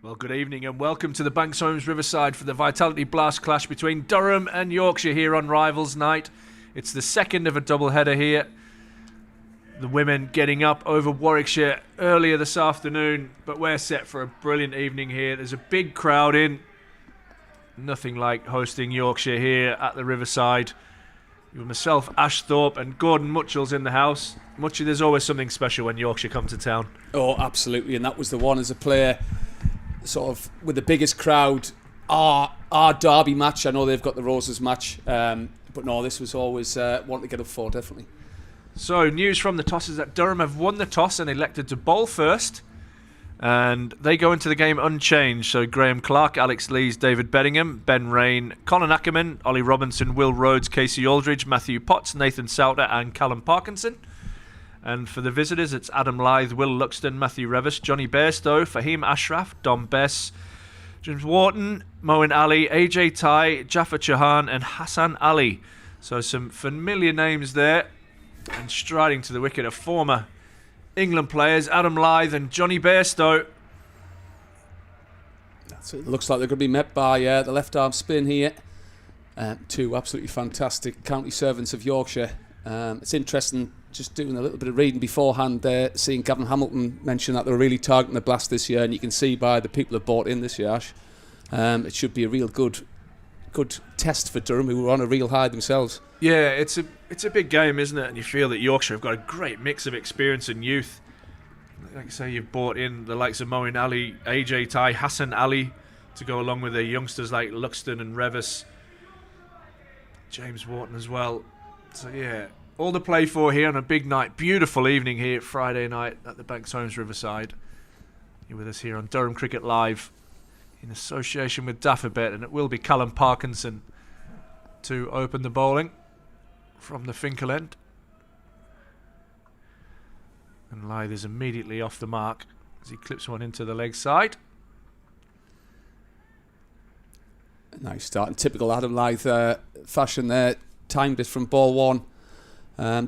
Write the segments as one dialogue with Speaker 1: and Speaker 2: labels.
Speaker 1: Well, good evening and welcome to the Banks Homes Riverside for the Vitality Blast clash between Durham and Yorkshire here on Rivals Night. It's the second of a double-header here. The women getting up over Warwickshire earlier this afternoon, but we're set for a brilliant evening here. There's a big crowd in. Nothing like hosting Yorkshire here at the Riverside. With myself, Ash Thorpe and Gordon Mutchell's in the house. Mutchell, there's always something special when Yorkshire come to town.
Speaker 2: Oh, absolutely, and that was the one as a player, sort of with the biggest crowd. Our derby match. I know they've got the Roses match, but no, this was always one to get up for, definitely.
Speaker 1: So, news from the toss is that Durham have won the toss and elected to bowl first. And they go into the game unchanged. So, Graham Clark, Alex Lees, David Bedingham, Ben Rain, Colin Ackerman, Ollie Robinson, Will Rhodes, Casey Aldridge, Matthew Potts, Nathan Souter and Callum Parkinson. And for the visitors, it's Adam Lyth, Will Luxton, Matthew Revis, Johnny Bairstow, Fahim Ashraf, Dom Bess, James Wharton, Moeen Ali, AJ Tai, Jaffa Chauhan and Hassan Ali. So some familiar names there. And striding to the wicket are former England players Adam Lyth and Johnny Bairstow.
Speaker 2: It looks like they're going to be met by the left arm spin here. Two absolutely fantastic county servants of Yorkshire. It's interesting, just doing a little bit of reading beforehand there, seeing Gavin Hamilton mention that they're really targeting the Blast this year, and you can see by the people who bought in this year, Ash, it should be a real good test for Durham, who were on a real high themselves.
Speaker 1: Yeah, it's a big game, isn't it? And you feel that Yorkshire have got a great mix of experience and youth. Like I say, you've brought in the likes of Moeen Ali, AJ Tai, Hassan Ali to go along with their youngsters like Luxton and Revis, James Wharton as well. So yeah, all to play for here on a big night. Beautiful evening here Friday night at the Banks Homes Riverside. You're with us here on Durham Cricket Live in association with Daffabet, and it will be Callum Parkinson to open the bowling from the Finkel end. And Lyth is immediately off the mark as he clips one into the leg side.
Speaker 2: Nice start in typical Adam Lyth fashion there. Timed it from ball one.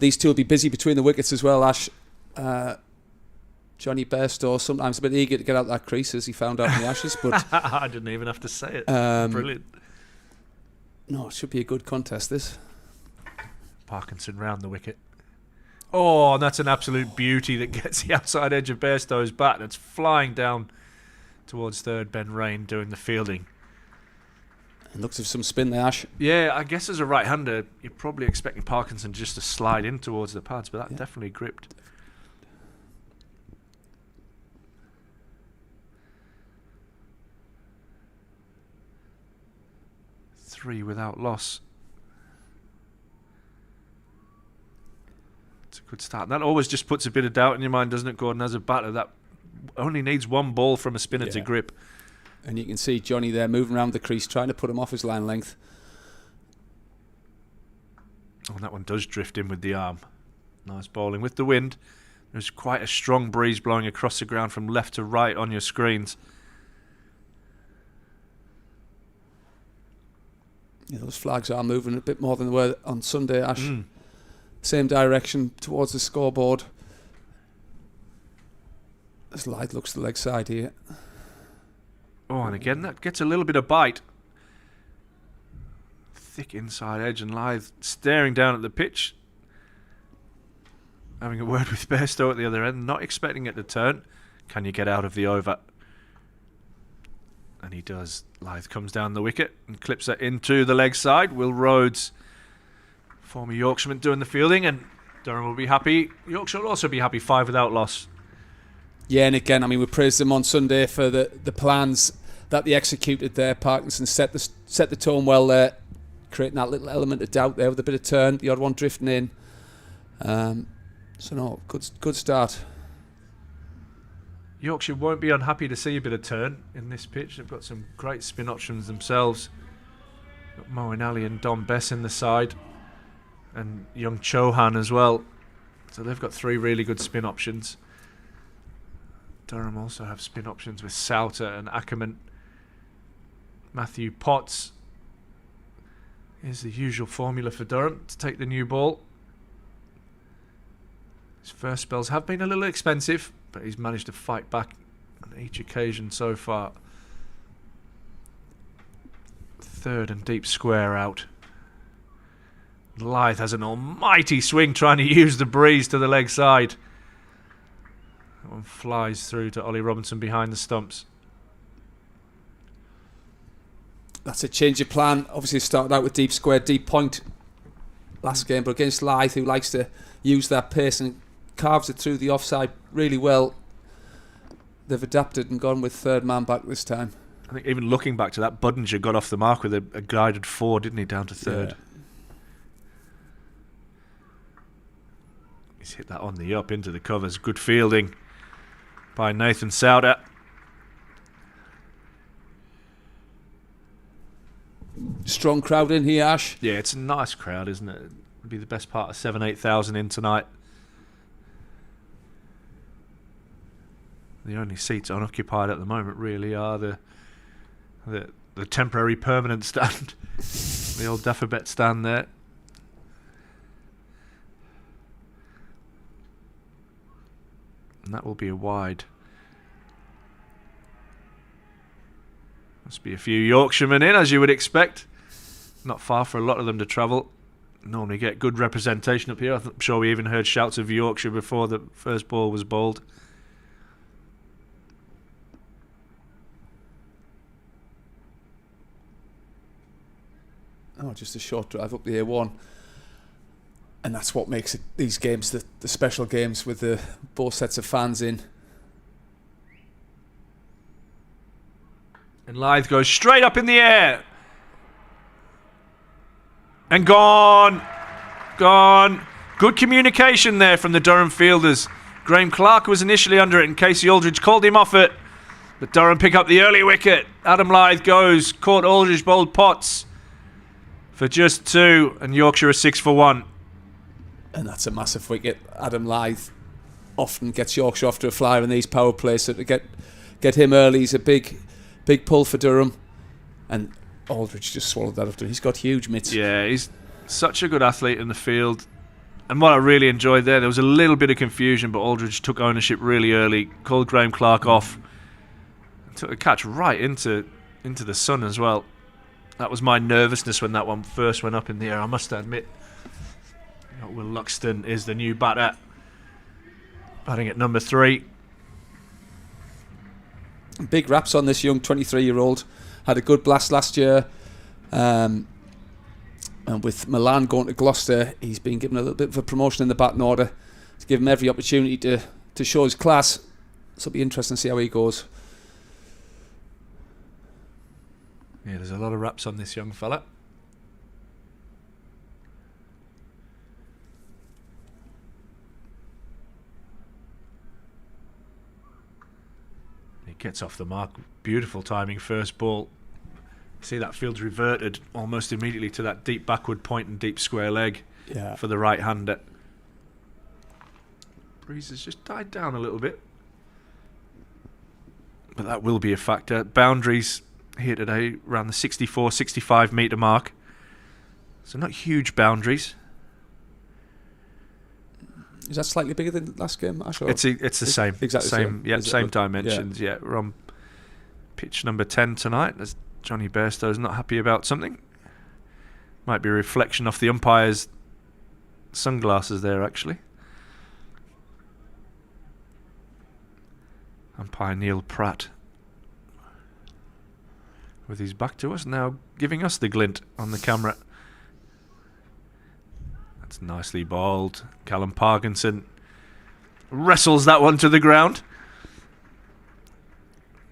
Speaker 2: These two will be busy between the wickets as well, Ash. Johnny Bairstow sometimes a bit eager to get out that crease, as he found out in the Ashes, but
Speaker 1: I didn't even have to say it. Brilliant.
Speaker 2: No, it should be a good contest, this.
Speaker 1: Parkinson round the wicket. Oh, and that's an absolute beauty that gets the outside edge of Bairstow's bat. That's flying down towards third. Ben Rain doing the fielding.
Speaker 2: It looks of some spin there, Ash.
Speaker 1: Yeah, I guess as a right-hander, you're probably expecting Parkinson just to slide in towards the pads, but that definitely gripped. Three without loss. It's a good start. And that always just puts a bit of doubt in your mind, doesn't it, Gordon? As a batter, that only needs one ball from a spinner to grip.
Speaker 2: And you can see Johnny there moving around the crease, trying to put him off his line length.
Speaker 1: Oh, and that one does drift in with the arm. Nice bowling with the wind. There's quite a strong breeze blowing across the ground from left to right on your screens.
Speaker 2: Yeah, those flags are moving a bit more than they were on Sunday, Ash. Same direction towards the scoreboard. As Lyth looks to the leg side here.
Speaker 1: Oh, and again, that gets a little bit of bite. Thick inside edge, and Lyth staring down at the pitch. Having a word with Bairstow at the other end, not expecting it to turn. Can you get out of the over? And he does. Lyth comes down the wicket and clips it into the leg side. Will Rhodes, former Yorkshireman, doing the fielding, and Durham will be happy. Yorkshire will also be happy, 5 without loss.
Speaker 2: Yeah, and again, I mean, we praised them on Sunday for the plans that they executed there. Parkinson set the tone well there, creating that little element of doubt there with a bit of turn, the odd one drifting in. So no, good start.
Speaker 1: Yorkshire won't be unhappy to see a bit of turn in this pitch. They've got some great spin options themselves. Got Moeen Ali and Dom Bess in the side, and young Chauhan as well. So they've got 3 really good spin options. Durham also have spin options with Souter and Ackerman. Matthew Potts is the usual formula for Durham to take the new ball. His first spells have been a little expensive, but he's managed to fight back on each occasion so far. Third and deep square out. Leith has an almighty swing trying to use the breeze to the leg side. That one flies through to Ollie Robinson behind the stumps.
Speaker 2: That's a change of plan. Obviously started out with deep square, deep point last game, but against Leith, who likes to use that pace and carves it through the offside really well, they've adapted and gone with third man back this time.
Speaker 1: I think even looking back to that, Budinger got off the mark with a guided 4, didn't he, down to third.
Speaker 2: Yeah.
Speaker 1: He's hit that on the up into the covers. Good fielding by Nathan Souder.
Speaker 2: Strong crowd in here, Ash.
Speaker 1: Yeah, it's a nice crowd, isn't it? It'd be the best part of 7,000-8,000 in tonight. The only seats unoccupied at the moment really are the temporary permanent stand. The old Daffabet stand there. And that will be a wide. Must be a few Yorkshiremen in, as you would expect. Not far for a lot of them to travel. Normally get good representation up here. I'm sure we even heard shouts of Yorkshire before the first ball was bowled.
Speaker 2: Oh, just a short drive up the A1. And that's what makes it, these games the special games with the both sets of fans in.
Speaker 1: And Leith goes straight up in the air. And gone. Gone. Good communication there from the Durham fielders. Graham Clark was initially under it and Casey Aldridge called him off it. But Durham pick up the early wicket. Adam Leith goes. Caught Aldridge, bowled Potts for just 2. And Yorkshire are 6 for 1.
Speaker 2: And that's a massive wicket. Adam Leith often gets Yorkshire off to a flyer in these power plays. So to get him early is a big pull for Durham. And Aldridge just swallowed that after. He's got huge mitts.
Speaker 1: Yeah, he's such a good athlete in the field. And what I really enjoyed there was a little bit of confusion, but Aldridge took ownership really early, called Graham Clark off, and took a catch right into the sun as well. That was my nervousness when that one first went up in the air, I must admit. Will Luxton is the new batter, batting at number 3.
Speaker 2: Big raps on this young 23-year-old. Had a good blast last year. And with Milan going to Gloucester, he's been given a little bit of a promotion in the batting order to give him every opportunity to show his class. So it'll be interesting to see how he goes.
Speaker 1: Yeah, there's a lot of raps on this young fella. He gets off the mark. Beautiful timing first ball. See that field's reverted almost immediately to that deep backward point and deep square leg for the right-hander. Breeze has just died down a little bit. But that will be a factor. Boundaries here today around the 64-65 metre mark. So not huge boundaries.
Speaker 2: Is that slightly bigger than last game, Ash?
Speaker 1: It's the same.
Speaker 2: Exactly
Speaker 1: same. Yeah, same
Speaker 2: it?
Speaker 1: dimensions. Yeah, we're on pitch number 10 tonight. As Johnny Bairstow's not happy about something. Might be a reflection off the umpire's sunglasses there, actually. Umpire Neil Pratt, with his back to us, now giving us the glint on the camera. That's nicely bowled. Callum Parkinson wrestles that one to the ground.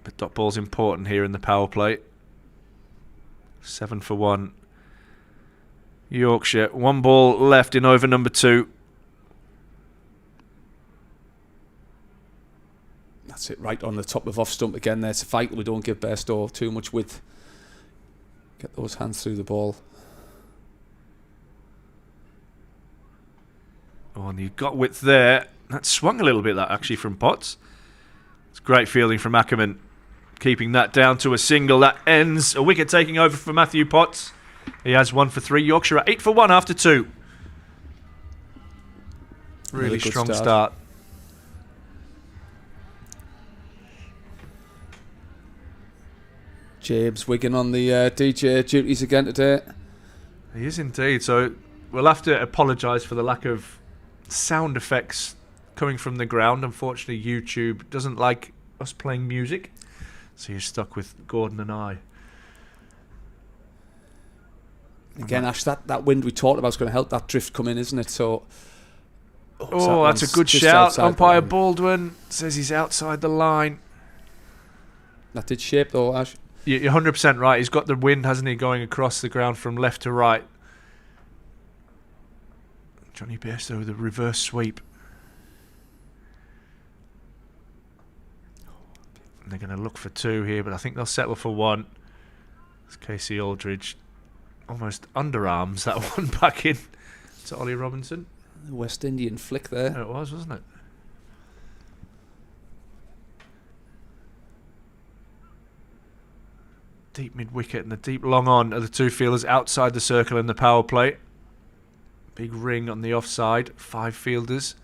Speaker 1: But dot ball's important here in the power play. 7 for 1. Yorkshire. 1 ball left in over number 2.
Speaker 2: That's it, right on the top of off stump again there. It's a fight. We don't give Bairstow too much width. Get those hands through the ball.
Speaker 1: Oh, and you've got width there. That swung a little bit, that actually, from Potts. It's great fielding from Ackerman. Keeping that down to a single. That ends a wicket taking over for Matthew Potts. He has 1 for 3. Yorkshire are 8 for 1 after 2. Really strong start.
Speaker 2: James Wigan on the DJ duties again today.
Speaker 1: He is indeed. So we'll have to apologise for the lack of sound effects coming from the ground. Unfortunately, YouTube doesn't like us playing music, so you're stuck with Gordon and I.
Speaker 2: Again, Ash, that wind we talked about is going to help that drift come in, isn't it? So,
Speaker 1: that's a good shout. Umpire Baldwin says he's outside the line.
Speaker 2: That did shape though, Ash.
Speaker 1: You're 100% right. He's got the wind, hasn't he, going across the ground from left to right. Johnny Bairstow with a reverse sweep. And they're going to look for two here, but I think they'll settle for one. It's Casey Aldridge almost underarms that one back in to Ollie Robinson.
Speaker 2: The West Indian flick there.
Speaker 1: It was, wasn't it? Deep mid-wicket and the deep long on are the two fielders outside the circle in the power play. Big ring on the offside. 5 fielders.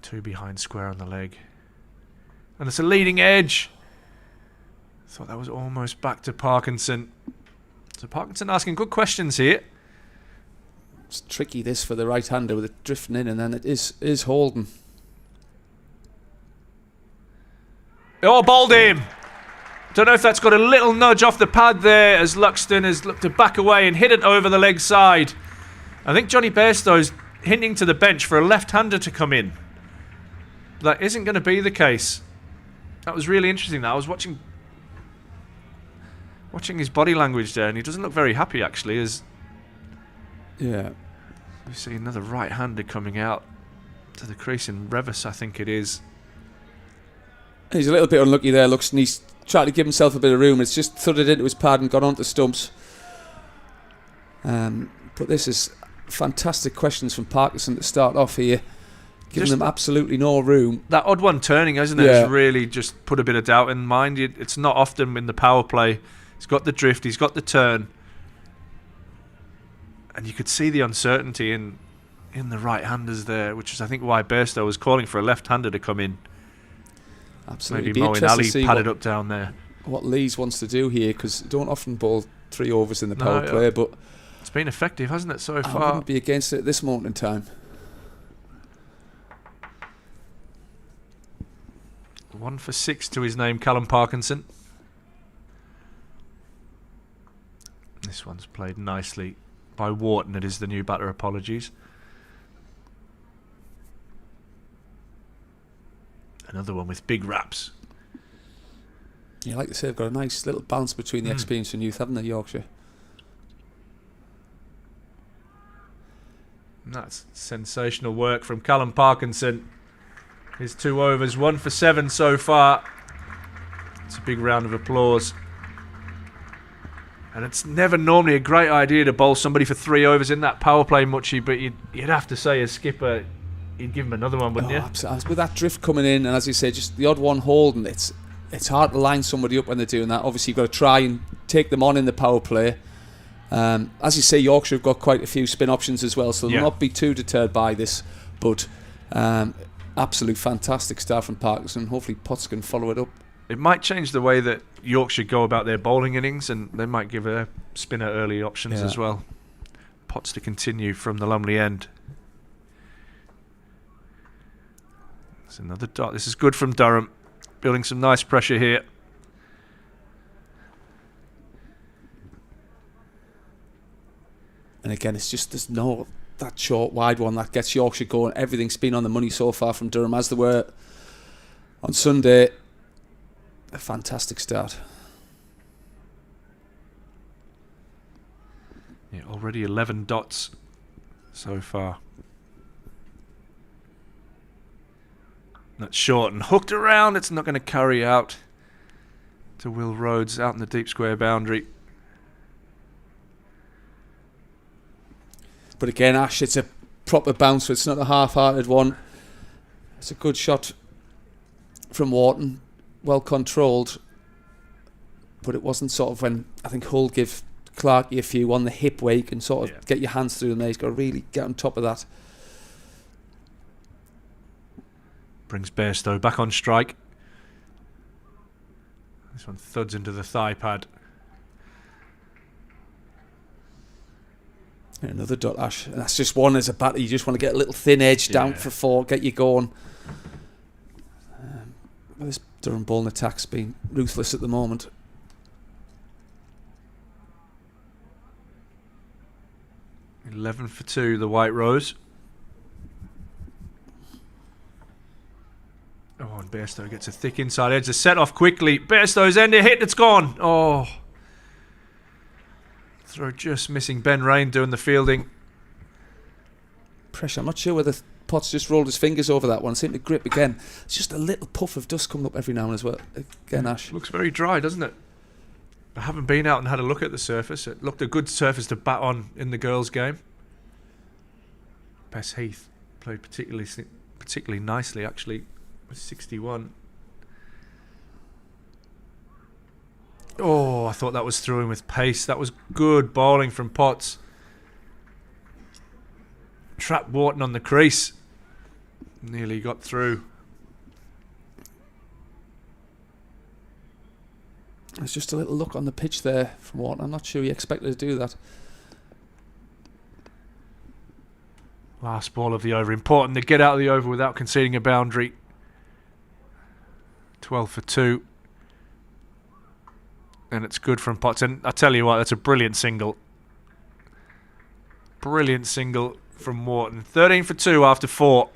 Speaker 1: 2 behind square on the leg. And it's a leading edge. Thought that was almost back to Parkinson. So Parkinson asking good questions here.
Speaker 2: It's tricky this for the right-hander with it drifting in, and then it is holding.
Speaker 1: Oh, bowled him. Don't know if that's got a little nudge off the pad there as Luxton has looked to back away and hit it over the leg side. I think Johnny Bairstow's hinting to the bench for a left-hander to come in. That isn't going to be the case. That was really interesting. I was watching his body language there, and he doesn't look very happy actually. As
Speaker 2: yeah,
Speaker 1: we see another right-hander coming out to the crease in Revis, I think it is.
Speaker 2: He's a little bit unlucky there, Luxton. He's trying to give himself a bit of room. It's just thudded into his pad and gone onto stumps. But this is fantastic questions from Parkinson to start off here, giving them absolutely no room.
Speaker 1: That odd one turning, hasn't it?
Speaker 2: Yeah.
Speaker 1: Has really just put a bit of doubt in mind. It's not often in the power play. He's got the drift, he's got the turn. And you could see the uncertainty in the right-handers there, which is I think why Bairstow was calling for a left-hander to come in.
Speaker 2: Absolutely.
Speaker 1: Maybe Moeen Ali padded up down there.
Speaker 2: What Lees wants to do here, because don't often bowl 3 overs in the power play, but
Speaker 1: it's been effective, hasn't it, so far?
Speaker 2: I wouldn't be against it at this moment in time.
Speaker 1: 1 for 6 to his name, Callum Parkinson. This one's played nicely by Wharton. It is the new batter. Apologies. Another one with big raps.
Speaker 2: Yeah, like I say, they've got a nice little balance between the experience and youth, haven't they, Yorkshire?
Speaker 1: And that's sensational work from Callum Parkinson. His 2 overs, 1 for 7 so far. It's a big round of applause. And it's never normally a great idea to bowl somebody for 3 overs in that power play, Muchie, but you'd have to say as skipper, you'd give him another one, wouldn't you?
Speaker 2: Absolutely. With that drift coming in, and as you say, just the odd one holding, it's hard to line somebody up when they're doing that. Obviously, you've got to try and take them on in the power play. As you say, Yorkshire have got quite a few spin options as well, so they'll not be too deterred by this. But absolute fantastic start from Parkinson. Hopefully Potts can follow it up.
Speaker 1: It might change the way that Yorkshire go about their bowling innings, and they might give a spinner early options as well. Potts to continue from the Lumley end. There's another dot. This is good from Durham. Building some nice pressure here.
Speaker 2: And again, it's just there's no that short wide one that gets Yorkshire going. Everything's been on the money so far from Durham, as they were on Sunday. A fantastic start.
Speaker 1: Yeah, already 11 dots so far. That's short and hooked around. It's not going to carry out to Will Rhodes out in the deep square boundary.
Speaker 2: But again, Ash, it's a proper bounce, so it's not a half-hearted one. It's a good shot from Wharton, well controlled, but it wasn't sort of when I think Hull give Clarkey a few on the hip where you can sort of get your hands through them there. He's got to really get on top of that.
Speaker 1: Brings Bairstow back on strike. This one thuds into the thigh pad.
Speaker 2: Another dot, Ash. And that's just one as a batter. You just want to get a little thin edge down for 4, get you going. This Durham bowling attack's been ruthless at the moment.
Speaker 1: $11 for 2, the White Rose. Oh, and Bairstow gets a thick inside edge. The set off quickly. Bairstow's end a hit. It's gone. Oh. Throw just missing. Ben Rain doing the fielding.
Speaker 2: Pressure. I'm not sure whether Potts just rolled his fingers over that one. Seemed to grip again. It's just a little puff of dust coming up every now and as well. Again, Ash.
Speaker 1: Looks very dry, doesn't it? I haven't been out and had a look at the surface. It looked a good surface to bat on in the girls' game. Bess Heath played particularly nicely, actually, with 61. Oh, I thought that was through him with pace. That was good bowling from Potts. Trapped Wharton on the crease. Nearly got through.
Speaker 2: There's just a little look on the pitch there from Wharton. I'm not sure he expected to do that.
Speaker 1: Last ball of the over. Important to get out of the over without conceding a boundary. 12 for 2. And it's good from Potts. And I tell you what, that's a brilliant single. Brilliant single from Wharton. 13 for 2 after 4.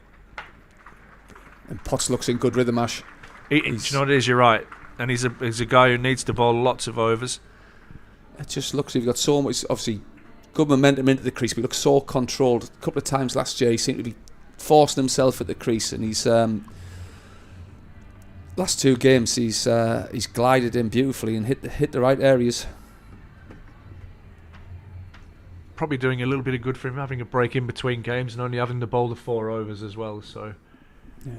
Speaker 2: And Potts looks in good rhythm, Ash.
Speaker 1: Do you know what it is? You're right. And he's a guy who needs to bowl lots of overs.
Speaker 2: It just looks, you've got so much, obviously, good momentum into the crease, but he looks so controlled. A couple of times last year, he seemed to be forcing himself at the crease, and he's last 2 games he's glided in beautifully and hit the right areas.
Speaker 1: Probably doing a little bit of good for him, having a break in between games and only having to bowl the 4 overs as well. So,
Speaker 2: yeah.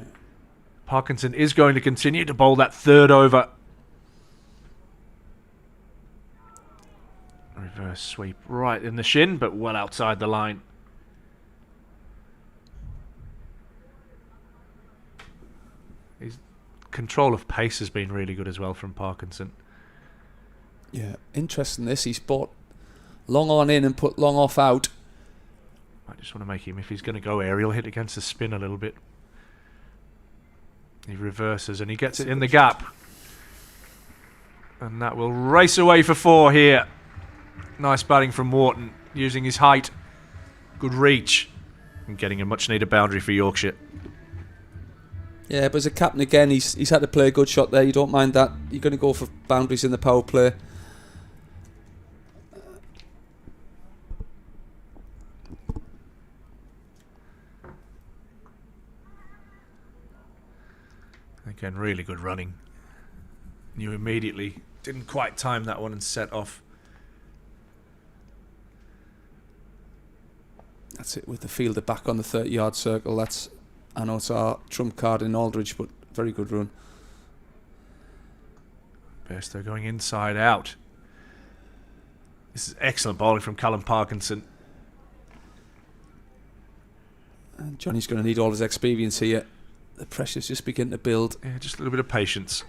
Speaker 1: Parkinson is going to continue to bowl that 3rd over. Reverse sweep right in the shin, but well outside the line. His control of pace has been really good as well from Parkinson.
Speaker 2: Yeah, interesting this. He's bought long on in and put long off out.
Speaker 1: I just want to make him, if he's going to go aerial, hit against the spin a little bit. He reverses and he gets it in the gap. And that will race away for 4 here. Nice batting from Wharton, using his height. Good reach. And getting a much needed boundary for Yorkshire.
Speaker 2: Yeah, but as a captain again, he's had to play a good shot there. You don't mind that. You're going to go for boundaries in the power play.
Speaker 1: Again, really good running. Knew immediately. Didn't quite time that one and set off.
Speaker 2: That's it with the fielder back on the 30-yard circle. I know it's our trump card in Aldridge, but very good run.
Speaker 1: Bairstow going inside out. This is excellent bowling from Callum Parkinson.
Speaker 2: And Johnny's going to need all his experience here. The pressure's just beginning to build.
Speaker 1: Yeah, just a little bit of patience.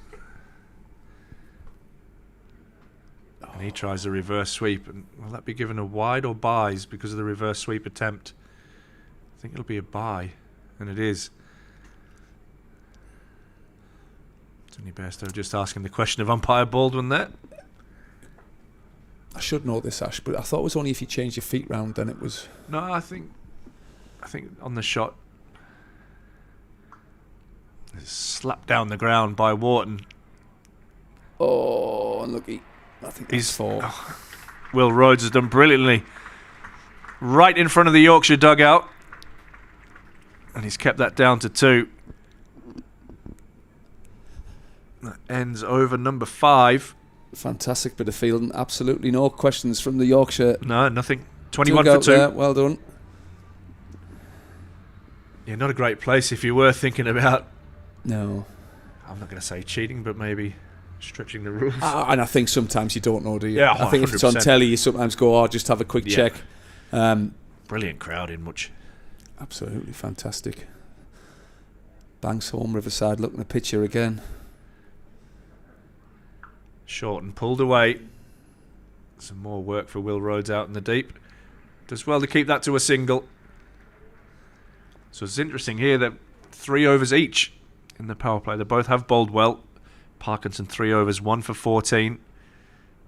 Speaker 1: And he tries a reverse sweep. And will that be given a wide or byes because of the reverse sweep attempt? I think it'll be a bye. And it is. Tony Bairstow just asking the question of umpire Baldwin there.
Speaker 2: I should know this, Ash, but I thought it was only if you changed your feet round then it was...
Speaker 1: No, I think on the shot, slapped down the ground by Wharton.
Speaker 2: Oh, unlucky. I think he's 4.
Speaker 1: Oh, Will Rhodes has done brilliantly. Right in front of the Yorkshire dugout. And he's kept that down to 2. That ends over number 5.
Speaker 2: Fantastic bit of fielding. Absolutely no questions from the Yorkshire.
Speaker 1: No, nothing. 21 for 2.
Speaker 2: There. Well done.
Speaker 1: Yeah, not a great place if you were thinking about...
Speaker 2: No.
Speaker 1: I'm not going to say cheating, but maybe stretching the rules.
Speaker 2: And I think sometimes you don't know, do you?
Speaker 1: Yeah,
Speaker 2: I think if it's on
Speaker 1: 100%.
Speaker 2: telly, you sometimes go, oh, just have a quick check.
Speaker 1: Brilliant crowd in Much.
Speaker 2: Absolutely fantastic. Banks Home Riverside looking a picture again.
Speaker 1: Short and pulled away. Some more work for Will Rhodes out in the deep. Does well to keep that to a single. So it's interesting here that 3 overs each in the power play. They both have bowled well. Parkinson 3 overs, 1 for 14.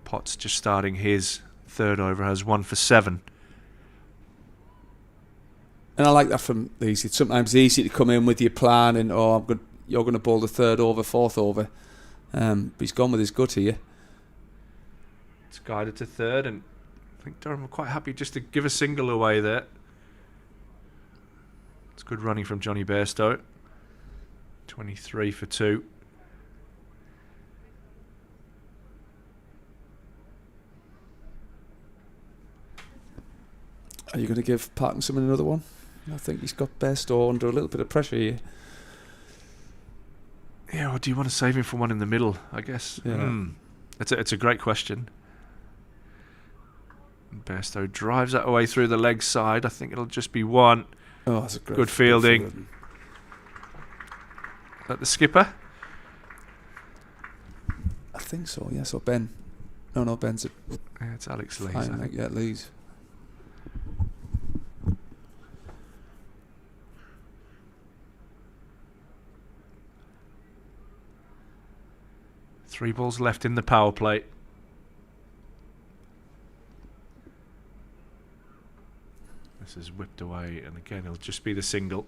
Speaker 1: Potts just starting his 3rd over, has 1 for 7.
Speaker 2: And I like that from these. It's sometimes easy to come in with your plan and you're going to bowl the 3rd over, 4th over. But he's gone with his gut here.
Speaker 1: It's guided to 3rd, and I think Durham were quite happy just to give a single away there. It's good running from Johnny Bairstow. 23 for 2.
Speaker 2: Are you going to give Parkinson another one? I think he's got Bairstow under a little bit of pressure here.
Speaker 1: Yeah, or do you want to save him for one in the middle, I guess? Yeah. It's a great question. Bairstow drives that away through the leg side. I think it'll just be 1.
Speaker 2: Oh, that's a great
Speaker 1: good fielding. Is that the skipper?
Speaker 2: I think so, yes. Or Ben. No, Ben's it.
Speaker 1: Yeah, it's Alex Lees.
Speaker 2: I think, yeah, Lees.
Speaker 1: Three balls left in the power play. This is whipped away, and again it'll just be the single.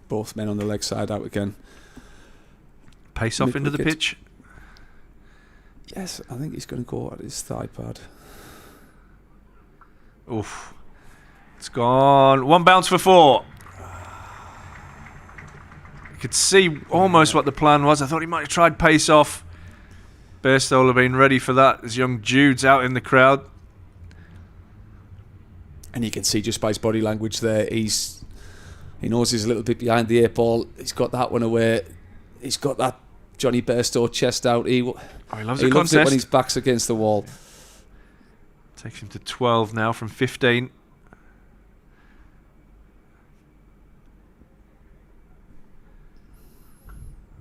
Speaker 2: Both men on the leg side out again.
Speaker 1: Pace off into the pitch.
Speaker 2: Yes, I think he's going to go at his thigh pad.
Speaker 1: Oof. It's gone. 1 bounce for 4. You could see almost what the plan was. I thought he might have tried pace off. Bairstow will have been ready for that as young Jude's out in the crowd.
Speaker 2: And you can see just by his body language there, he knows he's a little bit behind the 8 ball. He's got that one away. He's got that Johnny Bairstow chest out. He loves it when his back's against the wall.
Speaker 1: Takes him to 12 now from 15.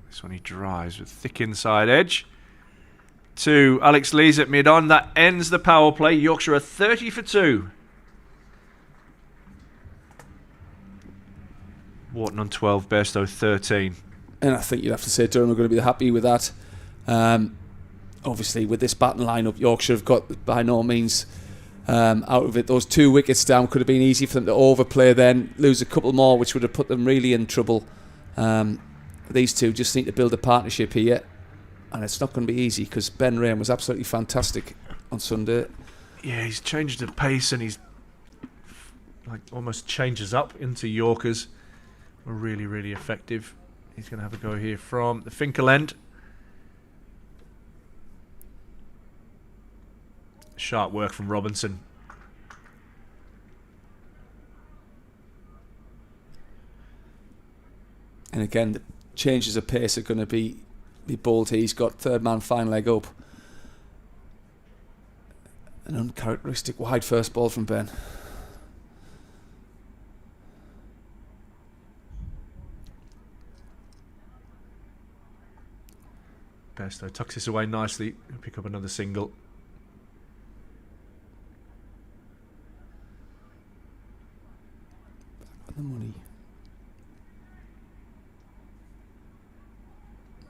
Speaker 1: This one he drives with thick inside edge. To Alex Lees at mid-on. That ends the power play. Yorkshire are 30 for 2. Wharton on 12, Bairstow 13.
Speaker 2: And I think you'd have to say Durham are going to be happy with that. Obviously, with this batting lineup, Yorkshire have got by no means out of it. Those 2 wickets down could have been easy for them to overplay, then lose a couple more, which would have put them really in trouble. These two just need to build a partnership here, and it's not going to be easy because Ben Rain was absolutely fantastic on Sunday.
Speaker 1: Yeah, he's changed the pace, and he's like almost changes up into Yorkers. Really, really effective. He's going to have a go here from the Finkel end. Sharp work from Robinson.
Speaker 2: And again, the changes of pace are going to be bold here. He's got 3rd man fine leg up. An uncharacteristic wide first ball from Ben.
Speaker 1: Bairstow tucks this away nicely. Pick up another single.
Speaker 2: The money.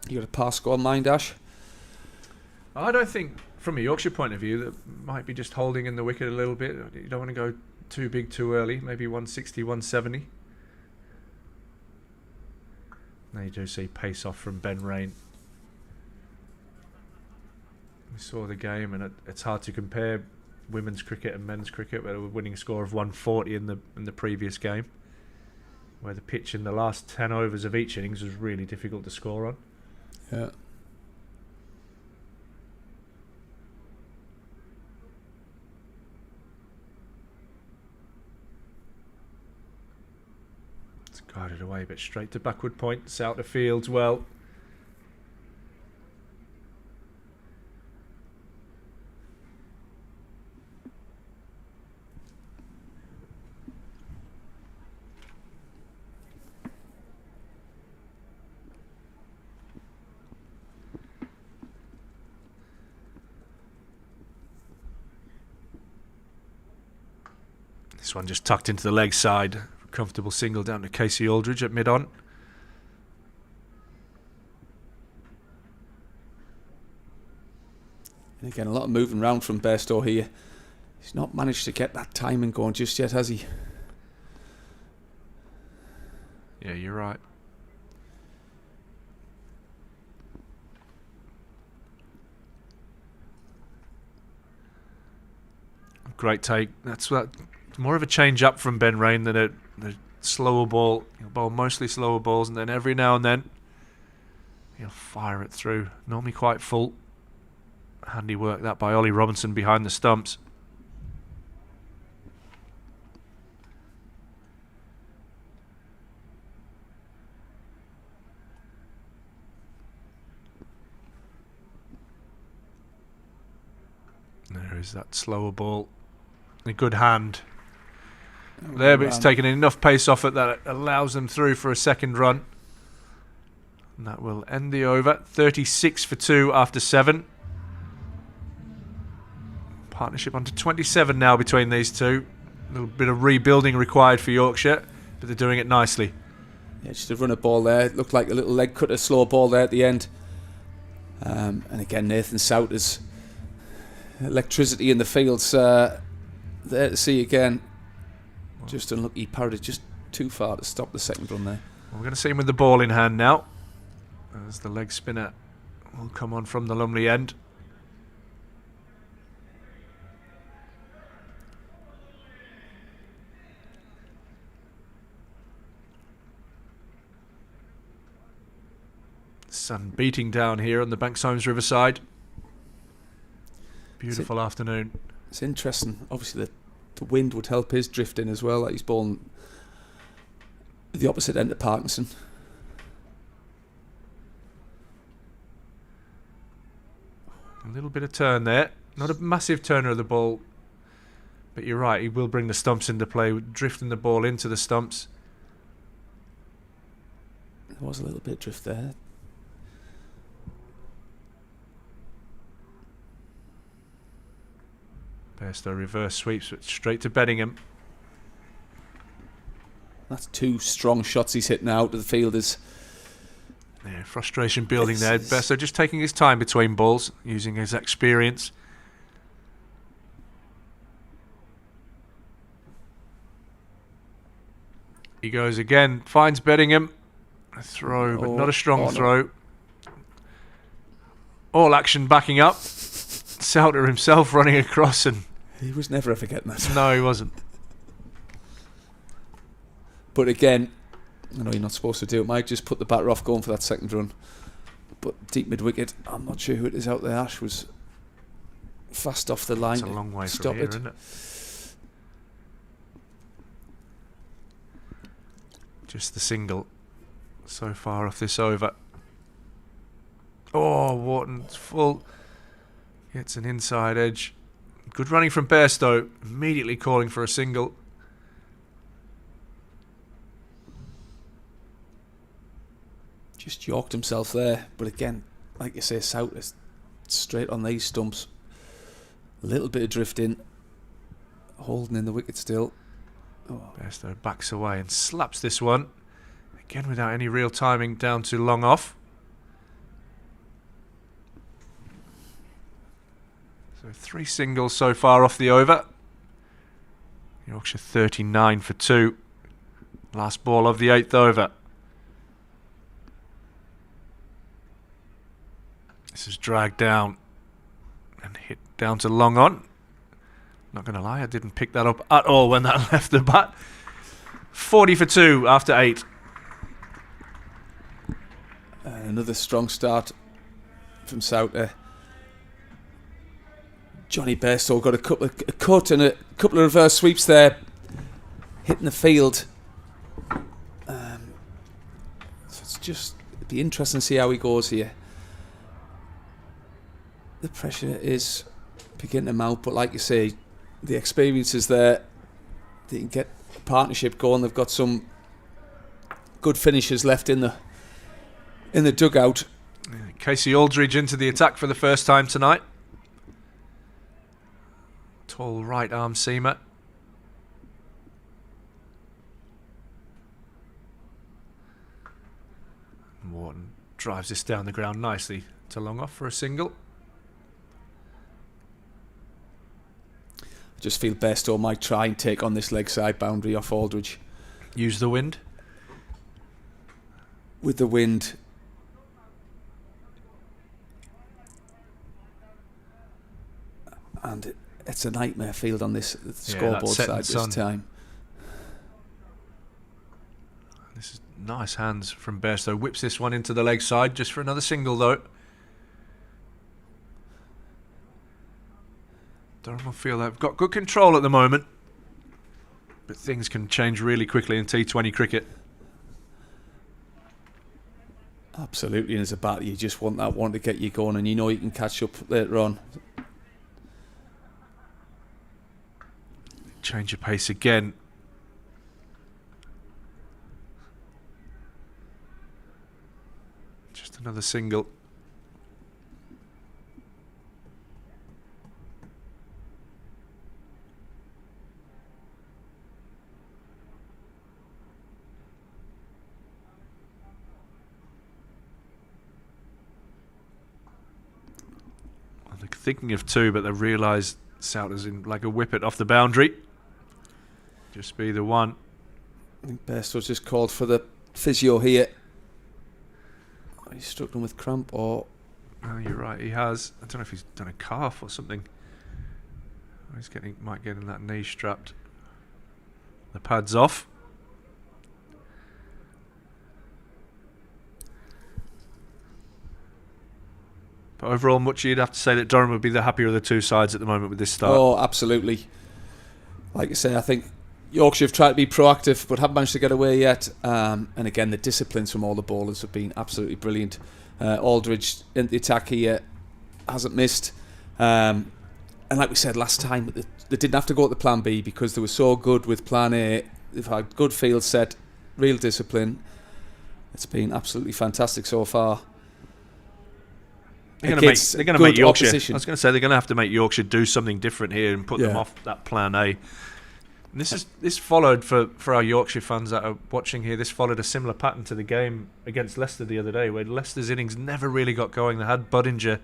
Speaker 2: You got a pass score in mind, Ash?
Speaker 1: I don't think, from a Yorkshire point of view, that might be just holding in the wicket a little bit. You don't want to go too big too early. Maybe 160, 170. Now you do see pace off from Ben Rain. We saw the game, and it's hard to compare women's cricket and men's cricket, where a winning score of 140 in the previous game, where the pitch in the last 10 overs of each innings was really difficult to score on.
Speaker 2: Yeah.
Speaker 1: It's guided away, but straight to backward point. It's out of fields well. This one just tucked into the leg side. Comfortable single down to Casey Aldridge at mid-on.
Speaker 2: And again, a lot of moving around from Bairstow here. He's not managed to get that timing going just yet, has he?
Speaker 1: Yeah, you're right. Great take. That's what, more of a change up from Ben Rain than a slower ball. He'll bowl mostly slower balls, and then every now and then he'll fire it through. Normally quite full. Handy work that by Ollie Robinson behind the stumps. There is that slower ball. A good hand there, but it's taken enough pace off it that it allows them through for a second run. And that will end the over. 36 for 2 after 7. Partnership onto 27 now between these two. A little bit of rebuilding required for Yorkshire, but they're doing it nicely.
Speaker 2: Yeah, just a runner ball there. It looked like a little leg cutter, slow ball there at the end. And again, Nathan Souttar's electricity in the fields there to see again. Just unlucky, parried just too far to stop the second run there.
Speaker 1: Well, we're going to see him with the ball in hand now, as the leg spinner will come on from the Lumley end. Sun beating down here on the Banks Homes Riverside. Beautiful afternoon.
Speaker 2: It's interesting. Obviously, the wind would help his drifting as well. Like he's bowling the opposite end of Parkinson.
Speaker 1: A little bit of turn there. Not a massive turner of the ball, but you're right. He will bring the stumps into play, drifting the ball into the stumps.
Speaker 2: There was a little bit of drift there.
Speaker 1: Bairstow reverse sweeps it straight to Bedingham.
Speaker 2: That's 2 strong shots he's hit now to the fielders.
Speaker 1: Yeah, frustration building there. Bairstow just taking his time between balls, using his experience. He goes again, finds Bedingham. A throw, but not a strong throw. All action backing up. Souttar himself running across, and
Speaker 2: he was never ever getting that.
Speaker 1: No, he wasn't.
Speaker 2: But again, I know you're not supposed to do it, Mike. Just put the batter off going for that second run. But deep mid wicket, I'm not sure who it is out there. Ash was fast off the line.
Speaker 1: It's a long way from here, isn't it? Just the single so far off this over. Oh, Wharton's full. Gets an inside edge. Good running from Bairstow. Immediately calling for a single.
Speaker 2: Just yorked himself there. But again, like you say, Souttar straight on these stumps. A little bit of drifting. Holding in the wicket still. Oh.
Speaker 1: Bairstow backs away and slaps this one. Again without any real timing, down to long off. So 3 singles so far off the over. Yorkshire 39 for 2. Last ball of the 8th over. This is dragged down and hit down to long on. Not going to lie, I didn't pick that up at all when that left the bat. 40 for 2 after 8.
Speaker 2: Another strong start from Souttar. Johnny Bairstow got a cut and a couple of reverse sweeps there, hitting the field. So it's just, it'd be interesting to see how he goes here. The pressure is beginning to mount, but like you say, the experience is there. They can get a partnership going. They've got some good finishers left in the dugout.
Speaker 1: Casey Aldridge into the attack for the first time tonight. Tall right arm seamer. Martin drives this down the ground nicely to long off for a single.
Speaker 2: I just feel Bairstow might try and take on this leg side boundary off Aldridge.
Speaker 1: Use the wind.
Speaker 2: With the wind, and it's a nightmare field on this scoreboard side this time.
Speaker 1: This is nice hands from Bairstow. Whips this one into the leg side just for another single though. Durham will feel they've got good control at the moment, but things can change really quickly in T20 cricket.
Speaker 2: Absolutely, and as a batter you just want that one to get you going, and you know you can catch up later on.
Speaker 1: Change of pace again. Just another single. They're thinking of two, but they realise Souttar's in like a whippet off the boundary. Just be the one.
Speaker 2: I think Bairstow's just called for the physio here. He's struggling with cramp or...
Speaker 1: Oh, you're right, he has. I don't know if he's done a calf or something. He's might get in that knee strapped. The pad's off. But overall, much you'd have to say that Durham would be the happier of the two sides at the moment with this start.
Speaker 2: Oh, absolutely. Like I say, I think Yorkshire have tried to be proactive but haven't managed to get away yet. And again, the disciplines from all the bowlers have been absolutely brilliant. Aldridge in the attack here hasn't missed. And like we said last time, they didn't have to go to the plan B because they were so good with plan A. They've had good field set, real discipline. It's been absolutely fantastic so far.
Speaker 1: They're going to make Yorkshire.
Speaker 2: Opposition.
Speaker 1: I was going to say they're going to have to make Yorkshire do something different here and put them off that plan A. And this followed for our Yorkshire fans that are watching here. This followed a similar pattern to the game against Leicester the other day, where Leicester's innings never really got going. They had Budinger,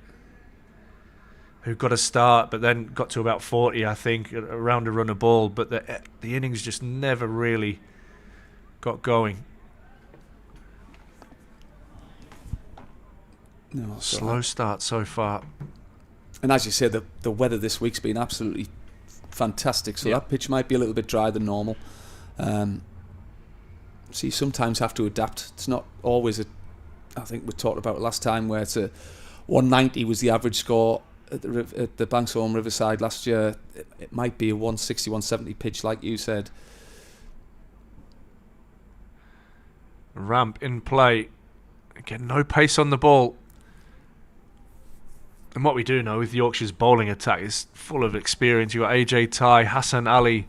Speaker 1: who got a start, but then got to about 40, I think, around a run of ball. But the innings just never really got going.
Speaker 2: No,
Speaker 1: slow start so far.
Speaker 2: And as you say, the weather this week's been absolutely fantastic, so that pitch might be a little bit drier than normal. So you sometimes have to adapt. It's not always I think we talked about it last time, where it's a 190 was the average score at the Banks Homes Riverside last year. It might be a 160, 170 pitch, like you said.
Speaker 1: Ramp in play. Again, no pace on the ball. And what we do know with Yorkshire's bowling attack is full of experience. You've got AJ Ty, Hassan Ali,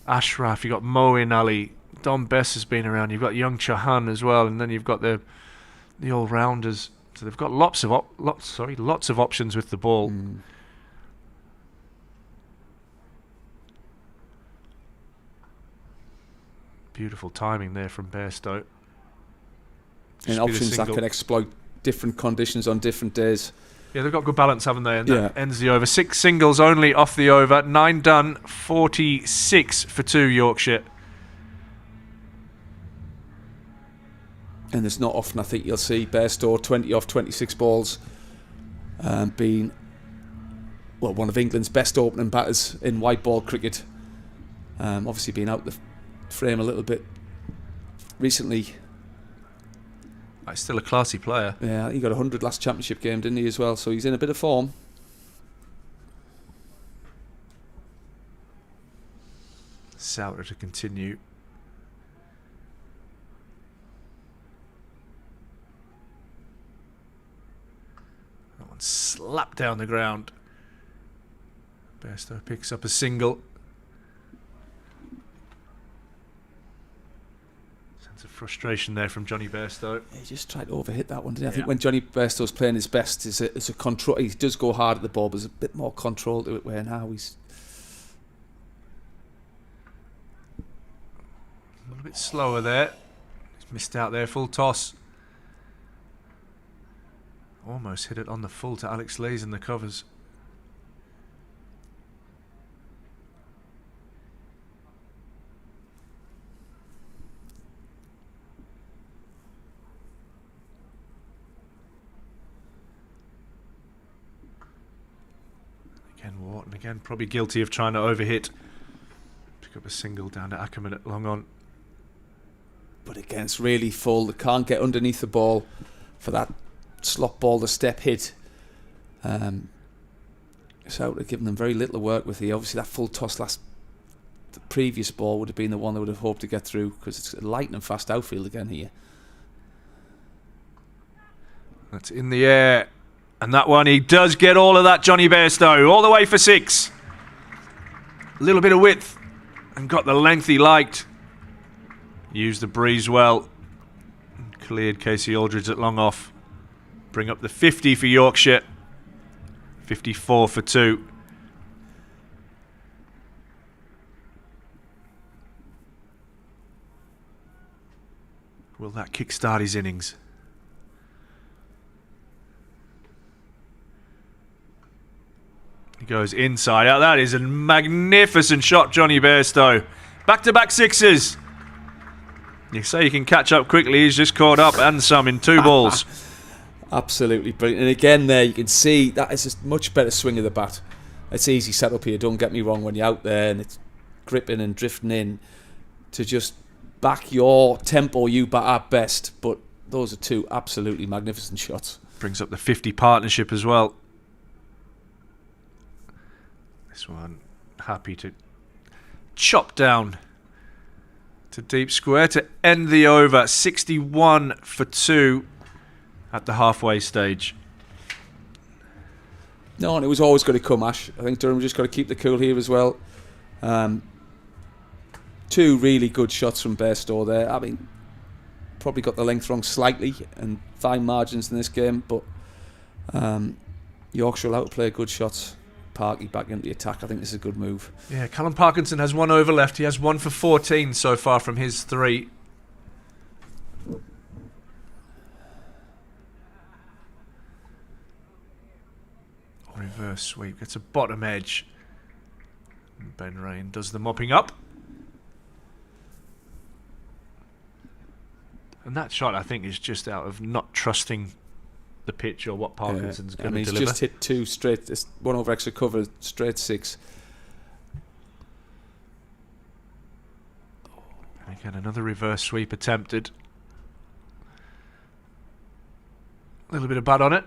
Speaker 1: Ashraf, you've got Moeen Ali, Don Bess has been around, you've got young Chauhan as well, and then you've got the all-rounders. So they've got lots of options with the ball. Beautiful timing there from Bairstow.
Speaker 2: And options that can exploit different conditions on different days.
Speaker 1: Yeah, they've got good balance, haven't they? And that ends the over. 6 singles only off the over. 9 done, 46 for 2 Yorkshire.
Speaker 2: And there's not often, I think, you'll see Bairstow 20 off 26 balls being one of England's best opening batters in white ball cricket. Obviously being out the frame a little bit recently.
Speaker 1: He's still a classy player.
Speaker 2: Yeah, he got 100 last championship game, didn't he, as well? So he's in a bit of form.
Speaker 1: Souttar to continue. That one slapped down the ground. Bairstow picks up a single. Sense of frustration there from Johnny Bairstow.
Speaker 2: He just tried to overhit that one, didn't he? I think when Johnny Bairstow's playing his best, is a control. He does go hard at the ball, but there's a bit more control to it. Where now he's
Speaker 1: a little bit slower there. He's missed out there. Full toss. Almost hit it on the full to Alex Lees in the covers. Again, Wharton again, probably guilty of trying to overhit. Pick up a single down to Ackerman at long on.
Speaker 2: But again, it's really full. They can't get underneath the ball for that slot ball to step hit. So they're giving them very little to work with here. Obviously, that full toss the previous ball would have been the one they would have hoped to get through, because it's a lightning fast outfield again here.
Speaker 1: That's in the air. And that one, he does get all of that, Johnny Bairstow, all the way for 6. A little bit of width and got the length he liked. Used the breeze well. Cleared Casey Aldridge at long off. Bring up the 50 for Yorkshire. 54 for 2. Will that kickstart his innings? He goes inside out. That is a magnificent shot, Johnny Bairstow. Back-to-back 6s. You say you can catch up quickly. He's just caught up and some in 2 balls.
Speaker 2: Absolutely brilliant. And again there, you can see that is a much better swing of the bat. It's easy set up here, don't get me wrong, when you're out there and it's gripping and drifting in, to just back your tempo you bat at best. But those are 2 absolutely magnificent shots.
Speaker 1: Brings up the 50 partnership as well. This one happy to chop down to deep square to end the over. 61 for 2 at the halfway stage.
Speaker 2: No, and it was always going to come, Ash. I think Durham just got to keep the cool here as well. 2 really good shots from Bairstow there. I mean, probably got the length wrong slightly and fine margins in this game, but Yorkshire will outplay good shots. Parky back into the attack. I think this is a good move.
Speaker 1: Yeah, Callum Parkinson has 1 over left. He has 1 for 14 so far from his 3. Reverse sweep. Gets a bottom edge. Ben Rain does the mopping up. And that shot, I think, is just out of not trusting the pitch or what Parkinson's going to
Speaker 2: he's
Speaker 1: deliver.
Speaker 2: Just hit 2 straight, 1 over extra cover, straight 6.
Speaker 1: And again, another reverse sweep attempted. A little bit of bat on it.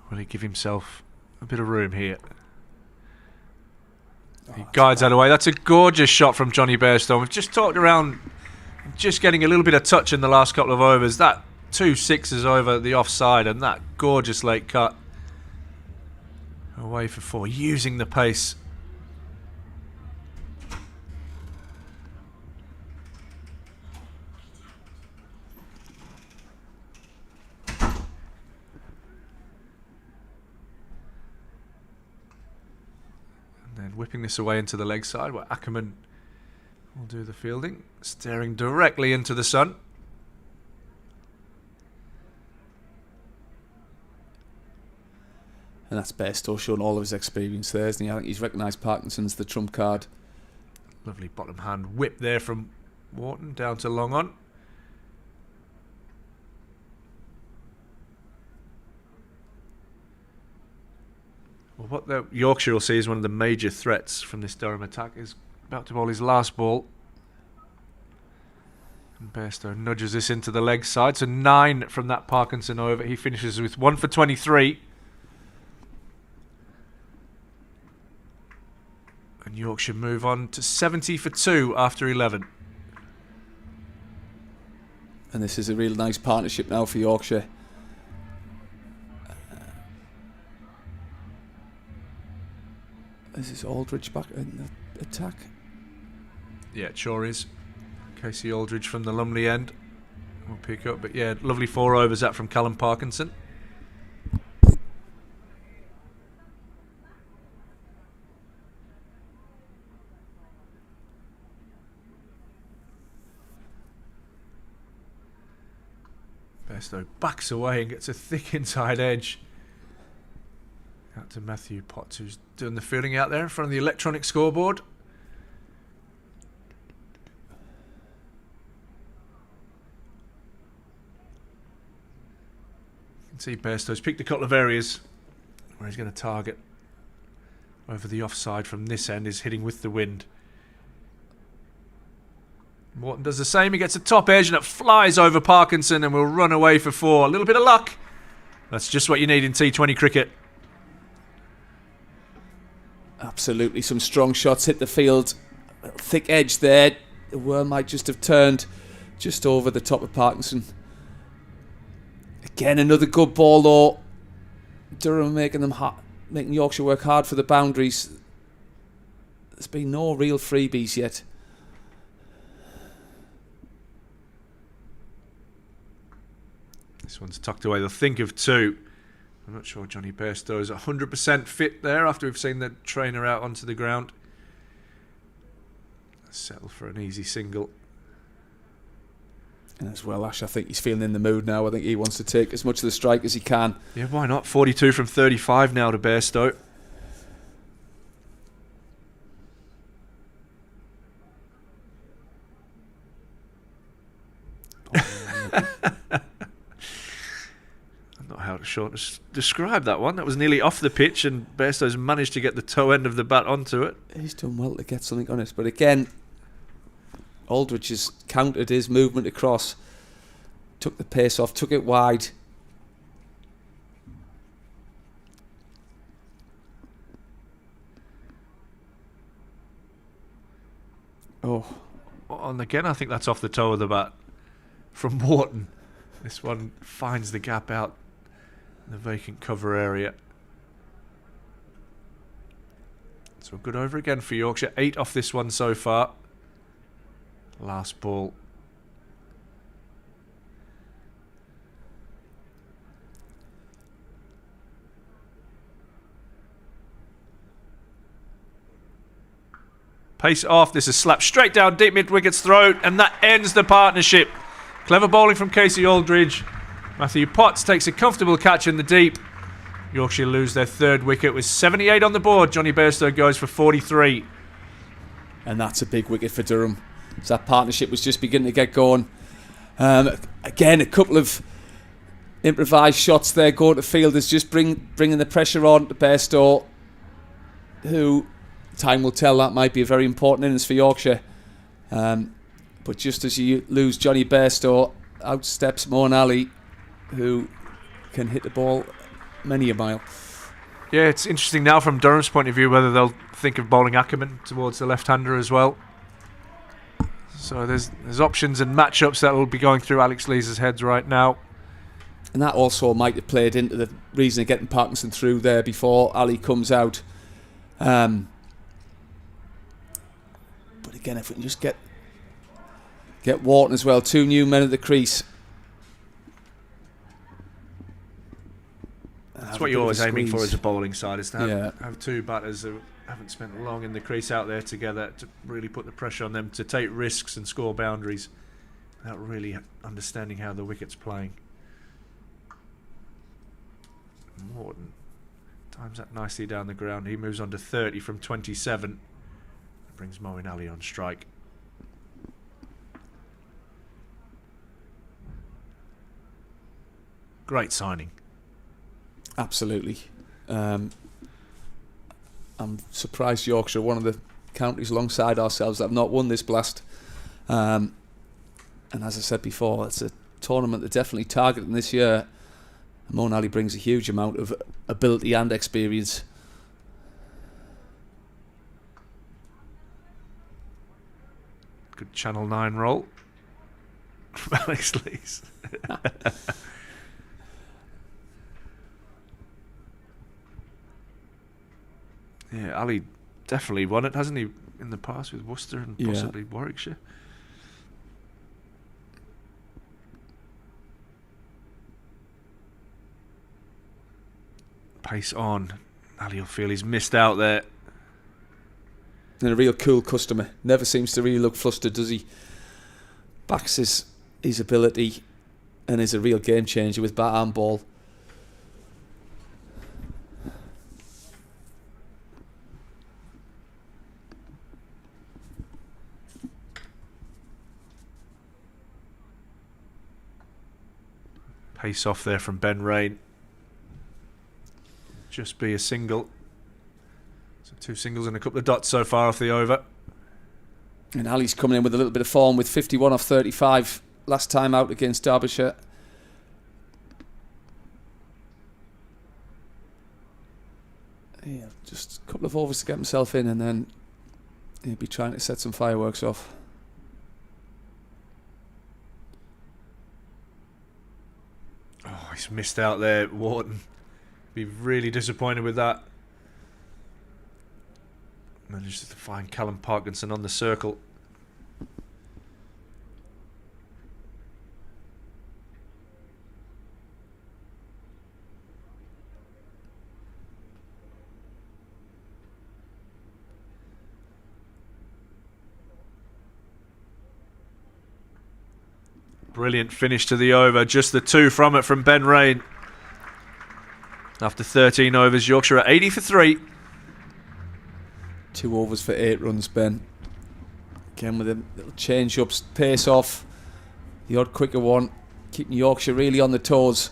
Speaker 1: Will he give himself a bit of room here? He guides that away. That's a gorgeous shot from Johnny Bairstow. We've just talked around just getting a little bit of touch in the last couple of overs. That 2 6s over the offside and that gorgeous late cut. Away for 4, using the pace. And whipping this away into the leg side where Ackerman will do the fielding, staring directly into the sun.
Speaker 2: And that's Bairstow showing all of his experience there, isn't he? I think he's recognised Parkinson's the trump card.
Speaker 1: Lovely bottom hand whip there from Wharton down to long on. Well, what the Yorkshire will see is one of the major threats from this Durham attack is about to bowl his last ball. And Bairstow nudges this into the leg side. So 9 from that Parkinson over. He finishes with 1 for 23. And Yorkshire move on to 70 for 2 after 11.
Speaker 2: And this is a real nice partnership now for Yorkshire. This is Aldridge back in the attack.
Speaker 1: Yeah, it sure is. Casey Aldridge from the Lumley end will pick up. But yeah, lovely 4 overs that from Callum Parkinson. Bairstow backs away and gets a thick inside edge. Out to Matthew Potts, who's doing the fielding out there in front of the electronic scoreboard. You can see Bairstow's picked a couple of areas where he's going to target over the offside from this end, is hitting with the wind. Morton does the same. He gets a top edge and it flies over Parkinson and will run away for 4. A little bit of luck. That's just what you need in T20 cricket.
Speaker 2: Absolutely, some strong shots hit the field. Thick edge there. The worm might just have turned just over the top of Parkinson. Again, another good ball though. Durham making Yorkshire work hard for the boundaries. There's been no real freebies yet.
Speaker 1: This one's tucked away. They'll think of 2. I'm not sure Johnny Bairstow is 100% fit there after we've seen the trainer out onto the ground. Settle for an easy single.
Speaker 2: And as well, Ash, I think he's feeling in the mood now. I think he wants to take as much of the strike as he can.
Speaker 1: Yeah, why not? 42 from 35 now to Bairstow. How to describe that one. That was nearly off the pitch and Bairstow's managed to get the toe end of the bat onto it.
Speaker 2: He's done well to get something on it. But again, Aldridge has countered his movement across, took the pace off, took it wide. Oh.
Speaker 1: And again, I think that's off the toe of the bat from Morton. This one finds the gap out in the vacant cover area. So a good over again for Yorkshire. 8 off this one so far. Last ball. Pace off. This is slapped straight down deep mid-wicket's throat, and that ends the partnership. Clever bowling from Casey Aldridge. Matthew Potts takes a comfortable catch in the deep. Yorkshire lose their 3rd wicket with 78 on the board. Johnny Bairstow goes for 43.
Speaker 2: And that's a big wicket for Durham. So that partnership was just beginning to get going. Again, a couple of improvised shots there going to fielders, just bringing the pressure on to Bairstow, who, time will tell, that might be a very important innings for Yorkshire. But just as you lose Johnny Bairstow, out steps Moeen Ali, who can hit the ball many a mile.
Speaker 1: Yeah, it's interesting now from Durham's point of view whether they'll think of bowling Ackerman towards the left-hander as well. So there's options and matchups that will be going through Alex Lees' heads right now.
Speaker 2: And that also might have played into the reason of getting Parkinson through there before Ali comes out. But again, if we can just get Wharton as well, 2 new men at the crease.
Speaker 1: That's what you're always aiming for as a bowling side, is to have 2 batters who haven't spent long in the crease out there together to really put the pressure on them to take risks and score boundaries without really understanding how the wicket's playing. Morton times that nicely down the ground. He moves on to 30 from 27. Brings Moeen Ali on strike. Great signing.
Speaker 2: Absolutely. I'm surprised Yorkshire, one of the counties alongside ourselves, that have not won this blast. And as I said before, it's a tournament they're definitely targeting this year. Moeen Ali brings a huge amount of ability and experience.
Speaker 1: Good Channel 9 roll from Alex Lees. Yeah, Ali definitely won it, hasn't he, in the past with Worcester and possibly Warwickshire? Pace on. Ali will feel he's missed out there.
Speaker 2: And a real cool customer. Never seems to really look flustered, does he? Backs his ability. and is a real game changer with bat and ball.
Speaker 1: Pace off there from Ben Rain. Just be a single. So 2 singles and a couple of dots so far off the over.
Speaker 2: And Ali's coming in with a little bit of form with 51 off 35 last time out against Derbyshire. Yeah, just a couple of overs to get himself in, and then he'll be trying to set some fireworks off.
Speaker 1: Oh, he's missed out there, Wharton. Be really disappointed with that. Managed to find Callum Parkinson on the circle. Brilliant finish to the over. Just the 2 from it from Ben Rain. After 13 overs, Yorkshire at 80 for 3.
Speaker 2: 2 overs for 8 runs, Ben. Again with a little change up, pace off. The odd quicker one. Keeping Yorkshire really on the toes.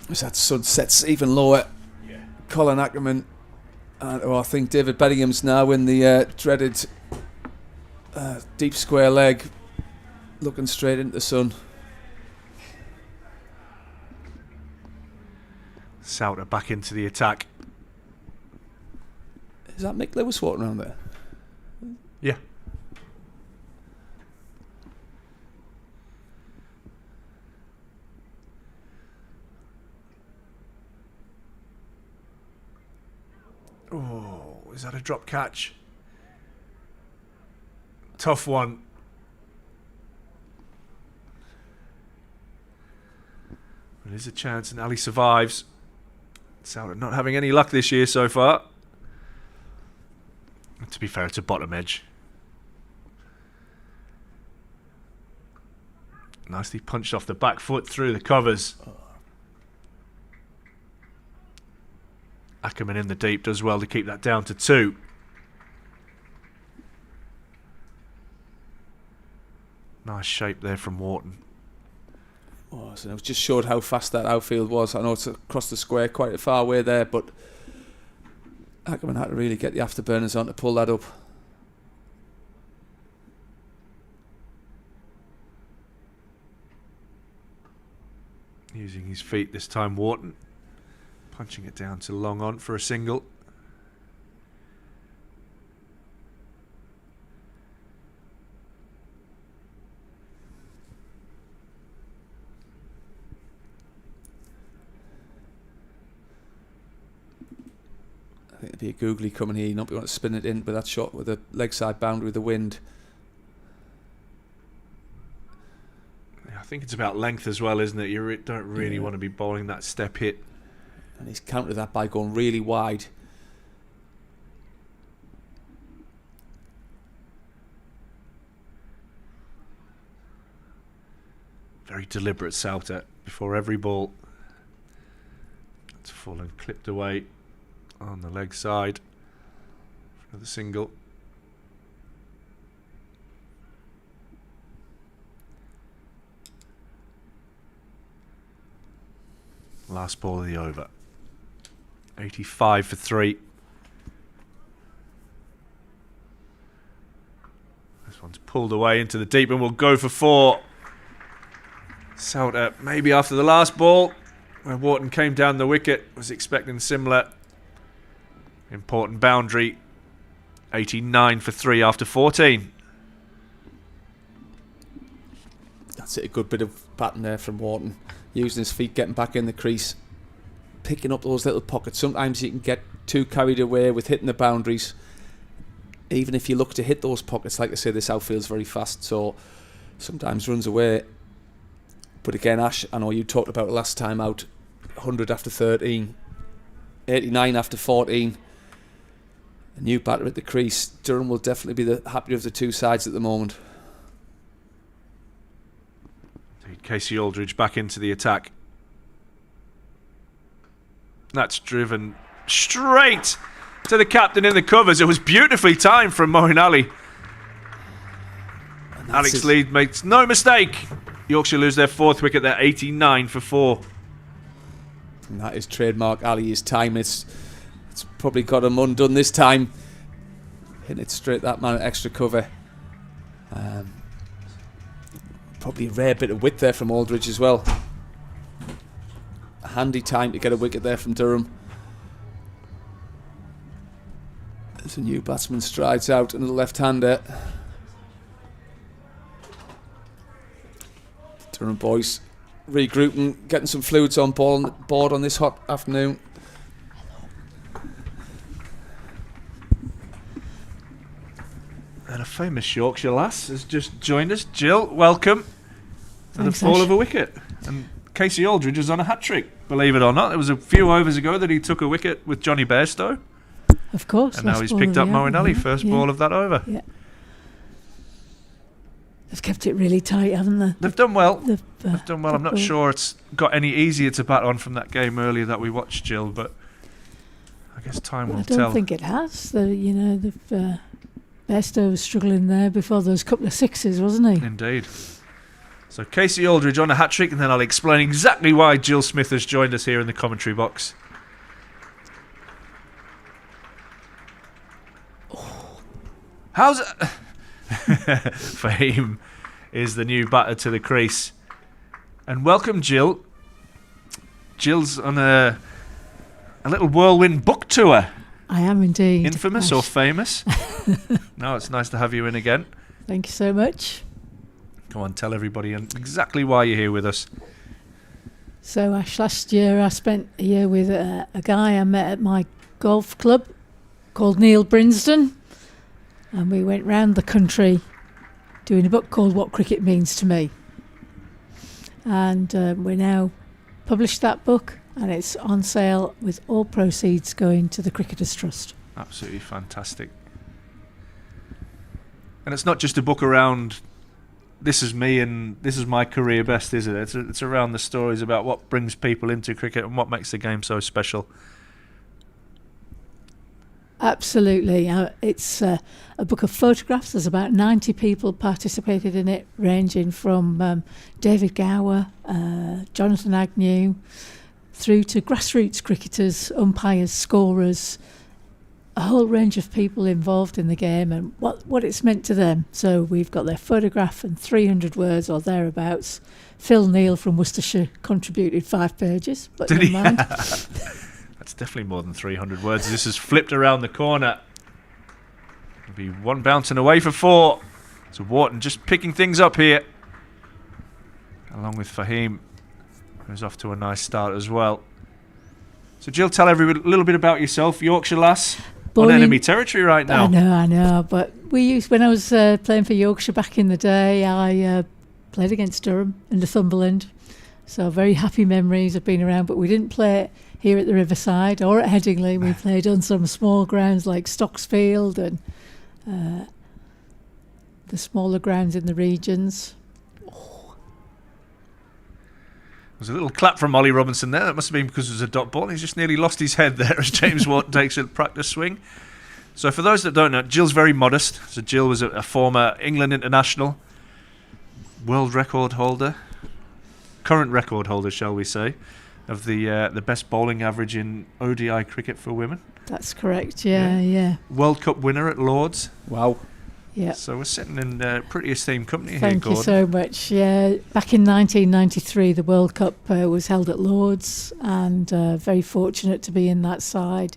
Speaker 2: As that sun sets even lower.
Speaker 1: Yeah.
Speaker 2: Colin Ackerman. And I think David Beddingham's now in the dreaded deep square leg. Looking straight into the sun.
Speaker 1: Souter back into the attack.
Speaker 2: Is that Mick Lewis walking around there?
Speaker 1: Yeah. Oh, is that a drop catch? Tough one. There's a chance, and Ali survives. Souter not having any luck this year so far. To be fair, it's a bottom edge. Nicely punched off the back foot through the covers. Ackerman in the deep does well to keep that down to 2. Nice shape there from Wharton.
Speaker 2: Oh, so it just showed how fast that outfield was. I know it's across the square, quite a far way there, but Ackerman had to really get the afterburners on to pull that up.
Speaker 1: Using his feet this time, Wharton. Punching it down to long on for a single.
Speaker 2: I think it'd be a googly coming here, not be want to spin it in with that shot with a leg side boundary with the wind.
Speaker 1: I think it's about length as well, isn't it? You don't really want to be bowling that step hit.
Speaker 2: And he's countered that by going really wide.
Speaker 1: Very deliberate Souter before every ball. It's fallen, clipped away on the leg side for the single. Last ball of the over. 85 for 3. This one's pulled away into the deep and will go for 4. Souter, maybe after the last ball, where Wharton came down the wicket, was expecting similar. Important boundary. 89 for 3 after 14.
Speaker 2: That's it, a good bit of pattern there from Wharton. Using his feet, getting back in the crease, picking up those little pockets. Sometimes you can get too carried away with hitting the boundaries. Even if you look to hit those pockets, like I say, this outfield's very fast, so sometimes runs away. But again, Ash, I know you talked about it last time out, 100 after 13, 89 after 14. A new batter at the crease. Durham will definitely be the happier of the two sides at the moment.
Speaker 1: Casey Aldridge back into the attack. That's driven straight to the captain in the covers. It was beautifully timed from Moeen Ali. Alex Lee makes no mistake. Yorkshire lose their 4th wicket. They're 89 for 4.
Speaker 2: And that is trademark Ali's time. It's probably got him undone this time. Hitting it straight that man at extra cover. Probably a rare bit of width there from Aldridge as well. A handy time to get a wicket there from Durham. As a new batsman strides out, another left-hander. Durham boys regrouping, getting some fluids on board on this hot afternoon.
Speaker 1: And a famous Yorkshire lass has just joined us. Jill, welcome to the fall of a wicket. And Casey Aldridge is on a hat-trick, believe it or not. It was a few overs ago that he took a wicket with Johnny Bairstow.
Speaker 3: Of course.
Speaker 1: And now he's picked up Moeen Ali, first ball of that over.
Speaker 3: Yeah. They've kept it really tight, haven't they?
Speaker 1: They've done well. They've done well. I'm not sure it's got any easier to bat on from that game earlier that we watched, Jill, but I guess time will tell.
Speaker 3: I don't think it has. Bairstow was struggling there before those couple of sixes, wasn't he?
Speaker 1: Indeed. So Casey Aldridge on a hat-trick, and then I'll explain exactly why Jill Smith has joined us here in the commentary box. How's it? Fahim is the new batter to the crease. And welcome, Jill. Jill's on a little whirlwind book tour.
Speaker 3: I am indeed.
Speaker 1: Infamous or famous? No, it's nice to have you in again.
Speaker 3: Thank you so much.
Speaker 1: Come on, tell everybody exactly why you're here with us.
Speaker 3: So, Ash, last year I spent a year with a guy I met at my golf club called Neil Brinsden. And we went round the country doing a book called What Cricket Means to Me. And we now published that book, and it's on sale with all proceeds going to the Cricketers Trust.
Speaker 1: Absolutely fantastic. And it's not just a book around this is me and this is my career best, is it? It's around the stories about what brings people into cricket and what makes the game so special.
Speaker 3: Absolutely. It's a book of photographs. There's about 90 people participated in it, ranging from David Gower, Jonathan Agnew, through to grassroots cricketers, umpires, scorers, a whole range of people involved in the game and what it's meant to them. So we've got their photograph and 300 words or thereabouts. Phil Neal from Worcestershire contributed 5 pages, but never mind.
Speaker 1: That's definitely more than 300 words. This is flipped around the corner. It'll be one bouncing away for 4. So Wharton just picking things up here. Along with Fahim, who's off to a nice start as well. So Jill, tell everybody a little bit about yourself. Yorkshire lass, on enemy territory right now.
Speaker 3: I know. But when I was playing for Yorkshire back in the day, I played against Durham and Northumberland. So very happy memories of being around. But we didn't play here at the Riverside or at Headingley. We played on some small grounds like Stocksfield and the smaller grounds in the regions.
Speaker 1: There's a little clap from Ollie Robinson there. That must have been because it was a dot ball. He's just nearly lost his head there as James Wharton takes a practice swing. So for those that don't know, Jill's very modest. So Jill was a former England international, world record holder, current record holder, shall we say, of the best bowling average in ODI cricket for women.
Speaker 3: That's correct, yeah.
Speaker 1: World Cup winner at Lords.
Speaker 3: Wow. Yeah.
Speaker 1: So we're sitting in pretty esteemed company here,
Speaker 3: Thank
Speaker 1: Gordon.
Speaker 3: you so much. Yeah, back in 1993, the World Cup was held at Lords, and very fortunate to be in that side.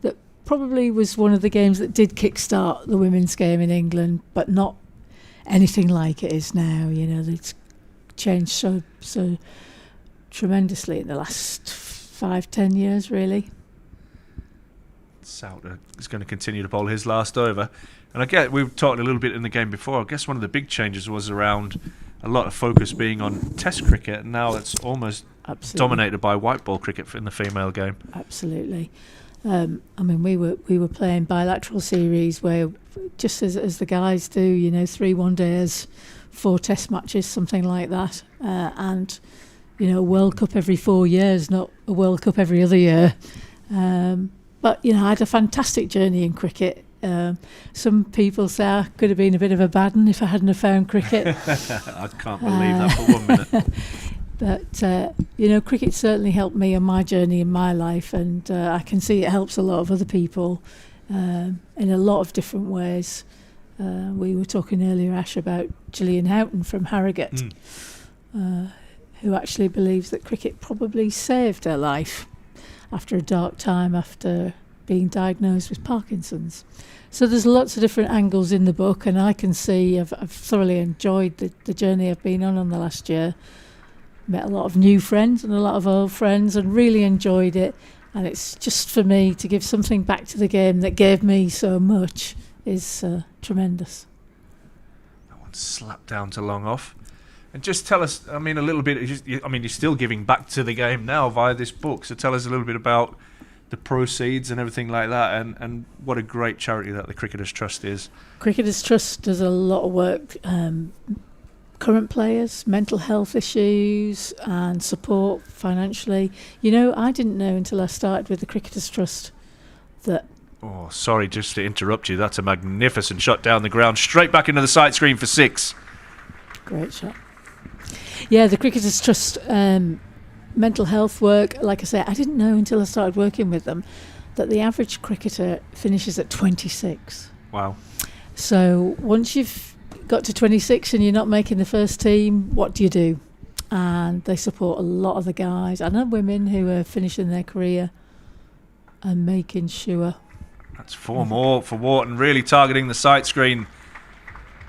Speaker 3: That probably was one of the games that did kickstart the women's game in England, but not anything like it is now. You know, it's changed so tremendously in the last 5-10 years, really.
Speaker 1: Souter is going to continue to bowl his last over. And I get we were talking a little bit in the game before. I guess one of the big changes was around a lot of focus being on Test cricket, and now it's almost dominated by white ball cricket in the female game.
Speaker 3: Absolutely. I mean, we were playing bilateral series where, just as the guys do, you know, 3 one-days 4 Test matches, something like that, and World Cup every 4 years, not a World Cup every other year. But I had a fantastic journey in cricket. Some people say I could have been a bit of a bad one if I hadn't have found cricket.
Speaker 1: I can't believe that for 1 minute.
Speaker 3: But cricket certainly helped me on my journey in my life, and I can see it helps a lot of other people in a lot of different ways. We were talking earlier, Ash, about Gillian Houghton from Harrogate, who actually believes that cricket probably saved her life after a dark time after being diagnosed with Parkinson's. So there's lots of different angles in the book, and I can see I've thoroughly enjoyed the journey I've been on the last year. Met a lot of new friends and a lot of old friends, and really enjoyed it. And it's just for me to give something back to the game that gave me so much is tremendous.
Speaker 1: That one's slapped down to long off. And just tell us, a little bit, you're still giving back to the game now via this book, so tell us a little bit about the proceeds and everything like that, and what a great charity that the Cricketers Trust is.
Speaker 3: Cricketers Trust does a lot of work, current players, mental health issues and support financially. I didn't know until I started with the Cricketers Trust that...
Speaker 1: Oh, sorry, just to interrupt you, that's a magnificent shot down the ground, straight back into the side screen for 6.
Speaker 3: Great shot. Yeah, the Cricketers Trust mental health work, like I say, I didn't know until I started working with them that the average cricketer finishes at 26.
Speaker 1: Wow.
Speaker 3: So once you've got to 26 and you're not making the first team, what do you do? And they support a lot of the guys and the women who are finishing their career and making sure.
Speaker 1: That's 4 more for Wharton, really targeting the sight screen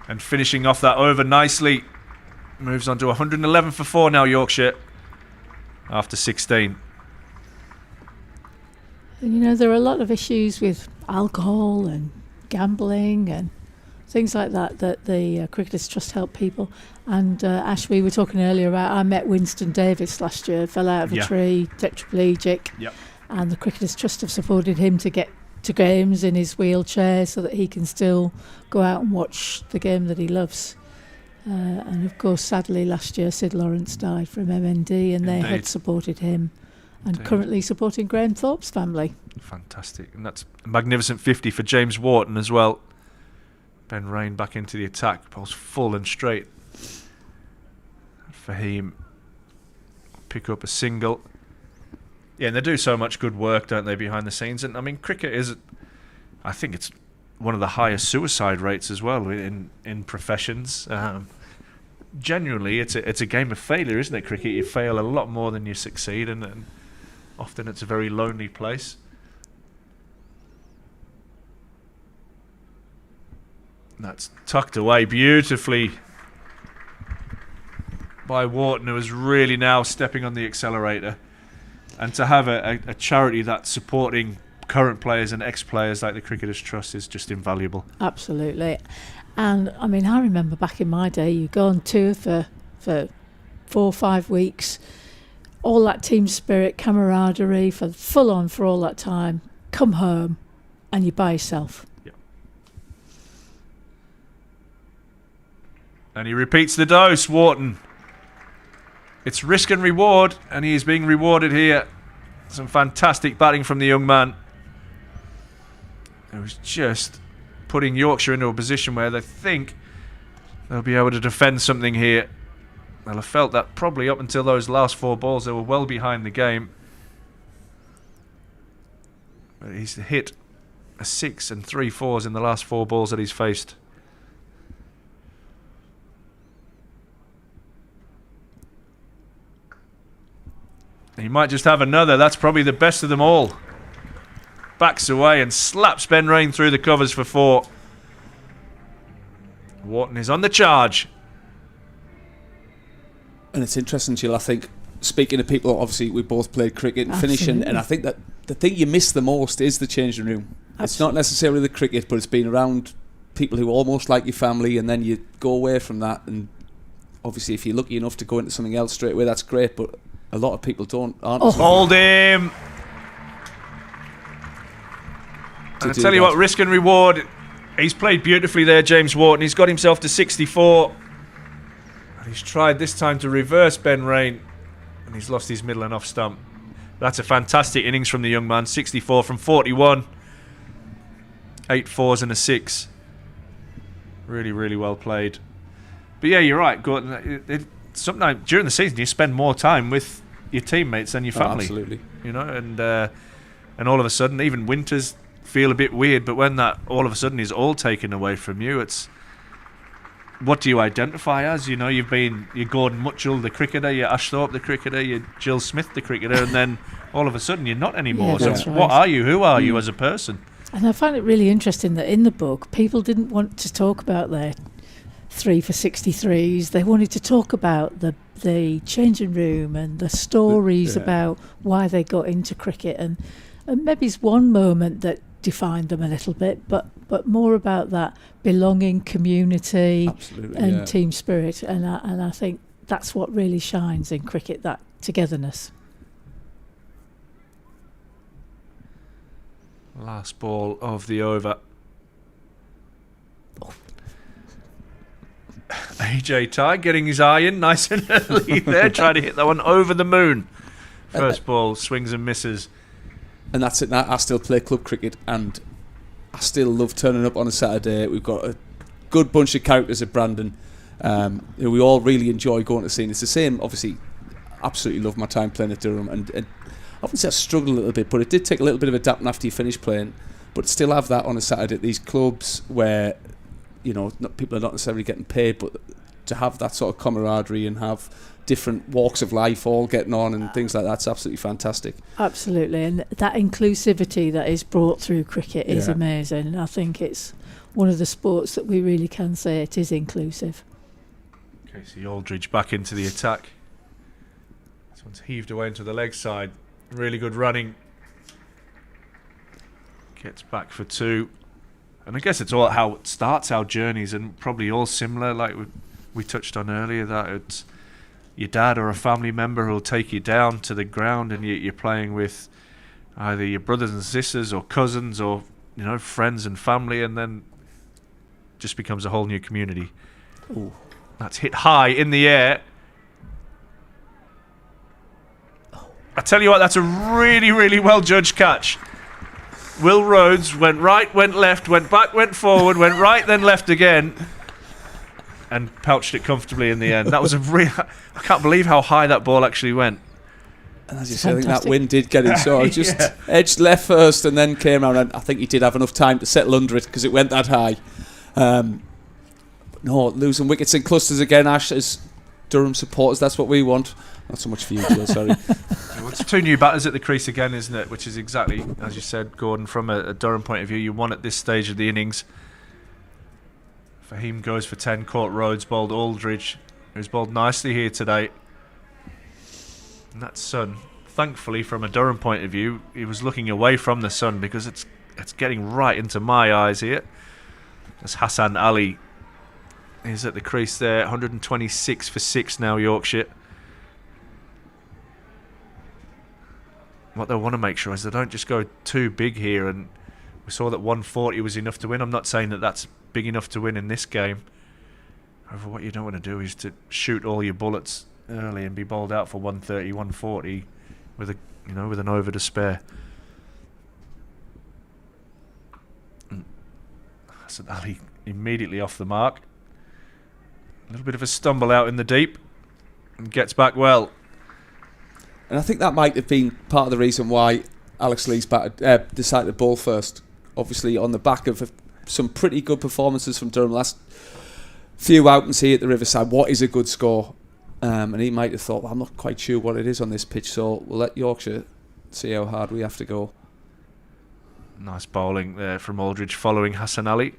Speaker 1: and finishing off that over nicely. Moves on to 111 for 4 now, Yorkshire, after 16.
Speaker 3: And there are a lot of issues with alcohol and gambling and things like that the Cricketers Trust help people. And Ash, we were talking earlier about, I met Winston Davis last year, fell out of a tree, tetraplegic.
Speaker 1: Yep.
Speaker 3: And the Cricketers Trust have supported him to get to games in his wheelchair so that he can still go out and watch the game that he loves. And of course, sadly, last year Sid Lawrence died from MND, and they had supported him, and currently supporting Graham Thorpe's family. Fantastic.
Speaker 1: And that's a magnificent 50 for James Wharton as well. Ben Rain back into the attack, balls full and straight. Fahim pick up a single. Yeah, and they do so much good work, don't they, behind the scenes? And cricket is, I think it's one of the highest suicide rates as well in professions. Genuinely, it's a game of failure, isn't it? Cricket, you fail a lot more than you succeed, and often it's a very lonely place. That's tucked away beautifully by Wharton, who is really now stepping on the accelerator. And to have a charity that's supporting current players and ex-players like the Cricketers Trust is just invaluable.
Speaker 3: Absolutely. And I remember back in my day, you go on tour for 4 or 5 weeks, all that team spirit, camaraderie, full on for all that time, come home and you're by yourself.
Speaker 1: Yep. And he repeats the dose, Wharton. It's risk and reward, and he is being rewarded here. Some fantastic batting from the young man. It was just putting Yorkshire into a position where they think they'll be able to defend something here. They'll have felt that probably up until those last 4 balls. They were well behind the game. But he's hit a 6 and 3 4s in the last 4 balls that he's faced. He might just have another. That's probably the best of them all. Backs away and slaps Ben Rain through the covers for 4. Wharton is on the charge.
Speaker 2: And it's interesting, Jill, I think, speaking to people, obviously we both played cricket and finishing, and I think that the thing you miss the most is the changing room. Absolutely. It's not necessarily the cricket, but it's being around people who are almost like your family, and then you go away from that, and obviously if you're lucky enough to go into something else straight away, that's great, but a lot of people aren't.
Speaker 1: Hold him! And I tell you what, risk and reward. He's played beautifully there, James Wharton. He's got himself to 64. He's tried this time to reverse Ben Rain, and he's lost his middle and off stump. That's a fantastic innings from the young man. 64 from 41. 8 fours and a 6. Really, really well played. But yeah, you're right, Gordon. Sometimes during the season you spend more time with your teammates than your family.
Speaker 2: Absolutely.
Speaker 1: You know, and all of a sudden, even winters feel a bit weird. But when that all of a sudden is all taken away from you, it's what do you identify as? You know, you're Gordon Mutchell, the cricketer, you're Ashthorpe, the cricketer, you're Jill Smith, the cricketer, and then all of a sudden you're not anymore.
Speaker 3: Yeah,
Speaker 1: so
Speaker 3: right.
Speaker 1: what are you? Who are you as a person?
Speaker 3: And I find it really interesting that in the book, people didn't want to talk about their 3 for 63s. They wanted to talk about the changing room and the stories about why they got into cricket, and maybe it's one moment that defined them a little bit, but more about that belonging, community, and team spirit. And I think that's what really shines in cricket, that togetherness.
Speaker 1: Last ball of the over. AJ Ty getting his eye in nice and early there, trying to hit that one over the moon. First ball, swings and misses.
Speaker 2: And that's it. I still play club cricket, and I still love turning up on a Saturday. We've got a good bunch of characters at Brandon who we all really enjoy going to see. And it's the same, obviously, absolutely love my time playing at Durham. And I wouldn't say I struggled a little bit, but it did take a little bit of adapting after you finish playing. But still have that on a Saturday at these clubs where, you know, people are not necessarily getting paid, but to have that sort of camaraderie and have different walks of life all getting on and things like that's absolutely fantastic.
Speaker 3: Absolutely, and that inclusivity that is brought through cricket is amazing. I think it's one of the sports that we really can say it is inclusive.
Speaker 1: Casey Aldridge back into the attack. This one's heaved away into the leg side. Really good running. Gets back for 2. And I guess it's all how it starts our journeys, and probably all similar, like we touched on earlier, that it's your dad or a family member who'll take you down to the ground, and you're playing with either your brothers and sisters or cousins or, you know, friends and family, and then just becomes a whole new community.
Speaker 2: Ooh.
Speaker 1: That's hit high in the air. I tell you what, that's a really, really well judged catch. Will Rhodes went right, went left, went back, went forward, went right, then left again, and pouched it comfortably in the end. That was a real... I can't believe how high that ball actually went.
Speaker 2: And as you say, I think that wind did get him, so I just edged left first and then came around, and I think he did have enough time to settle under it because it went that high. No, losing wickets in clusters again, Ash, as Durham supporters, that's what we want. Not so much for you, Jill, sorry.
Speaker 1: Well, it's 2 new batters at the crease again, isn't it? Which is exactly, as you said, Gordon, from a Durham point of view, you want at this stage of the innings. Fahim goes for 10, caught Rhodes, bowled Aldridge, who's bowled nicely here today. And that sun, thankfully, from a Durham point of view, he was looking away from the sun because it's getting right into my eyes here. As Hassan Ali is at the crease there, 126 for 6 now, Yorkshire. What they want to make sure is they don't just go too big here, and we saw that 140 was enough to win. I'm not saying that that's big enough to win in this game. However, what you don't want to do is to shoot all your bullets early and be bowled out for 130, 140 with an over to spare. Hassan Ali immediately off the mark. A little bit of a stumble out in the deep, and gets back well.
Speaker 2: And I think that might have been part of the reason why Alex Lees decided to bowl first. Obviously, on the back of some pretty good performances from Durham last few outings here at the Riverside. What is a good score? And he might have thought, well, I'm not quite sure what it is on this pitch, so we'll let Yorkshire see how hard we have to go.
Speaker 1: Nice bowling there from Aldridge following Hassan Ali.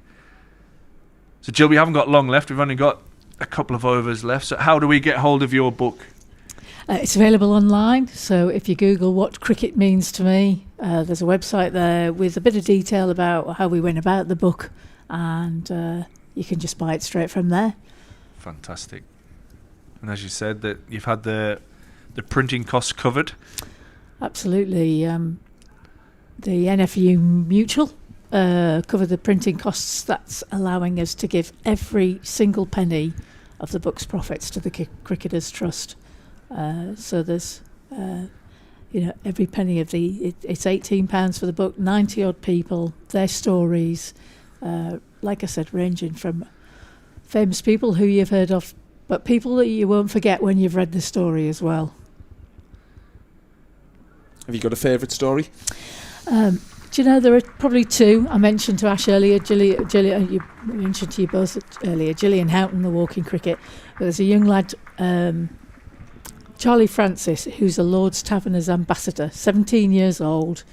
Speaker 1: So, Jill, we haven't got long left. We've only got a couple of overs left. So how do we get hold of your book?
Speaker 3: It's available online, so if you Google what cricket means to me, there's a website there with a bit of detail about how we went about the book, and you can just buy it straight from there.
Speaker 1: Fantastic. And as you said, that you've had the printing costs covered.
Speaker 3: Absolutely. The NFU Mutual cover the printing costs. That's allowing us to give every single penny of the book's profits to the Cricketers Trust. So there's, every penny of it's £18 for the book, 90 odd people, their stories, like I said, ranging from famous people who you've heard of, but people that you won't forget when you've read the story as well.
Speaker 2: Have you got a favourite story?
Speaker 3: Do you know, there are probably two. I mentioned to Ash earlier, Gillian, you mentioned to you both earlier, Gillian Houghton, the walking cricket. But there's a young lad, Charlie Francis, who's a Lord's Taverners ambassador, 17 years old,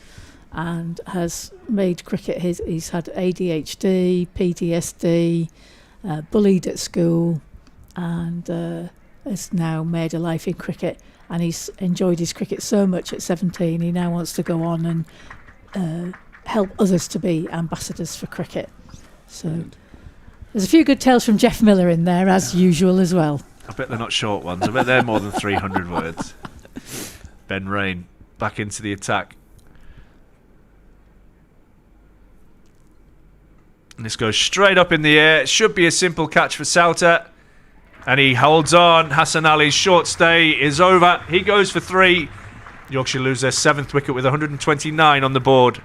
Speaker 3: and has made cricket he's had ADHD, PTSD, bullied at school, and has now made a life in cricket. And he's enjoyed his cricket so much at 17, he now wants to go on and help others to be ambassadors for cricket. So there's a few good tales from Jeff Miller in there, as usual, as well.
Speaker 1: I bet they're not short ones. I bet they're more than 300 words. Ben Rain back into the attack. And this goes straight up in the air. It should be a simple catch for Sauter. And he holds on. Hassan Ali's short stay is over. He goes for 3. Yorkshire lose their 7th wicket with 129 on the board.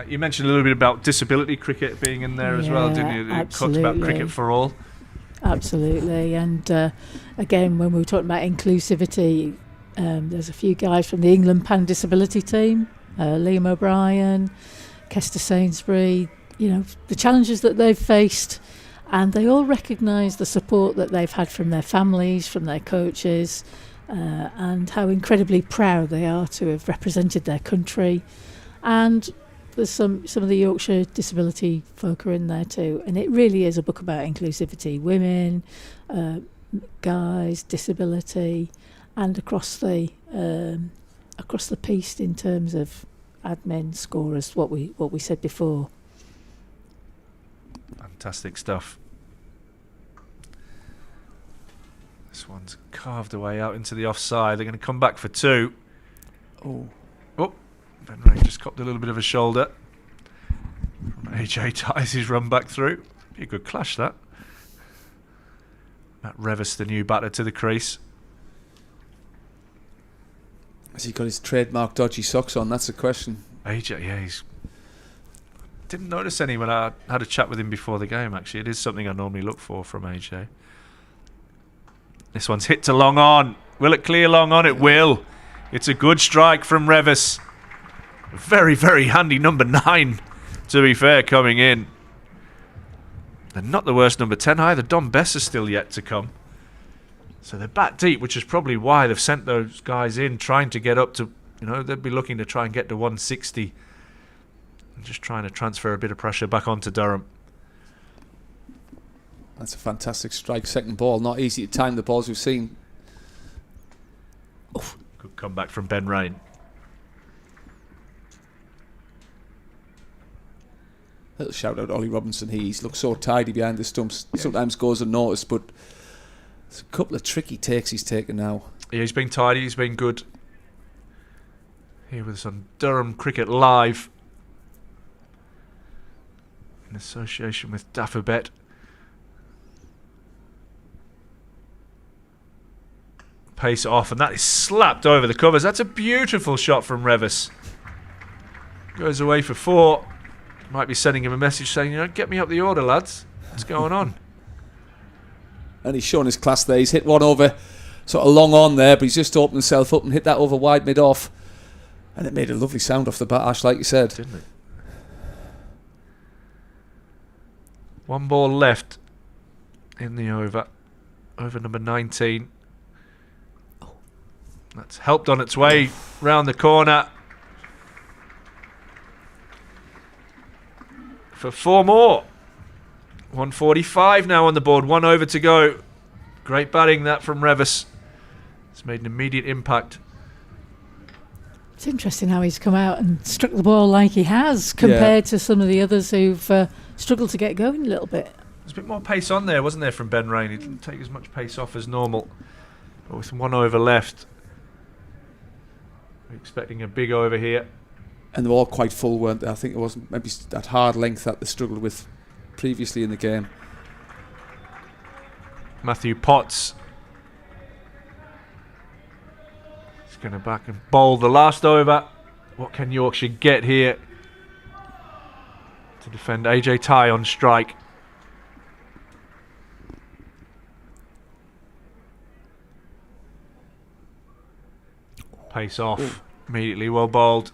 Speaker 1: You mentioned a little bit about disability cricket being in there as well, didn't you? You talked about cricket for all.
Speaker 3: Absolutely. And again, when we were talking about inclusivity, there's a few guys from the England Pan Disability team, Liam O'Brien, Kester Sainsbury, the challenges that they've faced, and they all recognise the support that they've had from their families, from their coaches, and how incredibly proud they are to have represented their country. And there's some of the Yorkshire disability folk are in there too, and it really is a book about inclusivity, women, guys, disability, and across the piece in terms of admin, scorers, what we said before.
Speaker 1: Fantastic stuff. This one's carved away out into the offside. They're going to come back for 2. Oh, Ben Ray just copped a little bit of a shoulder. AJ ties his run back through. Be a good clash, that. Matt Revis, the new batter, to the crease.
Speaker 2: Has he got his trademark dodgy socks on? That's the question.
Speaker 1: AJ, yeah, didn't notice any when I had a chat with him before the game, actually. It is something I normally look for from AJ. This one's hit to long on. Will it clear long on? It will. It's a good strike from Revis. Very, very handy number 9, to be fair, coming in. And not the worst number 10 either. Dom Bess is still yet to come. So they're back deep, which is probably why they've sent those guys in, trying to get up to, they'd be looking to try and get to 160. And just trying to transfer a bit of pressure back onto Durham.
Speaker 2: That's a fantastic strike. Second ball, not easy to time the balls we've seen.
Speaker 1: Oof. Good comeback from Ben Rain.
Speaker 2: Little shout out to Ollie Robinson. He's looked so tidy behind the stumps. Yeah. Sometimes goes unnoticed, but there's a couple of tricky takes he's taken now.
Speaker 1: Yeah, he's been tidy. He's been good. Here with us on Durham Cricket Live, in association with Daffabet. Pace off, and that is slapped over the covers. That's a beautiful shot from Revis. Goes away for 4. Might be sending him a message saying, get me up the order, lads. What's going on?
Speaker 2: And he's shown his class there. He's hit one over sort of long on there, but he's just opened himself up and hit that over wide mid-off. And it made a lovely sound off the bat, Ash, like you said.
Speaker 1: Didn't it? 1 ball left in the over. Over number 19. That's helped on its way round the corner. For 4 more. 145 now on the board. 1 over to go. Great batting that from Revis. It's made an immediate impact.
Speaker 3: It's interesting how he's come out and struck the ball like he has compared to some of the others who've struggled to get going a little bit.
Speaker 1: There's a bit more pace on there, wasn't there, from Ben Rain? He didn't take as much pace off as normal. But with 1 over left, Expecting a big over here.
Speaker 2: And they were all quite full, weren't they? I think it wasn't maybe that hard length that they struggled with previously in the game.
Speaker 1: Matthew Potts. He's going to back and bowl the last over. What can Yorkshire get here to defend AJ Tye on strike? Pace off. Ooh. Immediately well bowled.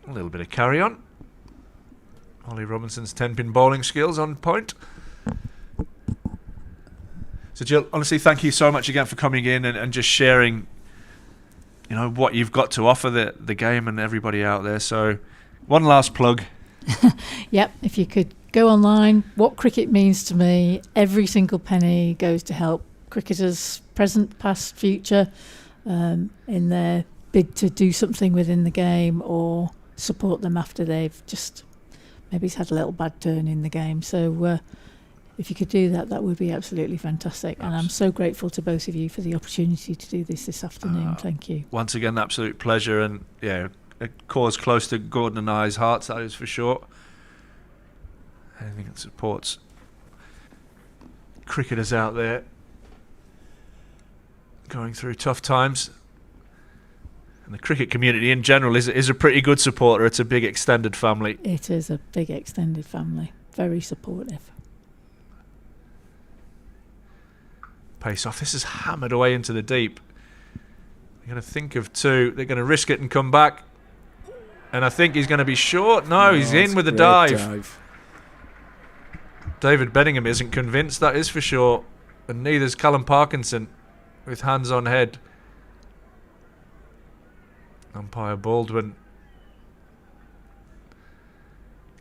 Speaker 1: A little bit of carry on. Ollie Robinson's 10-pin bowling skills on point. So Jill, honestly, thank you so much again for coming in and just sharing, you know, what you've got to offer the game and everybody out there. So one last plug.
Speaker 3: Yep, if you could go online, What Cricket Means to Me. Every single penny goes to help cricketers, present, past, future, in their bid to do something within the game or support them after they've just maybe had a little bad turn in the game. So if you could do that, that would be absolutely fantastic. And I'm so grateful to both of you for the opportunity to do this afternoon. Thank you.
Speaker 1: Once again, absolute pleasure, and yeah, a cause close to Gordon and I's hearts, that is for sure. Anything that supports cricketers out there going through tough times. And the cricket community in general is a pretty good supporter. It's a big extended family.
Speaker 3: It is a big extended family. Very supportive.
Speaker 1: Pace off. This is hammered away into the deep. They're going to think of two. They're going to risk it and come back. And I think he's going to be short. No, he's in with a dive. David Bedingham isn't convinced, that is for sure. And neither's Callum Parkinson with hands on head. Umpire Baldwin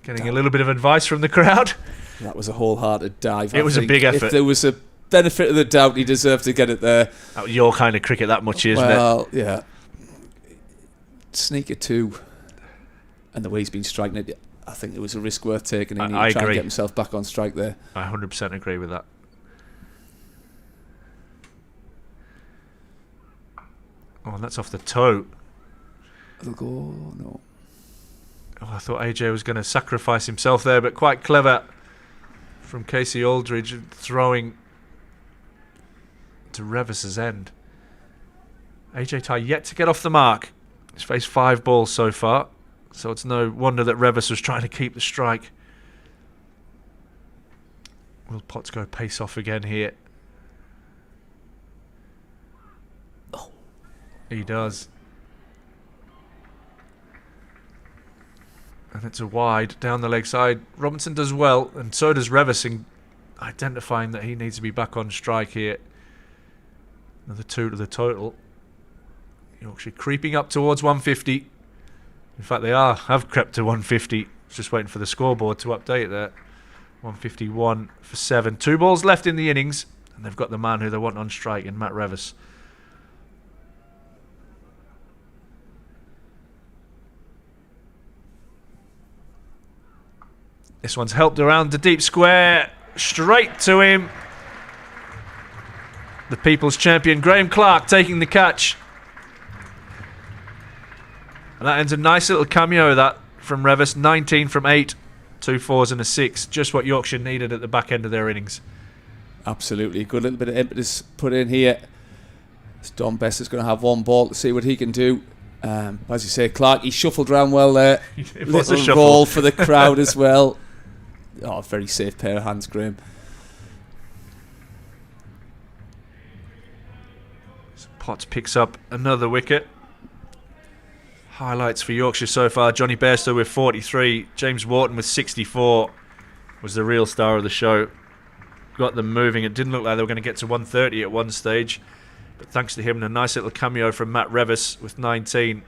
Speaker 1: getting a little bit of advice from the crowd.
Speaker 2: That was a wholehearted dive.
Speaker 1: It was a big effort.
Speaker 2: If there was a benefit of the doubt, he deserved to get it there.
Speaker 1: Your kind of cricket, that much, isn't it?
Speaker 2: Well, yeah. Sneaker two, and the way he's been striking it, I think it was a risk worth taking. And he tried to get himself back on strike there.
Speaker 1: I 100% agree with that. Oh, and that's off the toe.
Speaker 2: It'll go, no.
Speaker 1: Oh, I thought AJ was going to sacrifice himself there, but quite clever from Casey Aldridge throwing to Revis's end. AJ Tye yet to get off the mark. He's faced 5 balls so far, so it's no wonder that Revis was trying to keep the strike. Will Potts go pace off again here? Oh, he does. And it's a wide down the leg side. Robinson does well, and so does Revis in identifying that he needs to be back on strike here. Another 2 to the total. Yorkshire creeping up towards 150. In fact, they have crept to 150. Just waiting for the scoreboard to update that. 151 for 7. 2 balls left in the innings, and they've got the man who they want on strike in Matt Revis. This one's helped around the deep square. Straight to him. The people's champion, Graham Clark, taking the catch. And that ends a nice little cameo that from Revis. 19 from 8. 2 4s and a 6. Just what Yorkshire needed at the back end of their innings.
Speaker 2: Absolutely. Good little bit of impetus put in here. Dom Best is going to have 1 ball to see what he can do. As you say, Clark, he shuffled around well there.
Speaker 1: It was a
Speaker 2: little
Speaker 1: shuffle.
Speaker 2: roll for the crowd as well. Oh, very safe pair of hands, Graham.
Speaker 1: So Potts picks up another wicket. Highlights for Yorkshire so far. Johnny Bairstow with 43. James Wharton with 64 was the real star of the show. Got them moving. It didn't look like they were going to get to 130 at one stage. But thanks to him and a nice little cameo from Matt Revis with 19.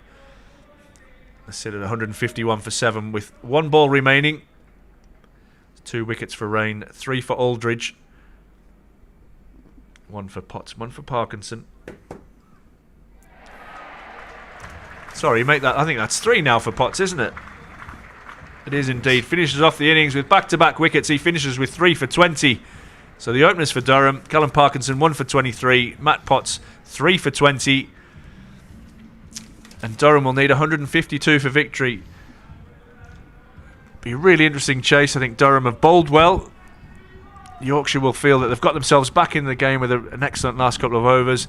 Speaker 1: They sit at 151 for 7 with 1 ball remaining. 2 wickets for Rain, 3 for Aldridge. 1 for Potts, 1 for Parkinson. Sorry, make that. I think that's 3 now for Potts, isn't it? It is indeed. Finishes off the innings with back-to-back wickets. He finishes with 3 for 20. So the openers for Durham, Callum Parkinson 1 for 23, Matt Potts 3 for 20. And Durham will need 152 for victory. Be a really interesting chase. I think Durham have bowled well. Yorkshire will feel that they've got themselves back in the game with an excellent last couple of overs.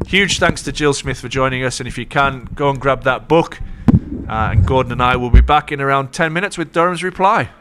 Speaker 1: Huge thanks to Jill Smith for joining us, and if you can, go and grab that book. And Gordon and I will be back in around 10 minutes with Durham's reply.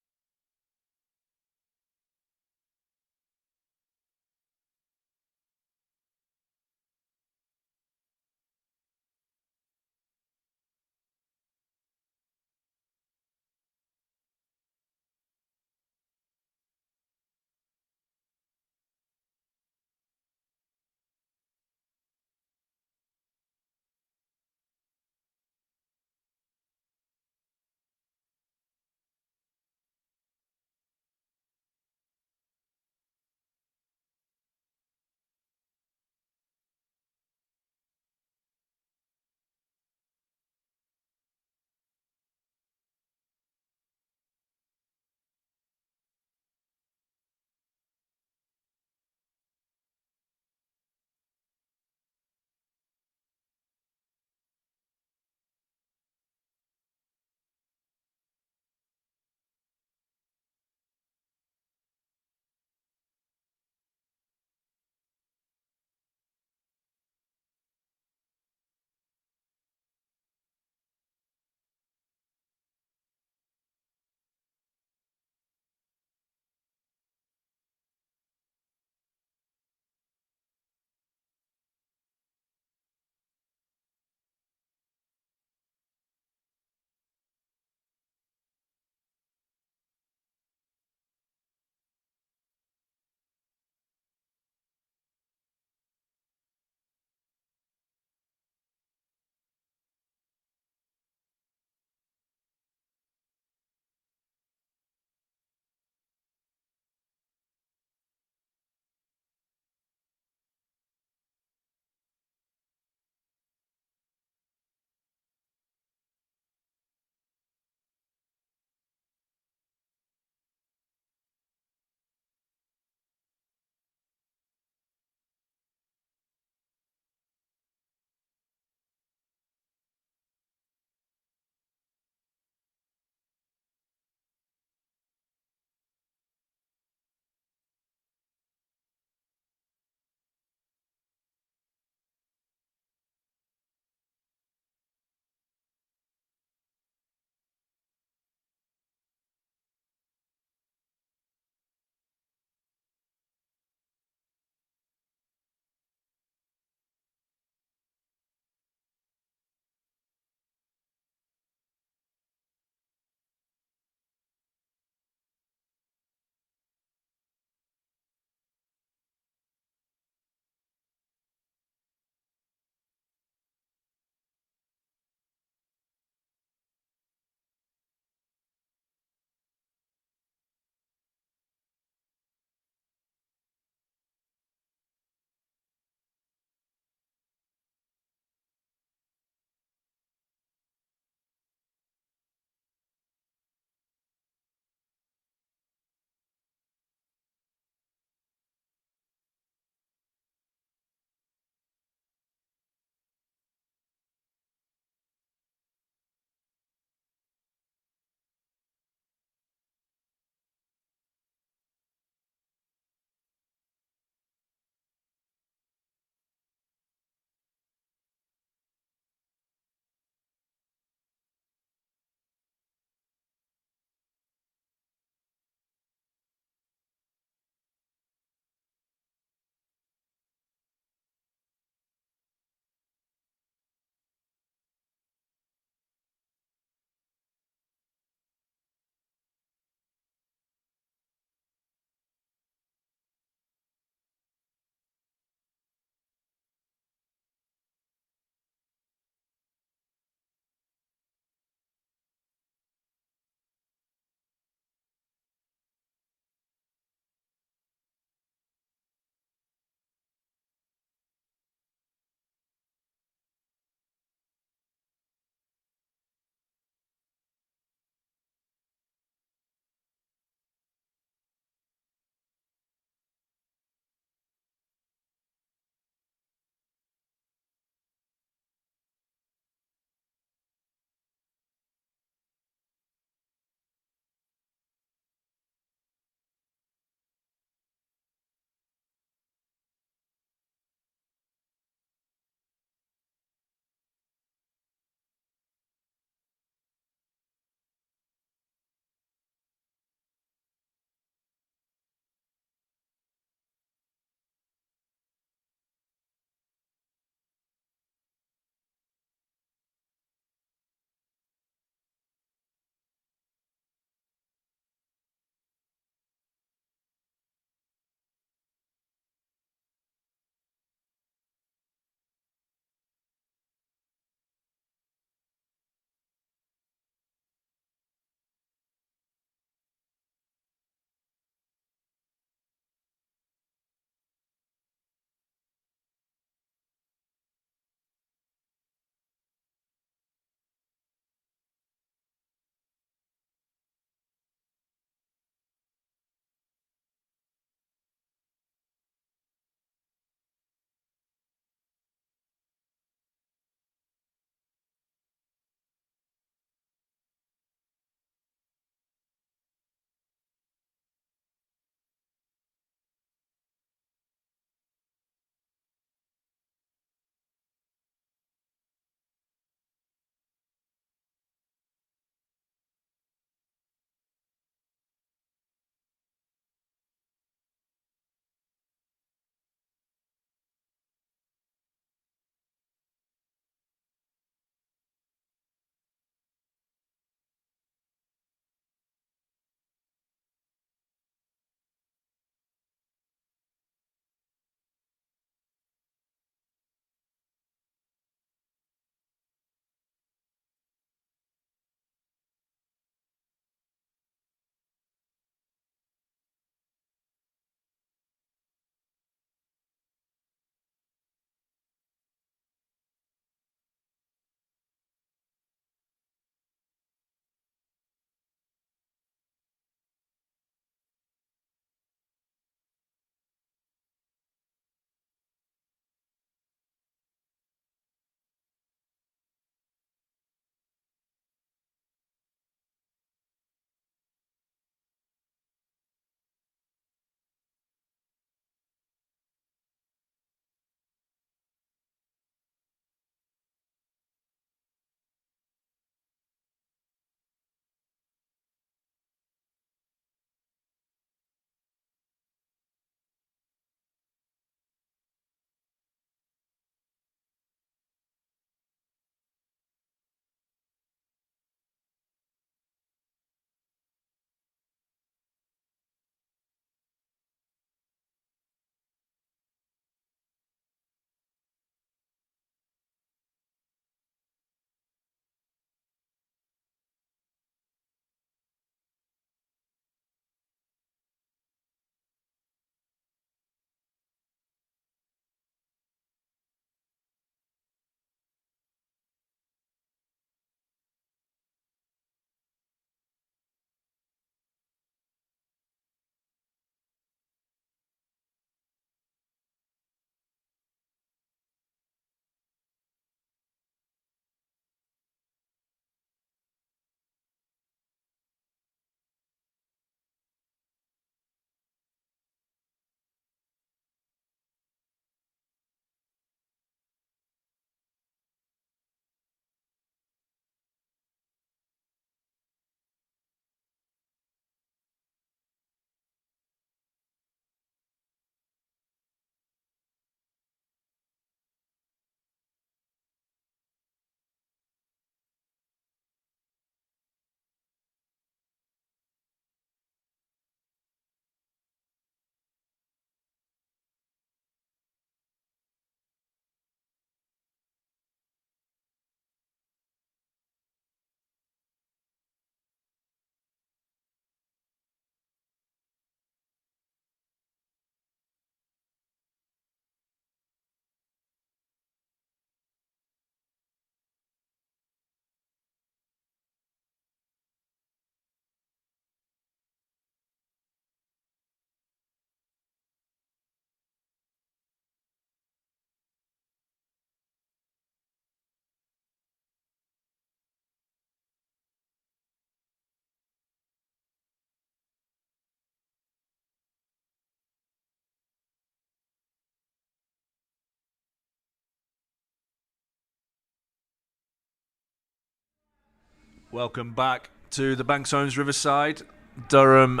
Speaker 1: Welcome back to the Banks Homes Riverside. Durham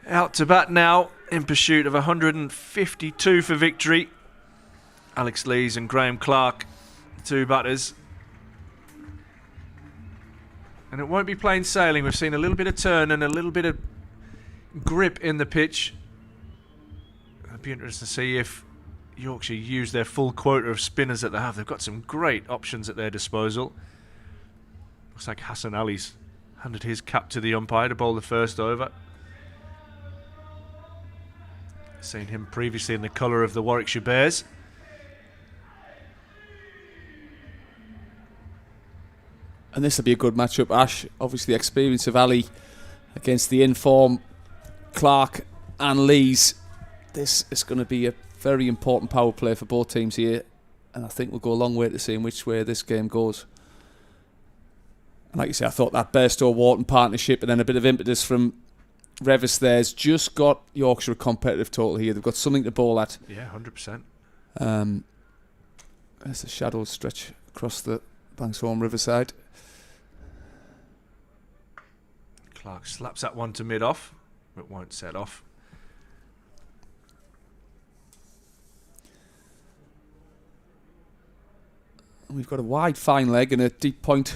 Speaker 1: out to bat now in pursuit of 152 for victory. Alex Lees and Graham Clark, two batters. And it won't be plain sailing. We've seen a little bit of turn and a little bit of grip in the pitch. It'll be interesting to see if Yorkshire use their full quota of spinners that they have. They've got some great options at their disposal. Looks like Hassan Ali's handed his cap to the umpire to bowl the first over. Seen him previously in the colour of the Warwickshire Bears.
Speaker 2: And this will be a good matchup, Ash. Obviously the experience of Ali against the inform Clark and Lees. This is going to be a very important power play for both teams here, and I think we'll go a long way to seeing which way this game goes. And like you say, I thought that Bairstow-Wharton partnership and then a bit of impetus from Revis there's just got Yorkshire a competitive total here. They've got something to bowl at.
Speaker 1: Yeah, 100%.
Speaker 2: There's the shadows stretch across the Banks Homes Riverside.
Speaker 1: Clark slaps that one to mid-off, but won't set off.
Speaker 2: And we've got a wide fine leg and a deep point.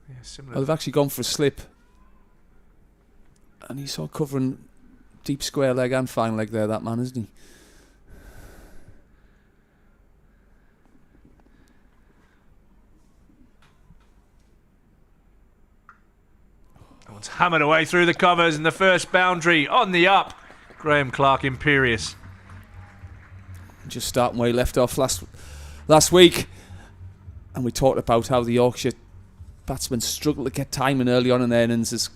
Speaker 1: Yeah, similar.
Speaker 2: Well, they've actually gone for a slip. And he's sort of covering deep square leg and fine leg there, that man, isn't he?
Speaker 1: That one's hammered away through the covers, and the first boundary on the up. Graham Clark imperious.
Speaker 2: Just starting where he left off last week. And we talked about how the Yorkshire batsmen struggled to get timing early on in their innings as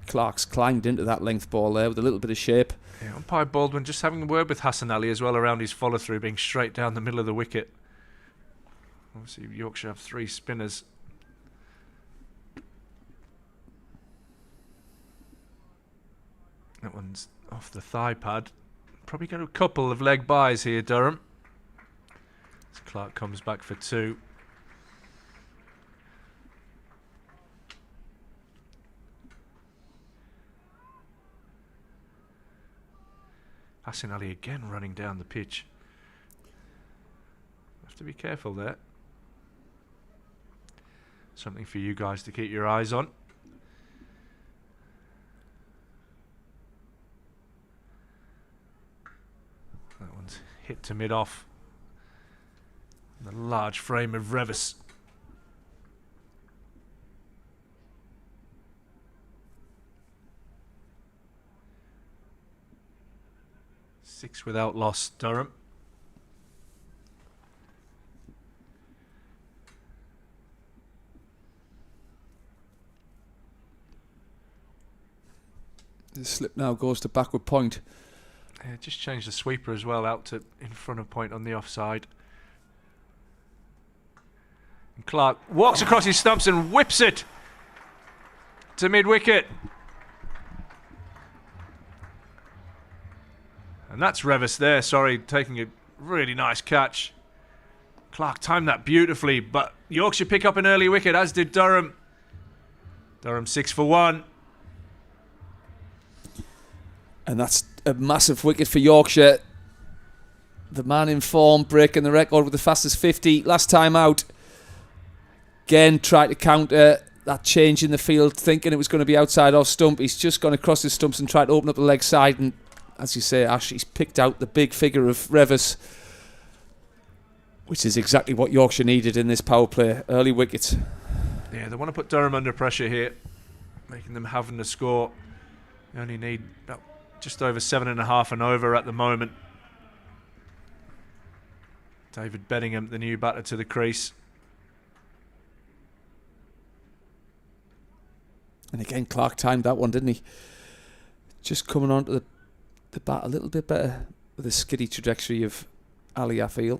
Speaker 2: Clark's climbed into that length ball there with a little bit of shape.
Speaker 1: Yeah, umpire Baldwin just having a word with Hassan Ali as well around his follow-through, being straight down the middle of the wicket. Obviously Yorkshire have three spinners. That one's off the thigh pad. Probably got a couple of leg byes here, Durham. As Clark comes back for two. Hassan Ali again running down the pitch. Have to be careful there. Something for you guys to keep your eyes on. That one's hit to mid-off. The large frame of Revis. Six without loss, Durham.
Speaker 2: The slip now goes to backward point.
Speaker 1: Yeah, just changed the sweeper as well out to in front of point on the offside. And Clark walks across his stumps and whips it to mid-wicket. And that's Revis there, taking a really nice catch. Clark timed that beautifully, but Yorkshire pick up an early wicket, as did Durham. Durham 6 for 1.
Speaker 2: And that's a massive wicket for Yorkshire. The man in form breaking the record with the fastest 50 last time out. Again, tried to counter that change in the field, thinking it was going to be outside off stump. He's just gone across his stumps and tried to open up the leg side, and as you say, Ash, he's picked out the big figure of Revis, which is exactly what Yorkshire needed in this power play. Early wickets.
Speaker 1: Yeah, they want to put Durham under pressure here, making them having to score. They only need about just over 7.5 and over at the moment. David Bedingham, the new batter, to the crease.
Speaker 2: And again, Clark timed that one, didn't he? Just coming onto the bat a little bit better with the skiddy trajectory of Ali, I feel.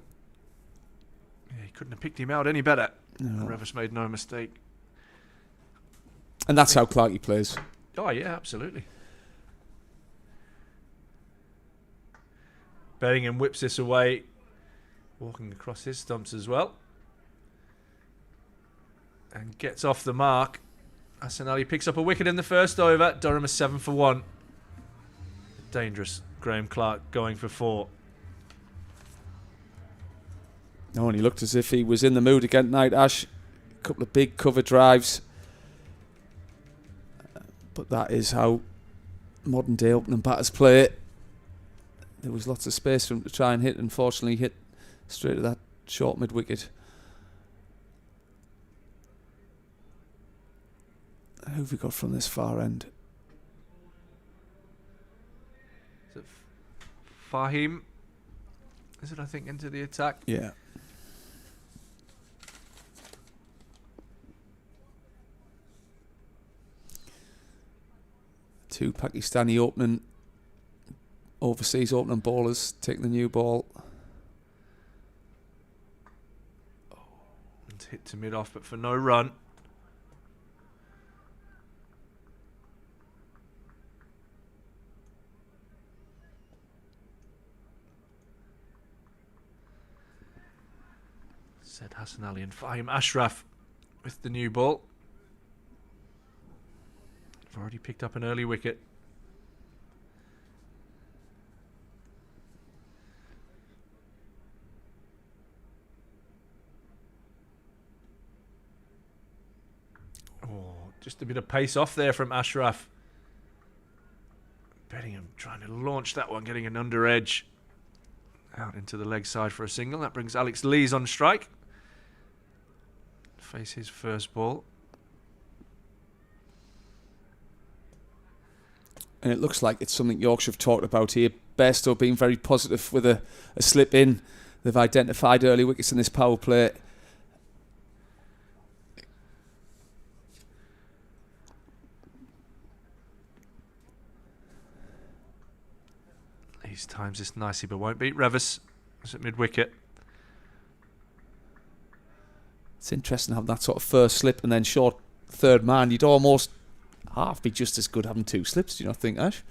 Speaker 1: Yeah, he couldn't have picked him out any better.
Speaker 2: No.
Speaker 1: Revis made no mistake.
Speaker 2: And that's how Clarkey plays.
Speaker 1: Oh, yeah, absolutely. Bedingham whips this away, walking across his stumps as well. and gets off the mark. Hassanali picks up a wicket in the first over. Durham is 7 for 1. Dangerous. Graham Clark going for 4.
Speaker 2: No, and he looked as if he was in the mood again tonight, Ash. A couple of big cover drives. But that is how modern day opening batters play it. There was lots of space for him to try and hit. Unfortunately, hit straight at that short mid wicket. Who have we got from this far end?
Speaker 1: Is it Fahim? Is it, I think, into the attack?
Speaker 2: Yeah. Two Pakistani overseas opening bowlers taking the new ball.
Speaker 1: And hit to mid off, but for no run. Said Hassanali and Fahim Ashraf with the new ball. I've already picked up an early wicket. Oh, just a bit of pace off there from Ashraf. Bettingham trying to launch that one, getting an under edge. Out into the leg side for a single. That brings Alex Lees on strike. Face his first ball.
Speaker 2: And it looks like it's something Yorkshire have talked about here. Bairstow being very positive with a slip in. They've identified early wickets in this power play.
Speaker 1: He times this nicely, but won't beat Revis. It's at mid wicket.
Speaker 2: It's interesting having that sort of first slip and then short third man. You'd almost half be just as good having two slips, do you not think, Ash?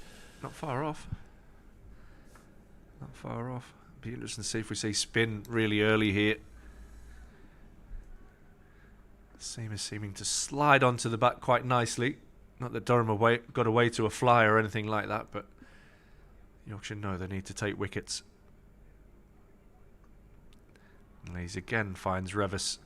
Speaker 1: Not far off. Not far off. Be interesting to see if we see spin really early here. Seam is seeming to slide onto the bat quite nicely. Not that Durham got away to a fly or anything like that, but Yorkshire know they need to take wickets. Lees again finds Revis.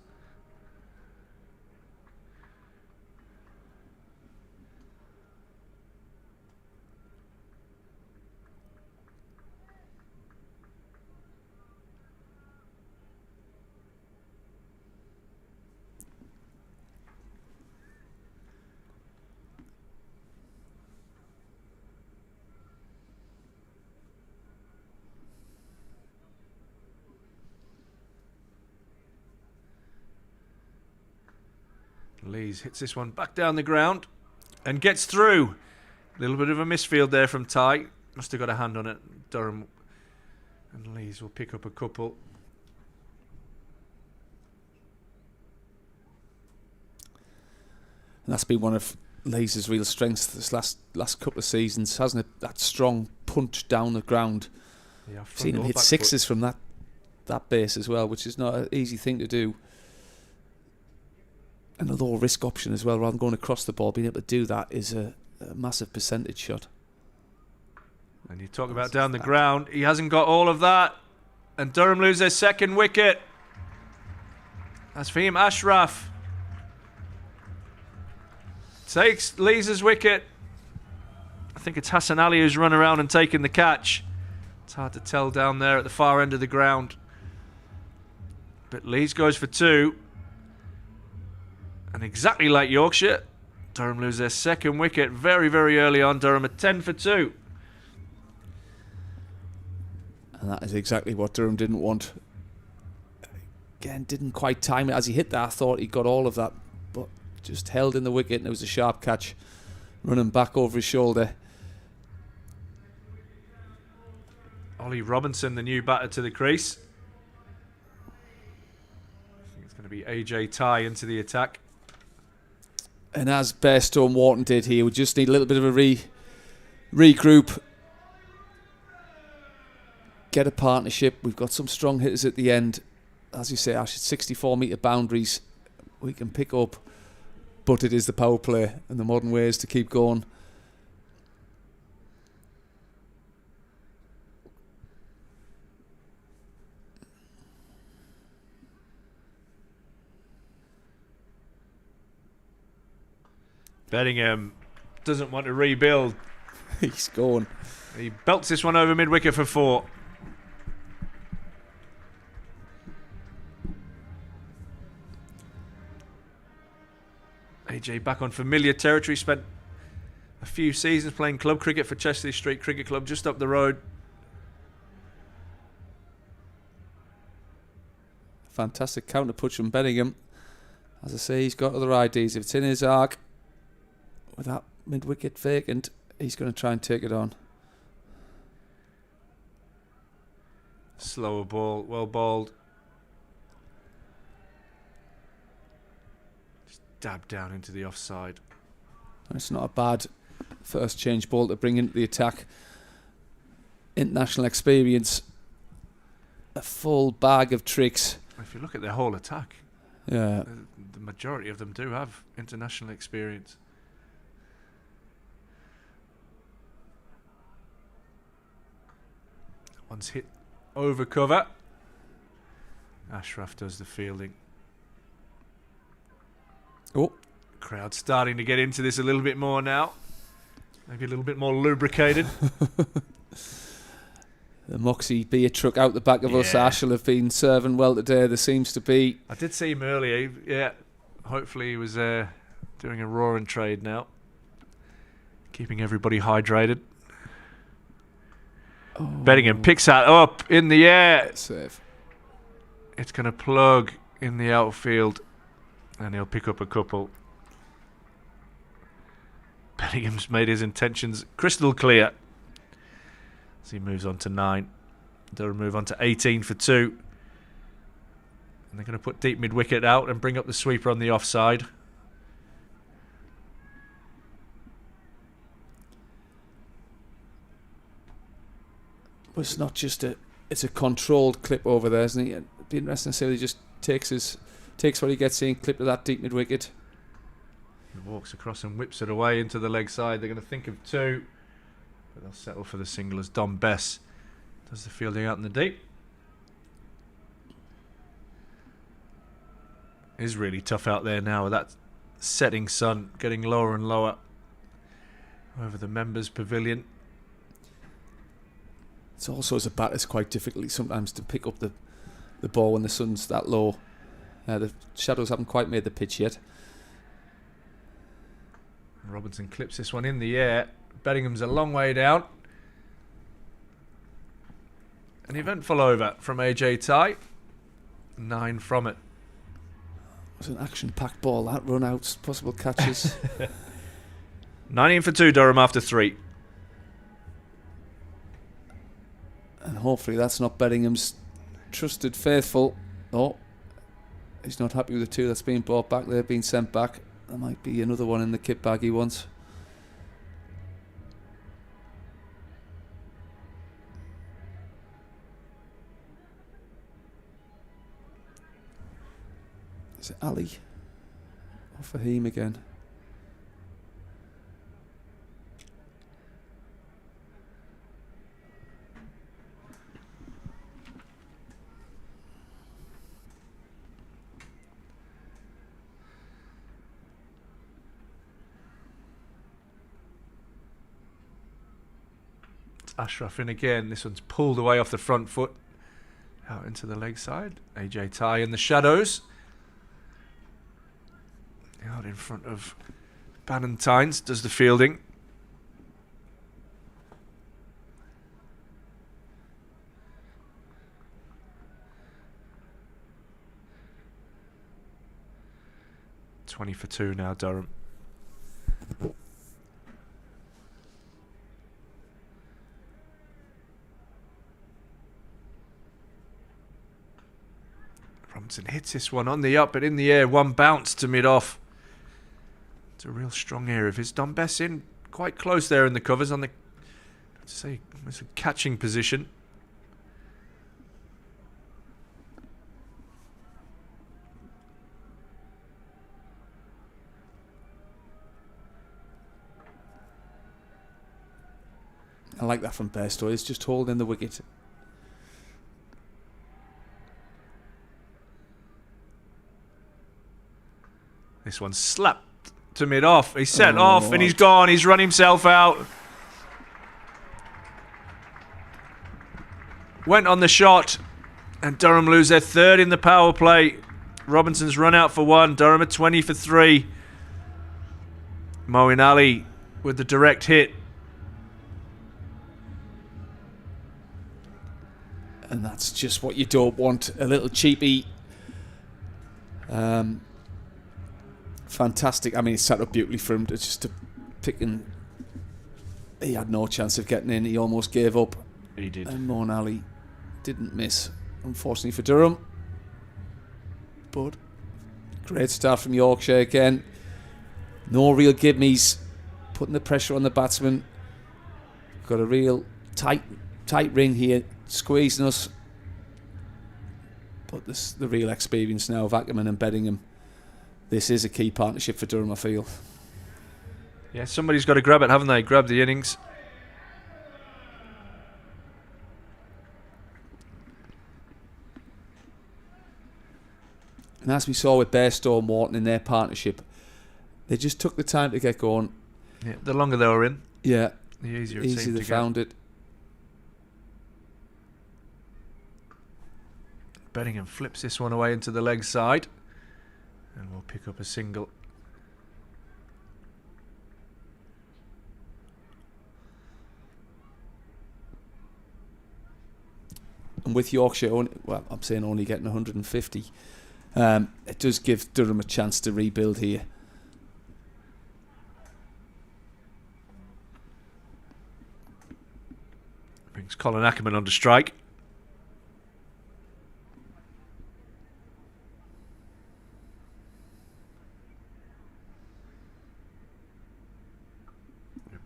Speaker 1: Lees hits this one back down the ground and gets through. A little bit of a misfield there from Ty. Must have got a hand on it. Durham and Lees will pick up a couple.
Speaker 2: And that's been one of Lees' real strengths this last couple of seasons, hasn't it? That strong punch down the ground.
Speaker 1: Yeah,
Speaker 2: I've seen him hit sixes from that base as well, which is not an easy thing to do. And a low risk option as well, rather than going across the ball. Being able to do that is a massive percentage shot.
Speaker 1: And you talk about down the ground, he hasn't got all of that. And Durham lose their second wicket. That's Fahim Ashraf. Takes Lees' wicket. I think it's Hassanali who's run around and taken the catch. It's hard to tell down there at the far end of the ground. But Lees goes for 2. And exactly like Yorkshire, Durham lose their second wicket very, very early on. Durham at 10 for 2.
Speaker 2: And that is exactly what Durham didn't want. Again, didn't quite time it as he hit that. I thought he got all of that, but just held in the wicket, and it was a sharp catch. Running back over his shoulder.
Speaker 1: Ollie Robinson, the new batter to the crease. I think it's going to be AJ Ty into the attack.
Speaker 2: And as Bairstow and Wharton did here, we just need a little bit of a regroup. Get a partnership. We've got some strong hitters at the end. As you say, Ash, 64 metre boundaries. we can pick up, but it is the power play and the modern ways to keep going.
Speaker 1: Bedingham doesn't want to rebuild.
Speaker 2: He's gone.
Speaker 1: He belts this one over mid-wicket for 4. AJ back on familiar territory. Spent a few seasons playing club cricket for Chesley Street Cricket Club just up the road.
Speaker 2: Fantastic counter punch from Bedingham. As I say, he's got other ideas. If it's in his arc, with that mid-wicket vacant, he's going to try and take it on.
Speaker 1: Slower ball, well bowled. Just dab down into the offside.
Speaker 2: It's not a bad first change ball to bring into the attack. International experience. A full bag of tricks.
Speaker 1: If you look at their whole attack,
Speaker 2: Yeah.
Speaker 1: the majority of them do have international experience. One's hit over cover. Ashraf does the fielding.
Speaker 2: Oh,
Speaker 1: Crowd starting to get into this a little bit more now. Maybe a little bit more lubricated.
Speaker 2: the Moxie beer truck out the back of us.
Speaker 1: Yeah.
Speaker 2: Ash will have been serving well today. There seems to be.
Speaker 1: I did see him earlier. Yeah, hopefully he was doing a roaring trade now. Keeping everybody hydrated.
Speaker 2: Oh,
Speaker 1: Bedingham picks that up in the air.
Speaker 2: Save.
Speaker 1: It's going to plug in the outfield and he'll pick up a couple. Bellingham's made his intentions crystal clear as he moves on to 9. Durham move on to 18 for 2. And they're going to put deep mid-wicket out and bring up the sweeper on the offside.
Speaker 2: But it's not just it's a controlled clip over there, isn't it? It'd be interesting to see if he just takes what he gets in, clip to that deep mid-wicket.
Speaker 1: He walks across and whips it away into the leg side. They're going to think of 2, but they'll settle for the single as Dom Bess does the fielding out in the deep. It is really tough out there now with that setting sun getting lower and lower over the members' pavilion.
Speaker 2: It's also, as a batter, it's quite difficult sometimes to pick up the ball when the sun's that low. The shadows haven't quite made the pitch yet.
Speaker 1: Robinson clips this one in the air. Beddingham's a long way down. An eventful over from AJ Ty. 9 from it.
Speaker 2: It was an action-packed ball, that run outs, possible catches.
Speaker 1: 19 for 2, Durham after 3.
Speaker 2: And hopefully that's not Beddingham's trusted faithful. Oh, he's not happy with the 2 that's been brought back. They've been sent back. There might be another one in the kit bag he wants. Is it Ali? Or Fahim again?
Speaker 1: Ashraf in again. This one's pulled away off the front foot. Out into the leg side. AJ Ty in the shadows. Out in front of Bannantines. Does the fielding. $20 for 2 now, Durham. Robinson hits this one on the up, but in the air, one bounce to mid-off. It's a real strong air of his. Dom Bess in quite close there in the covers on the, let's say, it's a catching position.
Speaker 2: like that from Bairstow. He's just holding the wicket.
Speaker 1: This one slapped to mid-off. He's set off and he's gone. He's run himself out. Went on the shot and Durham lose their third in the power play. Robinson's run out for one. Durham at 20 for 3. Moeen Ali with the direct hit.
Speaker 2: And that's just what you don't want. A little cheapy. Fantastic. I mean, it set up beautifully for him to pick, and he had no chance of getting in. He almost gave up.
Speaker 1: He did.
Speaker 2: And Moeen Ali didn't miss, unfortunately for Durham. But great start from Yorkshire again. No real gimmies. Putting the pressure on the batsman. Got a real tight ring here, squeezing us. But this the real experience now of Ackerman and Beddingham. This is a key partnership for Durham, I feel.
Speaker 1: Yeah, somebody's got to grab it, haven't they? Grab the innings.
Speaker 2: And as we saw with Bairstow and Wharton in their partnership, they just took the time to get going.
Speaker 1: Yeah, the longer they were in,
Speaker 2: yeah,
Speaker 1: the easier
Speaker 2: they
Speaker 1: to
Speaker 2: found it.
Speaker 1: Beddingham flips this one away into the leg side. And we'll pick up a single.
Speaker 2: And with Yorkshire, I'm saying only getting 150, it does give Durham a chance to rebuild here.
Speaker 1: Brings Colin Ackerman under strike.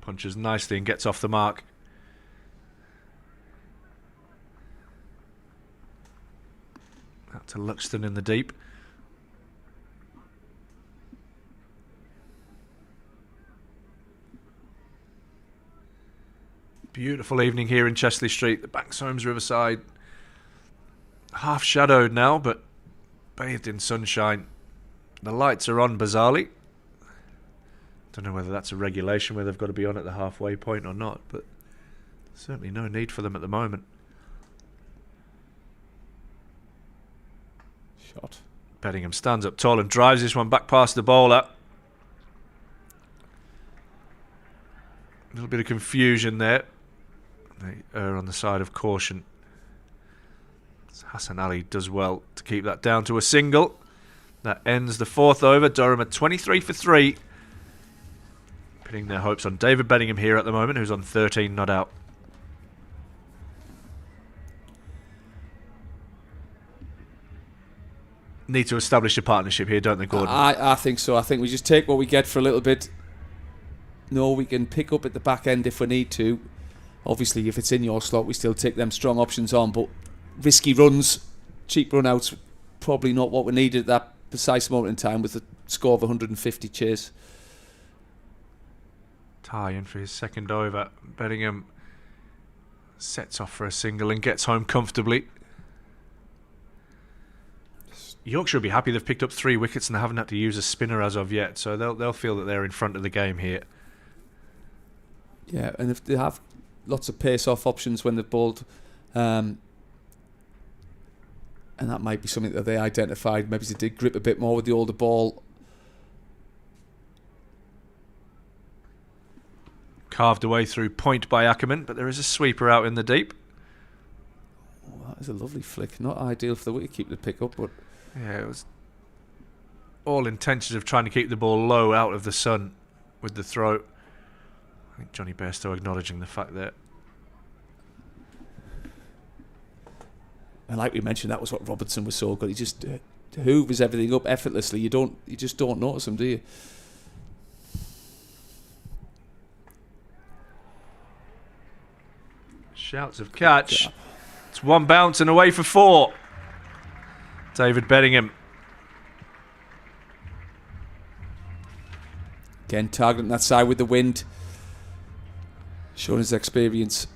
Speaker 1: Punches nicely and gets off the mark. Out to Luxton in the deep. Beautiful evening here in Chesley Street, the Banks Homes Riverside. Half shadowed now, but bathed in sunshine. The lights are on bizarrely. Don't know whether that's a regulation where they've got to be on at the halfway point or not, but certainly no need for them at the moment.
Speaker 2: Shot.
Speaker 1: Beddingham stands up tall and drives this one back past the bowler. A little bit of confusion there. They err on the side of caution. Hassan Ali does well to keep that down to a single. That ends the fourth over. Durham at 23 for 3. Putting their hopes on David Beddingham here at the moment, who's on 13 not out. Need to establish a partnership here, don't they, Gordon?
Speaker 2: I think so. I think we just take what we get for a little bit. No, we can pick up at the back end if we need to. Obviously, if it's in your slot, we still take them strong options on. But risky runs, cheap run-outs, probably not what we needed at that precise moment in time with the score of 150 chase.
Speaker 1: Tie in for his second over. Beddingham sets off for a single and gets home comfortably. Yorkshire will be happy they've picked up 3 wickets and they haven't had to use a spinner as of yet, so they'll feel that they're in front of the game here.
Speaker 2: Yeah, and if they have lots of pace-off options when they've bowled, and that might be something that they identified. Maybe they did grip a bit more with the older ball.
Speaker 1: Carved away through point by Ackerman, but there is a sweeper out in the deep.
Speaker 2: Oh, that is a lovely flick. Not ideal for the wicketkeeper to pick up, but
Speaker 1: yeah, it was all intentions of trying to keep the ball low out of the sun with the throw. I think Johnny Bairstow acknowledging the fact that.
Speaker 2: And like we mentioned, that was what Robertson was so good. He just hoovers everything up effortlessly. You just don't notice him, do you?
Speaker 1: Shouts of catch. Yeah. It's one bounce and away for 4. David Beddingham.
Speaker 2: Again, targeting that side with the wind. showing his experience.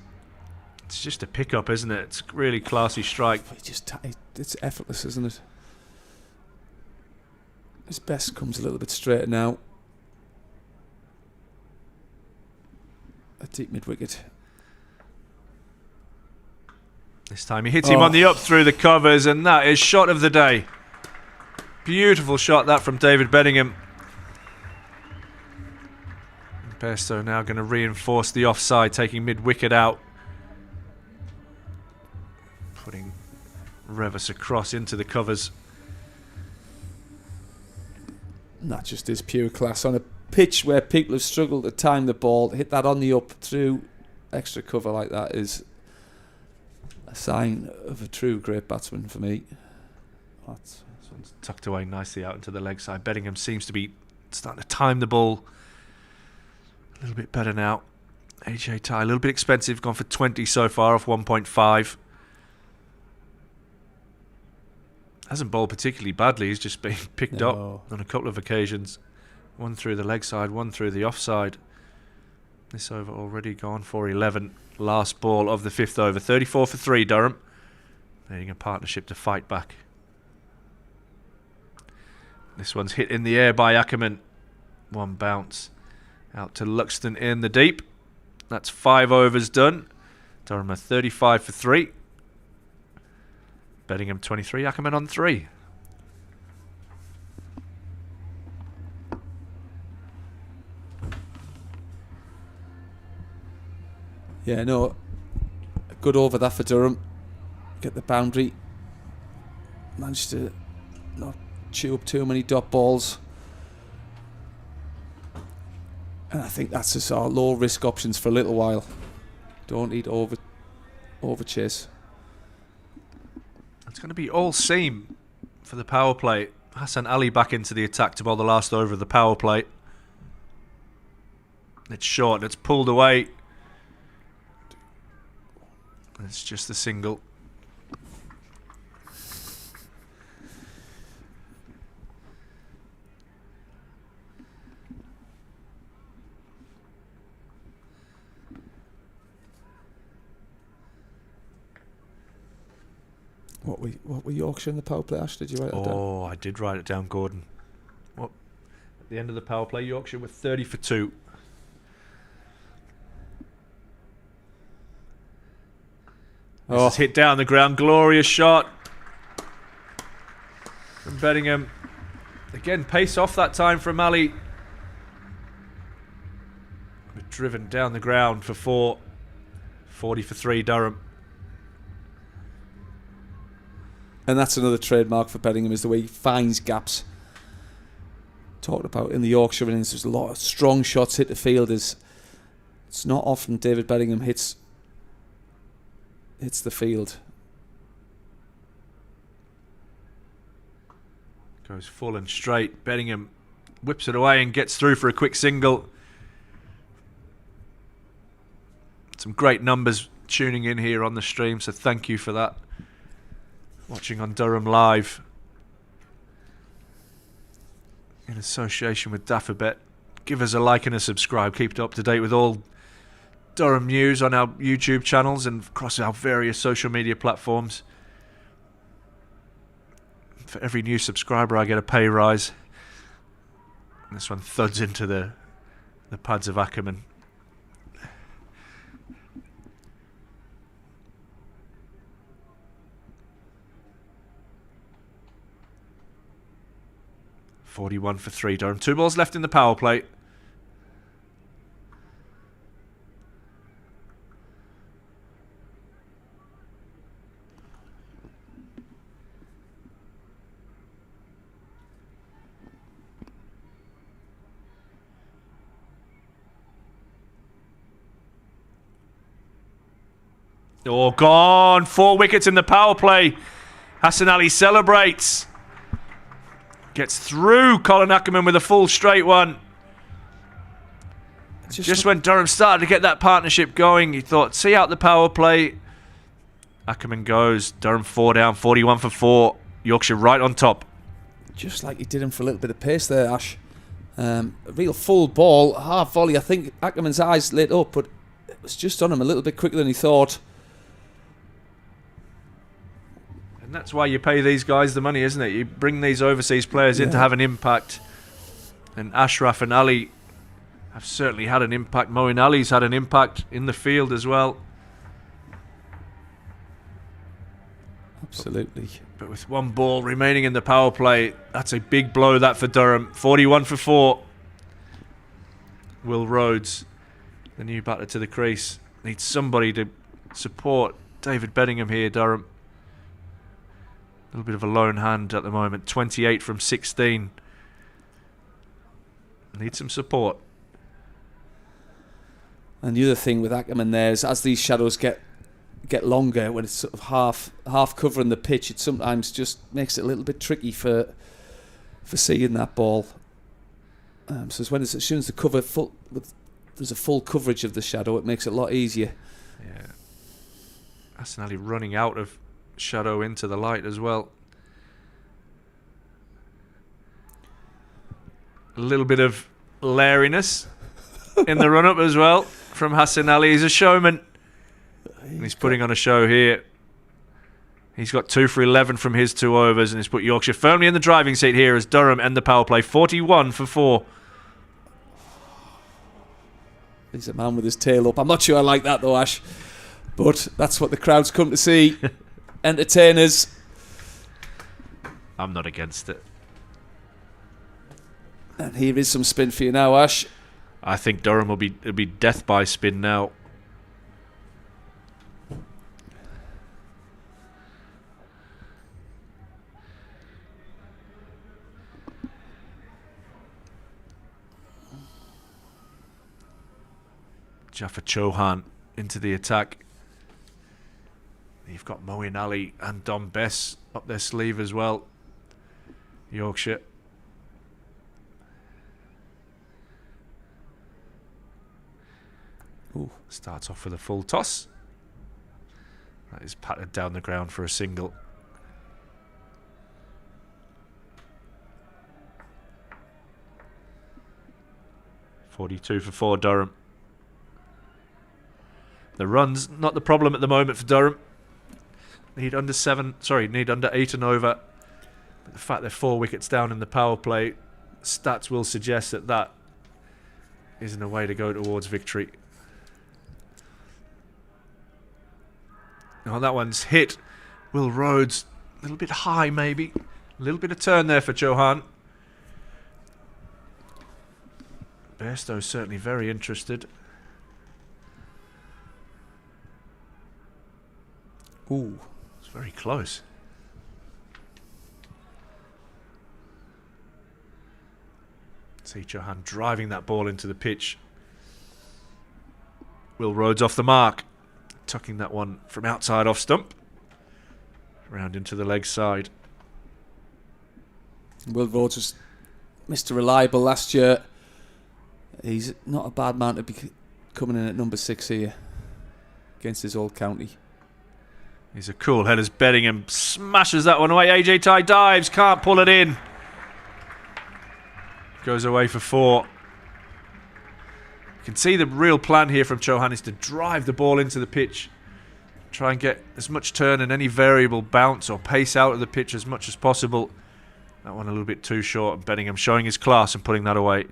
Speaker 1: It's just a pickup, isn't it? It's a really classy strike.
Speaker 2: It's effortless, isn't it? His best comes a little bit straighter now. A deep mid-wicket.
Speaker 1: This time he hits him on the up through the covers, and that is shot of the day. Beautiful shot that from David Bedingham. Bairstow now going to reinforce the offside, taking mid-wicket out. Putting Revis across into the covers.
Speaker 2: And that just is pure class. On a pitch where people have struggled to time the ball, hit that on the up through extra cover like that is a sign of a true great batsman for me.
Speaker 1: This one's tucked away nicely out into the leg side. Bedingham seems to be starting to time the ball a little bit better now. AJ Ty, a little bit expensive, gone for 20 so far off 1.5. Hasn't bowled particularly badly, he's just been picked up on a couple of occasions. One through the leg side, one through the offside. This over already gone for 11. Last ball of the 5th over. 34 for 3, Durham. Needing a partnership to fight back. This one's hit in the air by Ackerman. One bounce out to Luxton in the deep. That's 5 overs done. Durham are 35 for 3. Bedingham 23, Ackerman on 3.
Speaker 2: Yeah, no, a good over that for Durham. Get the boundary. Managed to not chew up too many dot balls. And I think that's just our low risk options for a little while. Don't need over chase.
Speaker 1: It's going to be all seam for the power play. Hassan Ali back into the attack to bowl the last over of the power play. It's short, it's pulled away. It's just the single.
Speaker 2: What were Yorkshire in the power play, Ash? Did you write that down?
Speaker 1: Oh, I did write it down, Gordon. What? At the end of the power play, Yorkshire were 30 for 2. This is hit down the ground. Glorious shot from Bedingham. Again, pace off that time from Ali. But driven down the ground for 4. 40 for 3, Durham.
Speaker 2: And that's another trademark for Bedingham, is the way he finds gaps. Talked about in the Yorkshire innings, there's a lot of strong shots hit the field. It's not often David Bedingham hits the field.
Speaker 1: Goes full and straight. Bedingham whips it away and gets through for a quick single. Some great numbers tuning in here on the stream, so thank you for that. Watching on Durham Live in association with Daffabet. Give us a like and a subscribe. Keep it up to date with all Durham news on our YouTube channels and across our various social media platforms. For every new subscriber I get a pay rise. And this one thuds into the pads of Ackerman. .41 for 3, Durham. 2 balls left in the power play. Oh, gone. 4 wickets in the power play. Hassan Ali celebrates. Gets through Colin Ackerman with a full straight one. Just when Durham started to get that partnership going, he thought, see out the power play. Ackerman goes. Durham 4 down, 41 for 4. Yorkshire right on top.
Speaker 2: Just like he did him for a little bit of pace there, Ash. A real full ball, half volley. I think Ackerman's eyes lit up, but was just on him a little bit quicker than he thought.
Speaker 1: And that's why you pay these guys the money, isn't it? You bring these overseas players in to have an impact. And Ashraf and Ali have certainly had an impact. Moeen Ali's had an impact in the field as well.
Speaker 2: Absolutely.
Speaker 1: But with one ball remaining in the power play, that's a big blow that for Durham. 41 for 4. Will Rhodes, the new batter to the crease, needs somebody to support David Bedingham here, Durham. A little bit of a lone hand at the moment. 28 from 16. Needs some support.
Speaker 2: And the other thing with Ackerman there is, as these shadows get longer, when it's sort of half covering the pitch, it sometimes just makes it a little bit tricky for seeing that ball. So as soon as the cover there's a full coverage of the shadow, it makes it a lot easier.
Speaker 1: Yeah. Hassan Ali running out of shadow into the light as well. A little bit of lariness in the run-up as well from Hassan Ali. He's a showman. And he's putting on a show here. He's got 2 for 11 from his 2 overs and he's put Yorkshire firmly in the driving seat here as Durham end the power play. 41 for 4.
Speaker 2: He's a man with his tail up. I'm not sure I like that though, Ash. But that's what the crowds come to see. Entertainers.
Speaker 1: I'm not against it.
Speaker 2: And here is some spin for you now, Ash.
Speaker 1: I think Durham it'll be death by spin now. Jaffa Chauhan into the attack. You've got Moeen Ali and Dom Bess up their sleeve as well. Yorkshire. Ooh. Starts off with a full toss. That is patted down the ground for a single. .42 for 4 Durham. The runs, not the problem at the moment for Durham. Need under 8 and over. But the fact they're 4 wickets down in the power play, stats will suggest that isn't a way to go towards victory. Oh, that one's hit. Will Rhodes, a little bit high maybe. A little bit of turn there for Chauhan. Bairstow's certainly very interested. Ooh, it's very close. See Chauhan driving that ball into the pitch. Will Rhodes off the mark. Tucking that one from outside off stump. Round into the leg side.
Speaker 2: Will Rhodes was Mr. Reliable last year. He's not a bad man to be coming in at number 6 here against his old county.
Speaker 1: He's a cool head as Bedingham smashes that one away. AJ Ty dives, can't pull it in. Goes away for 4. You can see the real plan here from Chauhan is to drive the ball into the pitch. Try and get as much turn and any variable bounce or pace out of the pitch as much as possible. That one a little bit too short. Bedingham showing his class and putting that away.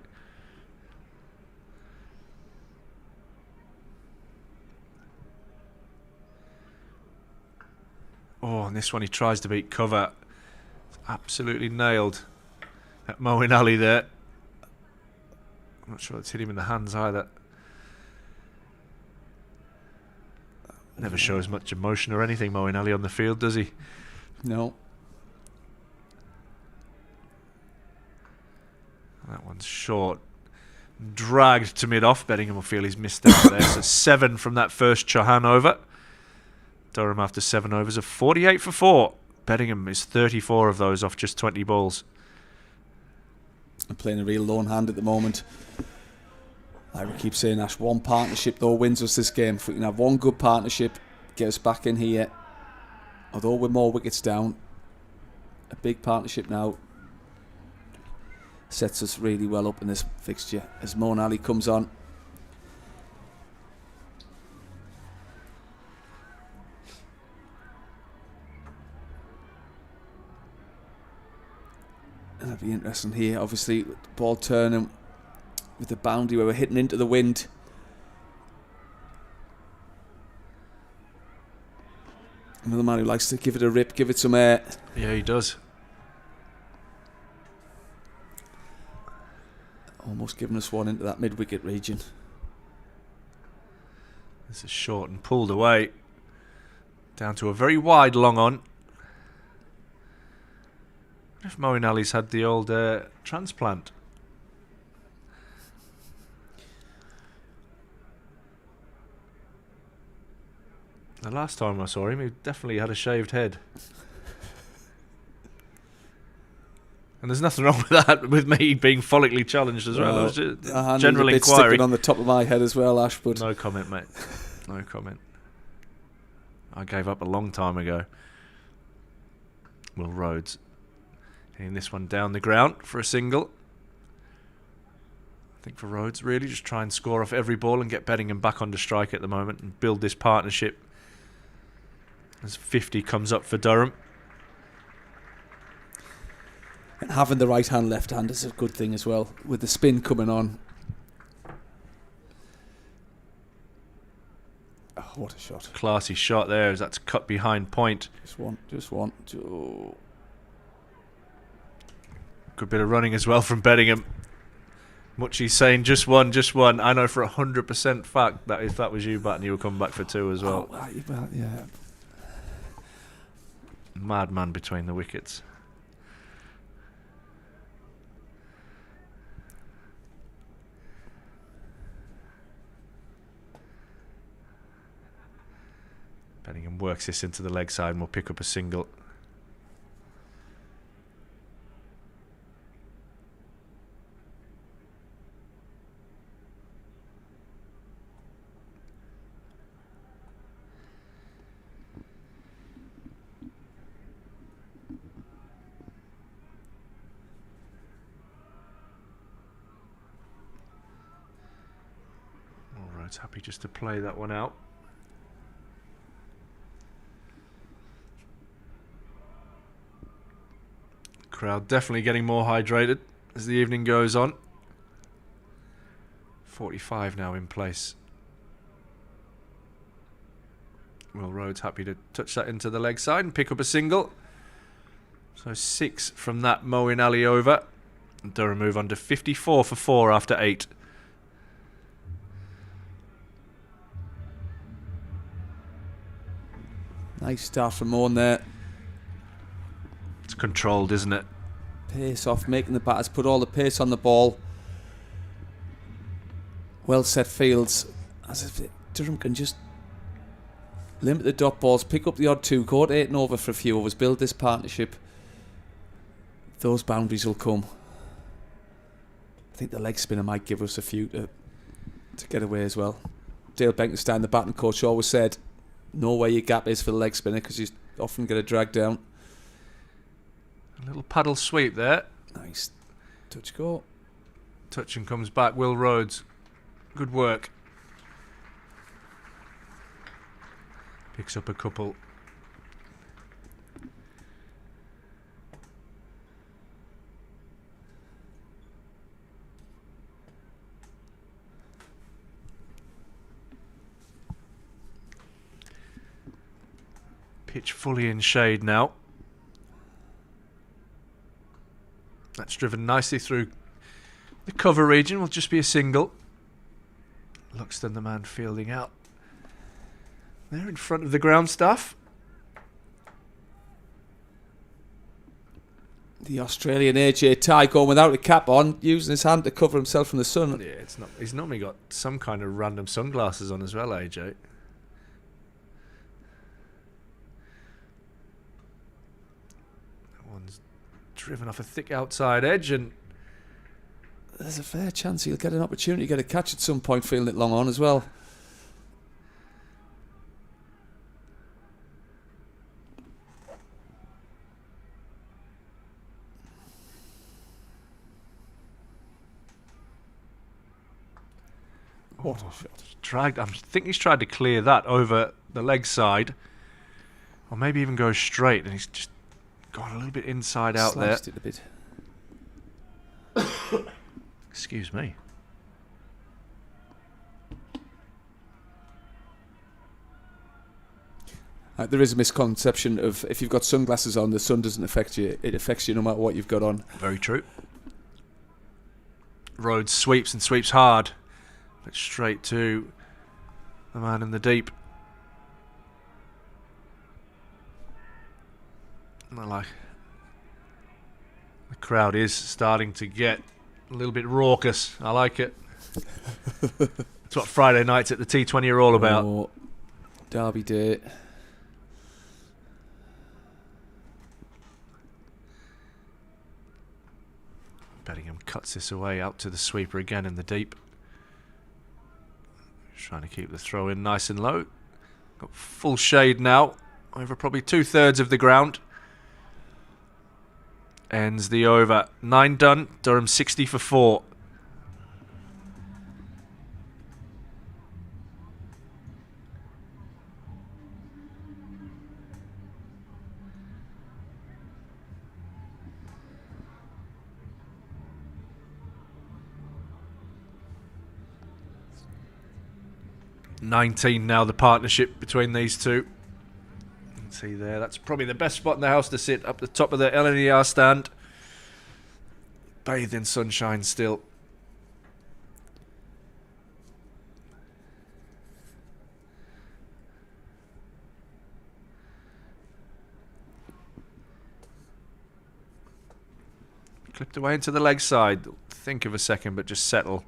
Speaker 1: Oh, and this one he tries to beat cover. Absolutely nailed at Moeen Ali there. I'm not sure it's hit him in the hands either. Never shows much emotion or anything, Moeen Ali, on the field, does he?
Speaker 2: No.
Speaker 1: That one's short. Dragged to mid-off. Bedingham will feel he's missed out there. So 7 from that first Chauhan over. Durham after 7 overs of 48 for 4. Bedingham is 34 of those off just 20 balls.
Speaker 2: I'm playing a real lone hand at the moment. Like we keep saying, Ash, one partnership though wins us this game. If we can have one good partnership, get us back in here. Although we're more wickets down, a big partnership now sets us really well up in this fixture as Moeen Ali comes on. Interesting here, obviously, ball turning with the boundary where we're hitting into the wind. Another man who likes to give it a rip, give it some air.
Speaker 1: Yeah, he does.
Speaker 2: Almost giving us one into that mid-wicket region.
Speaker 1: This is short and pulled away. Down to a very wide long on. What if Moeen Ali's had the old transplant? The last time I saw him, he definitely had a shaved head. And there's nothing wrong with that, with me being follically challenged as well. It was just general
Speaker 2: a bit
Speaker 1: inquiry.
Speaker 2: sticking on the top of my head as well, Ash. But
Speaker 1: no comment, mate. No comment. I gave up a long time ago. Will Rhodes hitting this one down the ground for a single. I think for Rhodes, really just try and score off every ball and get Beddingham back onto strike at the moment and build this partnership as 50 comes up for Durham.
Speaker 2: And having the right hand, left hand is a good thing as well, with the spin coming on. Oh, what a shot.
Speaker 1: Classy shot there as that's cut behind point.
Speaker 2: Just one. Two.
Speaker 1: Good bit of running as well from Beddingham. Muchie's saying just one. I know for 100% fact that if that was you batting, you would come back for two as well.
Speaker 2: Well, yeah.
Speaker 1: Madman between the wickets. Beddingham works this into the leg side and will pick up a single. All right, happy just to play that one out. Crowd definitely getting more hydrated as the evening goes on. 45 now in place. Will Rhodes happy to touch that into the leg side and pick up a single. So 6 from that Moeen Ali over. And Durham move on to 54 for 4 after 8.
Speaker 2: Nice start from Moeen there.
Speaker 1: It's controlled, isn't it?
Speaker 2: Pace off, making the batters put all the pace on the ball. Well set fields. As if Durham can just limit the dot balls, pick up the odd 2, go to 8 and over for a few overs, build this partnership. Those boundaries will come. I think the leg spinner might give us a few to get away as well. Dale Benkenstein, the batting coach, always said, know where your gap is for the leg spinner because you often get a drag down.
Speaker 1: A little paddle sweep there.
Speaker 2: Nice. Touch go.
Speaker 1: Touch and comes back. Will Rhodes. Good work. Picks up a couple. Pitch fully in shade now. That's driven nicely through the cover region. Will just be a single. Luxton, the man fielding out. There in front of the ground staff.
Speaker 2: The Australian AJ Ty going without a cap on, using his hand to cover himself from the sun.
Speaker 1: Yeah, it's not. He's normally got some kind of random sunglasses on as well, AJ. That one's driven off a thick outside edge, and
Speaker 2: there's a fair chance he'll get an opportunity to get a catch at some point, feeling it long on as well. What a shot.
Speaker 1: I think he's tried to clear that over the leg side, or maybe even go straight, and he's just got a little bit inside out there.
Speaker 2: Sliced it a bit.
Speaker 1: Excuse me.
Speaker 2: There is a misconception of if you've got sunglasses on, the sun doesn't affect you. It affects you no matter what you've got on.
Speaker 1: Very true. Rhodes sweeps and sweeps hard, but straight to the man in the deep. I like the crowd is starting to get a little bit raucous. I like it. It's what Friday nights at the T20 are all about.
Speaker 2: Oh, Derby Day.
Speaker 1: Bedingham cuts this away out to the sweeper again in the deep. Trying to keep the throw in nice and low. Got full shade now over probably 2/3 of the ground. Ends the over. 9 done. Durham 60 for 4. $19 now, the partnership between these two. You can see there, that's probably the best spot in the house to sit, up the top of the LNER stand. Bathed in sunshine still. Clipped away into the leg side. Think of a second, but just settle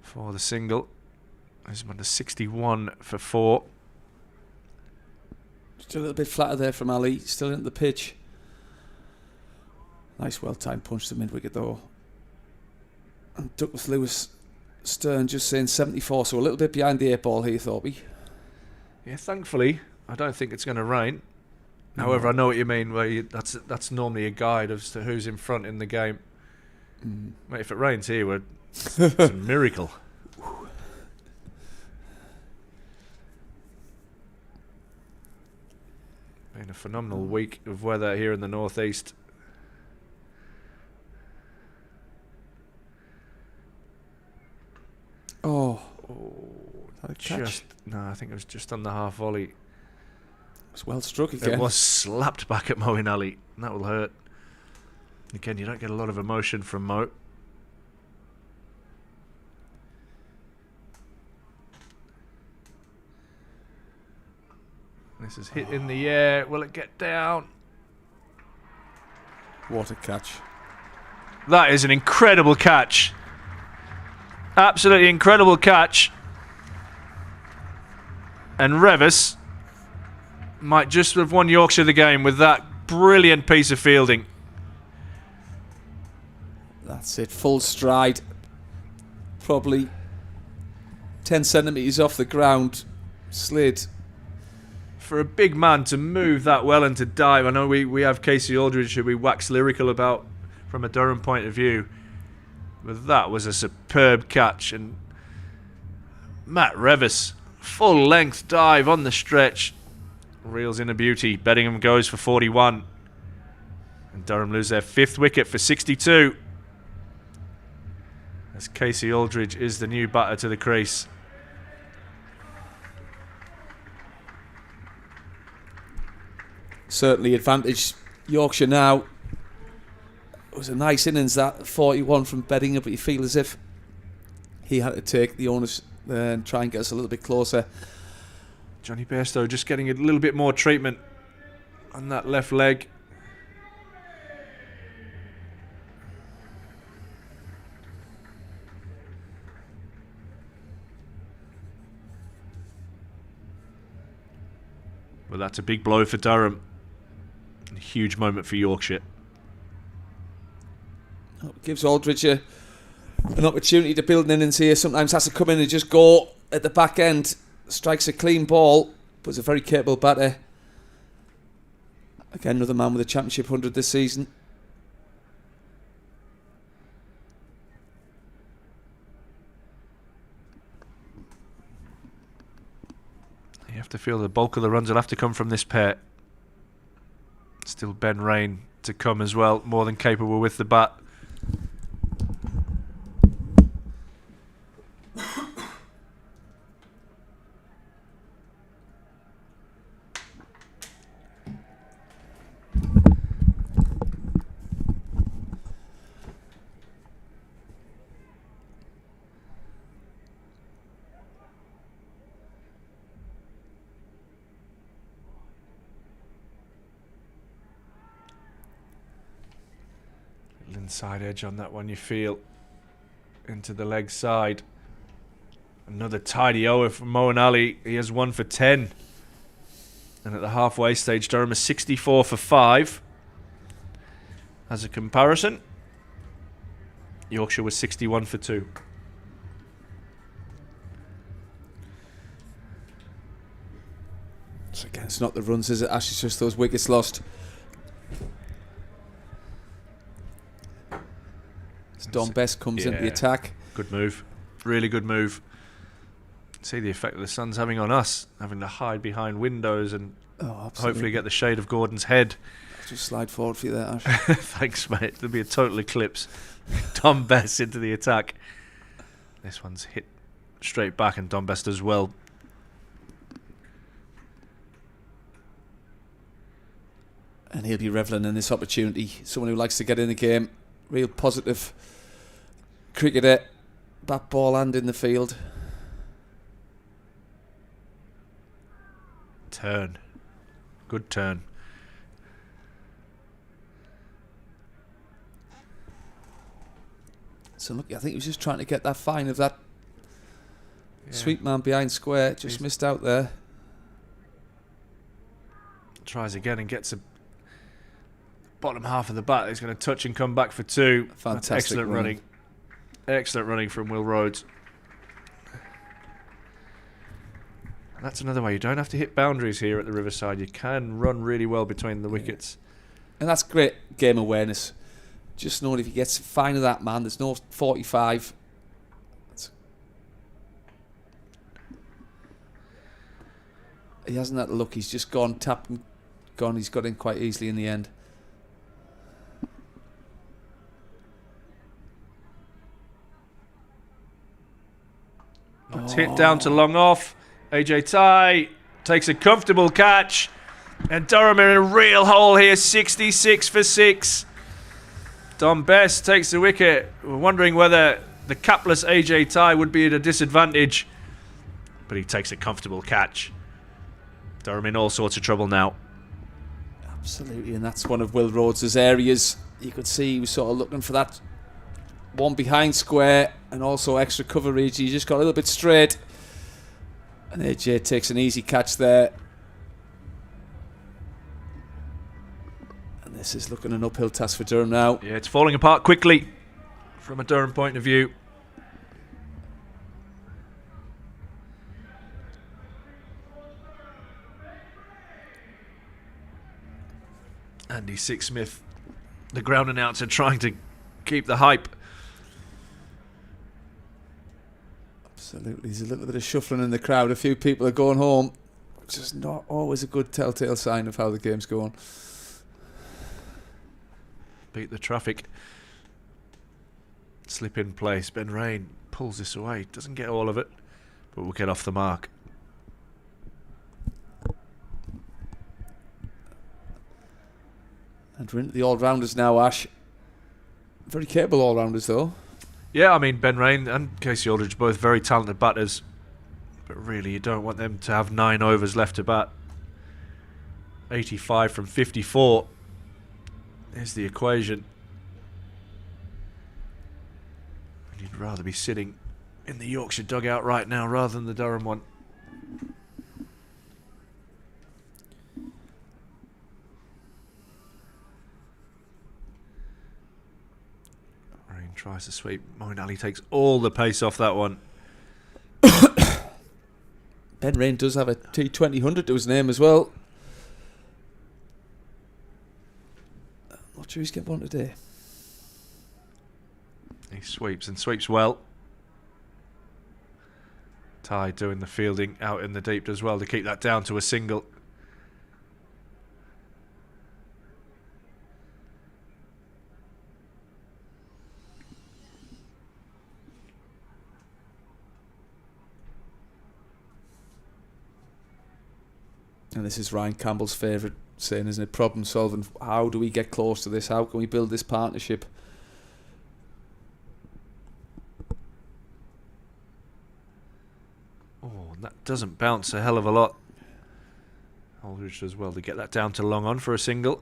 Speaker 1: for the single. He's under 61 for 4.
Speaker 2: Just a little bit flatter there from Ali. Still in the pitch. Nice well-timed punch to mid-wicket though. And Douglas Lewis Stern just saying 74, so a little bit behind the 8 ball here, Thorpe.
Speaker 1: Yeah, thankfully, I don't think it's going to rain. However, I know what you mean. Where that's normally a guide as to who's in front in the game. Mate, if it rains here, it's a miracle. Been a phenomenal week of weather here in the northeast.
Speaker 2: Oh,
Speaker 1: No, I think it was just on the half volley.
Speaker 2: It was well struck again.
Speaker 1: It was slapped back at Moeen Ali. That will hurt. Again, you don't get a lot of emotion from Mo. This is hit in the air. Will it get down?
Speaker 2: What a catch.
Speaker 1: That is an incredible catch. Absolutely incredible catch. And Revis might just have won Yorkshire the game with that brilliant piece of fielding.
Speaker 2: That's it, full stride. Probably 10 centimetres off the ground. Slid.
Speaker 1: For a big man to move that well and to dive. I know we have Casey Aldridge who we wax lyrical about from a Durham point of view. But that was a superb catch. And Matt Revis, full length dive on the stretch. Reels in a beauty. Bedingham goes for 41. And Durham lose their 5th wicket for 62. As Casey Aldridge is the new batter to the crease.
Speaker 2: Certainly advantage Yorkshire now. It was a nice innings that 41 from Bedingham, but you feel as if he had to take the onus and try and get us a little bit closer.
Speaker 1: Johnny Bairstow just getting a little bit more treatment on that left leg. Well, that's a big blow for Durham. A huge moment for Yorkshire.
Speaker 2: It gives Aldridge an opportunity to build an innings here. Sometimes has to come in and just go at the back end. Strikes a clean ball, but is a very capable batter. Again, another man with a championship 100 this season.
Speaker 1: You have to feel the bulk of the runs will have to come from this pair. Still Ben Rain to come as well, more than capable with the bat. inside edge on that one, you feel. Into the leg side. Another tidy over from Moeen Ali. He has 1 for 10. And at the halfway stage, Durham is 64 for 5. As a comparison, Yorkshire was 61 for 2.
Speaker 2: So again, it's not the runs, is it? Ash, it's just those wickets lost. As Don Best comes into the attack.
Speaker 1: Good move. Really good move. See the effect that the sun's having on us, having to hide behind windows and hopefully get the shade of Gordon's head.
Speaker 2: I'll just slide forward for you there, Ash.
Speaker 1: Thanks, mate. There'll be a total eclipse. Don Best into the attack. This one's hit straight back, and Don Best as well.
Speaker 2: And he'll be revelling in this opportunity. Someone who likes to get in the game. Real positive cricketer. Bat ball and in the field.
Speaker 1: Turn. Good turn.
Speaker 2: So look, I think he was just trying to get that fine of that sweep man behind square. Just missed out there.
Speaker 1: Tries again and gets a bottom half of the bat. He's going to touch and come back for 2.
Speaker 2: Fantastic.
Speaker 1: Excellent running. Excellent running from Will Rhodes. That's another way. You don't have to hit boundaries here at the Riverside. You can run really well between the wickets.
Speaker 2: And that's great game awareness. Just knowing if he gets fine of that man, there's no 45. He hasn't had the look. He's just gone, tapped and gone. He's got in quite easily in the end.
Speaker 1: It's hit down to long off. AJ Ty takes a comfortable catch. And Durham in a real hole here, 66 for 6. Don Best takes the wicket. We're wondering whether the capless AJ Ty would be at a disadvantage. But he takes a comfortable catch. Durham in all sorts of trouble now.
Speaker 2: Absolutely, and that's one of Will Rhodes' areas. You could see he was sort of looking for that one behind square and also extra coverage. He just got a little bit straight. And AJ takes an easy catch there. And this is looking an uphill task for Durham now.
Speaker 1: Yeah, it's falling apart quickly from a Durham point of view. Andy Sixsmith, the ground announcer, trying to keep the hype.
Speaker 2: Absolutely, there's a little bit of shuffling in the crowd. A few people are going home, which is not always a good telltale sign of how the game's going.
Speaker 1: Beat the traffic. Slip in place. Ben Rain pulls this away. Doesn't get all of it, but will get off the mark.
Speaker 2: And we're into the all-rounders now, Ash. Very capable all-rounders, though.
Speaker 1: Yeah, I mean, Ben Rain and Casey Aldridge, both very talented batters. But really, you don't want them to have 9 overs left to bat. 85 from 54. There's the equation. And you'd rather be sitting in the Yorkshire dugout right now rather than the Durham one. Tries to sweep. Moeen Ali takes all the pace off that one.
Speaker 2: Ben Rain does have a T20 to his name as well. I'm not sure he's getting one today.
Speaker 1: He sweeps and sweeps well. Ty doing the fielding out in the deep as well to keep that down to a single.
Speaker 2: And this is Ryan Campbell's favourite saying, isn't it? Problem solving. How do we get close to this? How can we build this partnership?
Speaker 1: Oh, that doesn't bounce a hell of a lot. Aldridge does well to get that down to long on for a single.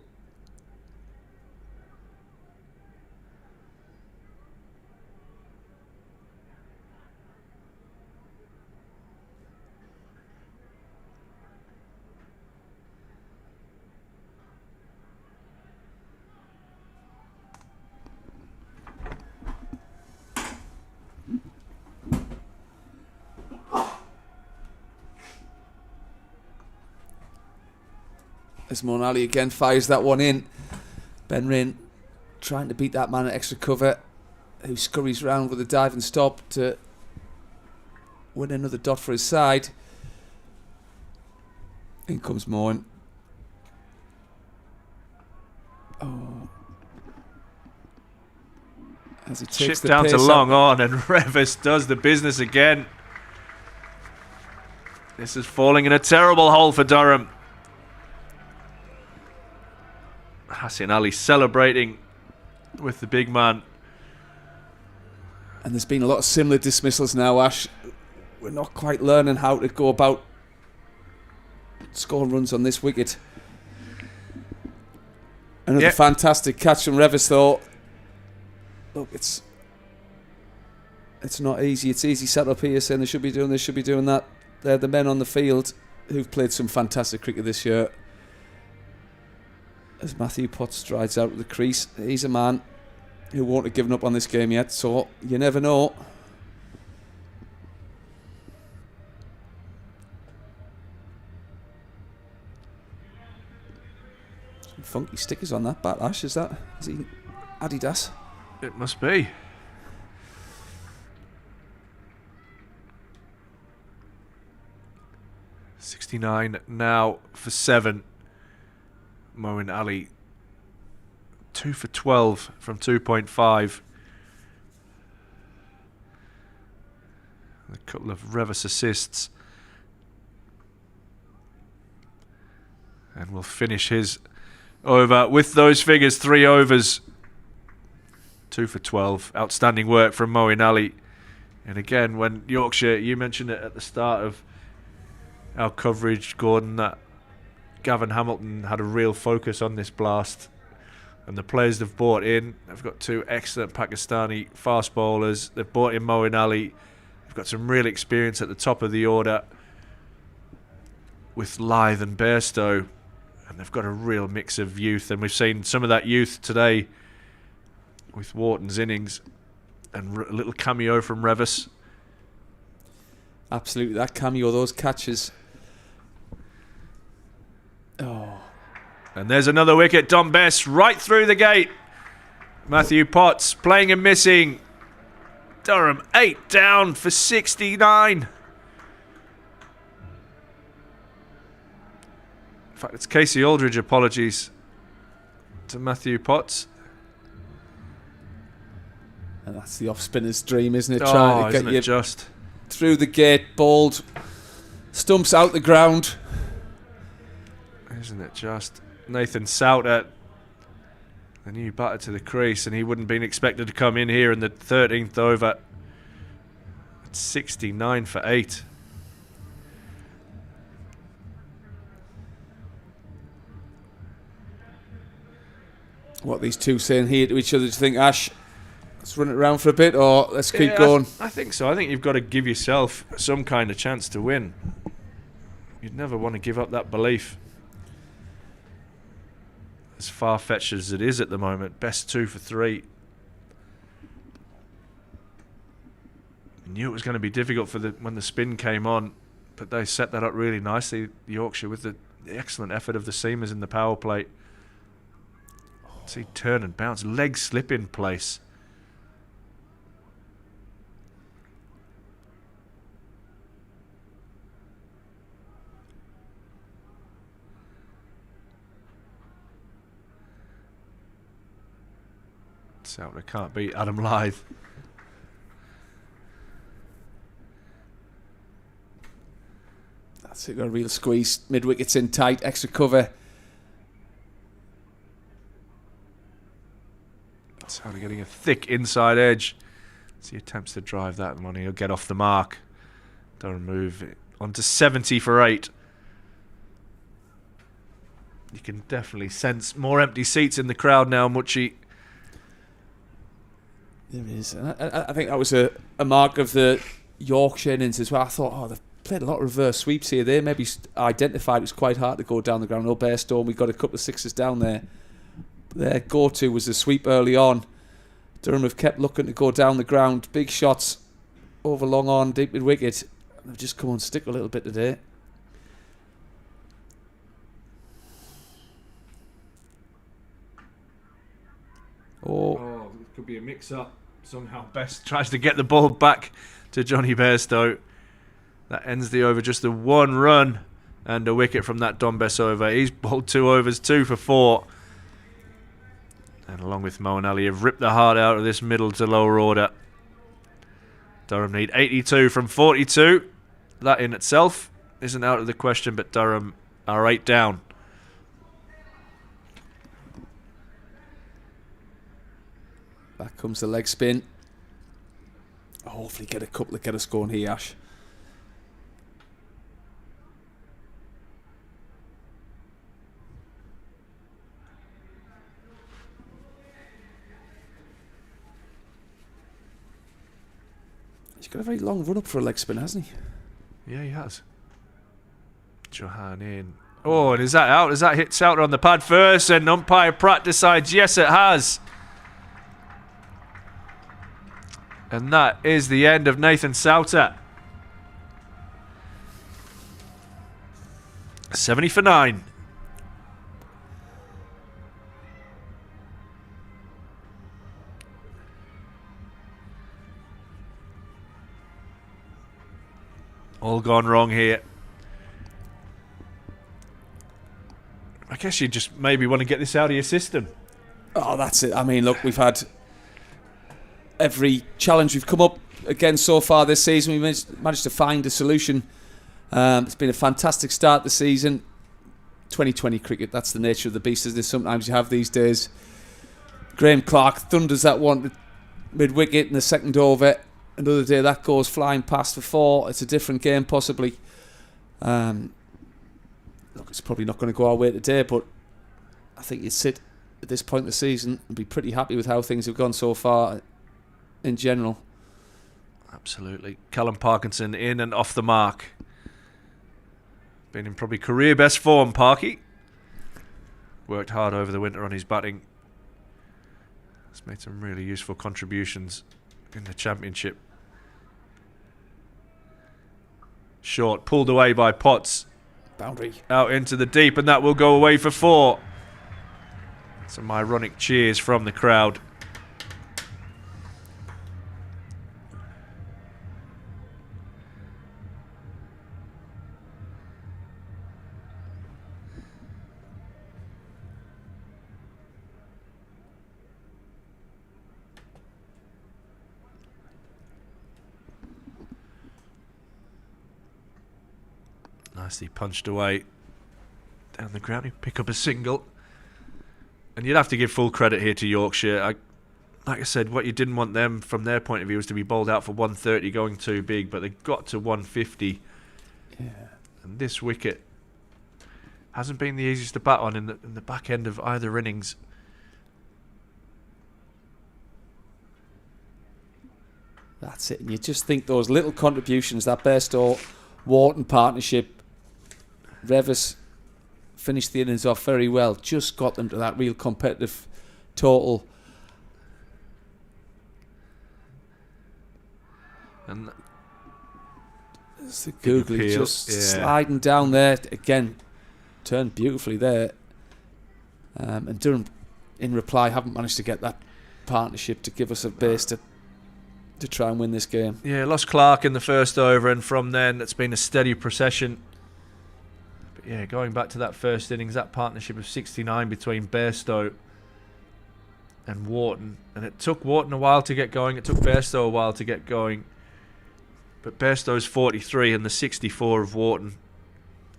Speaker 2: As Monali again fires that one in. Ben Rain trying to beat that man at extra cover, who scurries round with a dive and stop to win another dot for his side. In comes Moen. Oh. As he takes
Speaker 1: Chipped
Speaker 2: the
Speaker 1: down
Speaker 2: pace
Speaker 1: to long
Speaker 2: up.
Speaker 1: on, and Revis does the business again. This is falling in a terrible hole for Durham. Hassan Ali celebrating with the big man.
Speaker 2: And there's been a lot of similar dismissals now, Ash. We're not quite learning how to go about scoring runs on this wicket. Another fantastic catch from Revis, though. Look, it's not easy. It's easy set up here saying they should be doing this, should be doing that. They're the men on the field who've played some fantastic cricket this year. As Matthew Potts strides out of the crease, he's a man who won't have given up on this game yet, so you never know. Some funky stickers on that bat, Ash. Is he Adidas?
Speaker 1: It must be. .69 now for 7. Moeen Ali 2 for 12 from 2.5. A couple of Revis assists. And will finish his over with those figures. 3 overs. 2 for 12. Outstanding work from Moeen Ali. And again, when Yorkshire, you mentioned it at the start of our coverage, Gordon, that Gavin Hamilton had a real focus on this blast, and the players they've brought in, they've got 2 excellent Pakistani fast bowlers. They've brought in Moeen Ali. They've got some real experience at the top of the order with Lyth and Bairstow, and they've got a real mix of youth, and we've seen some of that youth today with Wharton's innings, and a little cameo from Revis.
Speaker 2: Absolutely, that cameo, those catches. Oh.
Speaker 1: And there's another wicket. Dom Bess right through the gate. Matthew Potts playing and missing. Durham 8 down for 69. In fact, it's Casey Aldridge apologies to Matthew Potts.
Speaker 2: And that's the off-spinner's dream, isn't it?
Speaker 1: Oh,
Speaker 2: Trying to
Speaker 1: isn't
Speaker 2: get
Speaker 1: it
Speaker 2: you
Speaker 1: just
Speaker 2: through the gate, bowled, stumps out the ground.
Speaker 1: Isn't it just? Nathan Souter, the new batter to the crease, and he wouldn't have been expected to come in here in the 13th over. At 69 for 8.
Speaker 2: What are these two saying here to each other? Do you think, Ash, let's run it around for a bit, or let's keep going?
Speaker 1: I think so. I think you've got to give yourself some kind of chance to win. You'd never want to give up that belief. As far-fetched as it is at the moment, best 2 for 3. Knew it was going to be difficult for when the spin came on, but they set that up really nicely, Yorkshire, with the excellent effort of the seamers in the power play. See, turn and bounce, leg slip in place. Souter can't beat Adam Lyth.
Speaker 2: That's it, got a real squeeze. Mid-wicket's in tight, extra cover.
Speaker 1: Souter getting a thick inside edge. As he attempts to drive that one, he'll get off the mark. Don't move it on to 70 for 8. You can definitely sense more empty seats in the crowd now, Muchi.
Speaker 2: There it is. And I think that was a mark of the Yorkshire innings as well. I thought, they've played a lot of reverse sweeps here. They maybe identified it was quite hard to go down the ground. No Bairstow, we got a couple of sixes down there. Their go-to was a sweep early on. Durham have kept looking to go down the ground. Big shots over long on, deep mid wicket. They've just come on stick a little bit today.
Speaker 1: Oh, it could be a mix-up. Somehow Best tries to get the ball back to Johnny Bairstow. That ends the over. Just the one run and a wicket from that Don Bess over. He's bowled 2 overs, 2 for 4. And along with Moeen Ali, have ripped the heart out of this middle to lower order. Durham need 82 from 42. That in itself isn't out of the question, but Durham are 8 down.
Speaker 2: Back comes the leg spin. Hopefully get a couple to get us going here, Ash. He's got a very long run up for a leg spin, hasn't he?
Speaker 1: Yeah, he has. Johan in. Oh, and is that out? Has that hit Souter on the pad first? And umpire Pratt decides yes, it has. And that is the end of Nathan Souter. 70 for 9. All gone wrong here. I guess you just maybe want to get this out of your system.
Speaker 2: Oh, that's it. I mean, look, we've had every challenge we've come up against so far this season. We managed to find a solution. It's been a fantastic start this season. 2020 cricket, that's the nature of the beast, isn't it? Sometimes you have these days. Graham Clark thunders that one mid-wicket in the second over. Another day that goes flying past for 4. It's a different game possibly. Look, it's probably not going to go our way today, but I think you'd sit at this point in the season and be pretty happy with how things have gone so far in general.
Speaker 1: Absolutely. Callum Parkinson in and off the mark. Been in probably career best form, Parky. Worked hard over the winter on his batting. Has made some really useful contributions in the championship. Short, pulled away by Potts.
Speaker 2: Boundary.
Speaker 1: Out into the deep, and that will go away for 4. Some ironic cheers from the crowd. Nicely punched away down the ground. You pick up a single. And you'd have to give full credit here to Yorkshire. Like I said, what you didn't want them from their point of view was to be bowled out for 130 going too big, but they got to 150.
Speaker 2: Yeah.
Speaker 1: And this wicket hasn't been the easiest to bat on in the back end of either innings.
Speaker 2: That's it. And you just think those little contributions, that Bairstow-Wharton partnership, Revis finished the innings off very well, just got them to that real competitive total.
Speaker 1: And
Speaker 2: it's the googly just sliding down there. Again, turned beautifully there. And Durham, in reply, haven't managed to get that partnership to give us a base to try and win this game.
Speaker 1: Yeah, lost Clark in the first over, and from then it's been a steady procession. But yeah, going back to that first innings, that partnership of 69 between Bairstow and Wharton, and it took Wharton a while to get going, it took Bairstow a while to get going, but Bairstow's 43 and the 64 of Wharton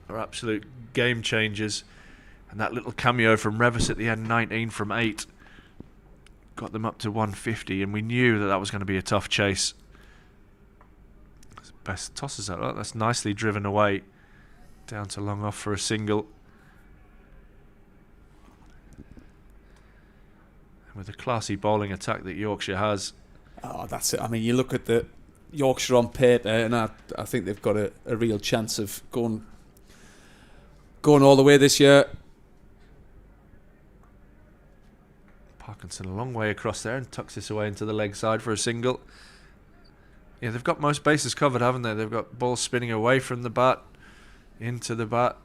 Speaker 1: are absolute game changers, and that little cameo from Revis at the end, 19 from 8, got them up to 150, and we knew that was going to be a tough chase. Best tosses that. Oh, that's nicely driven away. Down to long off for a single. And with the classy bowling attack that Yorkshire has.
Speaker 2: Oh, that's it. I mean, you look at the Yorkshire on paper, and I think they've got a real chance of going all the way this year.
Speaker 1: Parkinson a long way across there and tucks this away into the leg side for a single. Yeah, they've got most bases covered, haven't they? They've got balls spinning away from the bat, into the bat.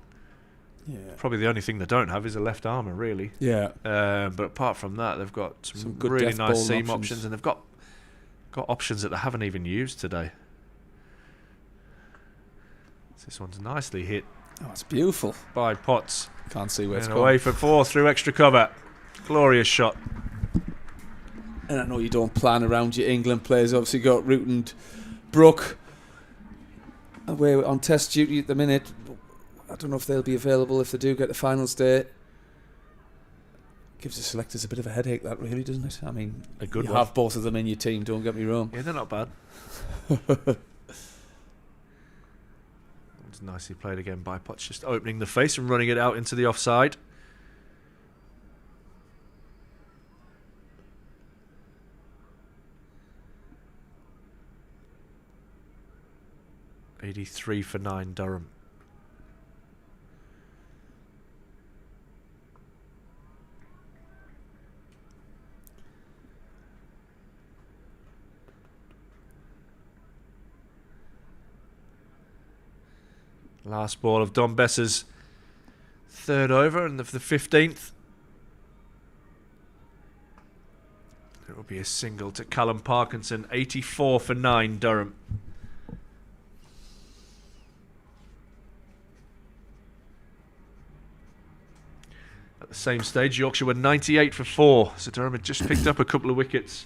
Speaker 2: Yeah.
Speaker 1: Probably the only thing they don't have is a left armour, really.
Speaker 2: Yeah.
Speaker 1: But apart from that, they've got some
Speaker 2: good
Speaker 1: really
Speaker 2: death
Speaker 1: nice
Speaker 2: bowling
Speaker 1: seam
Speaker 2: options.
Speaker 1: options, and they've got options that they haven't even used today. This one's nicely hit
Speaker 2: Oh, it's beautiful.
Speaker 1: by Potts.
Speaker 2: Can't see where it's
Speaker 1: And
Speaker 2: going.
Speaker 1: away for 4 through extra cover. Glorious shot.
Speaker 2: And I know you don't plan around your England players. Obviously got Root and Brook away on test duty at the minute. I don't know if they'll be available if they do get the finals day. Gives the selectors a bit of a headache, that really, doesn't it? I mean,
Speaker 1: A good
Speaker 2: you
Speaker 1: one.
Speaker 2: have both of them in your team, don't get me wrong.
Speaker 1: Yeah, they're not bad. It's nicely played again by Potts, just opening the face and running it out into the offside. .83 for 9, Durham. Last ball of Don Bessa's third over and the 15th. It will be a single to Callum Parkinson. 84 for 9, Durham. At the same stage, Yorkshire were 98 for 4. So Durham had just picked up a couple of wickets.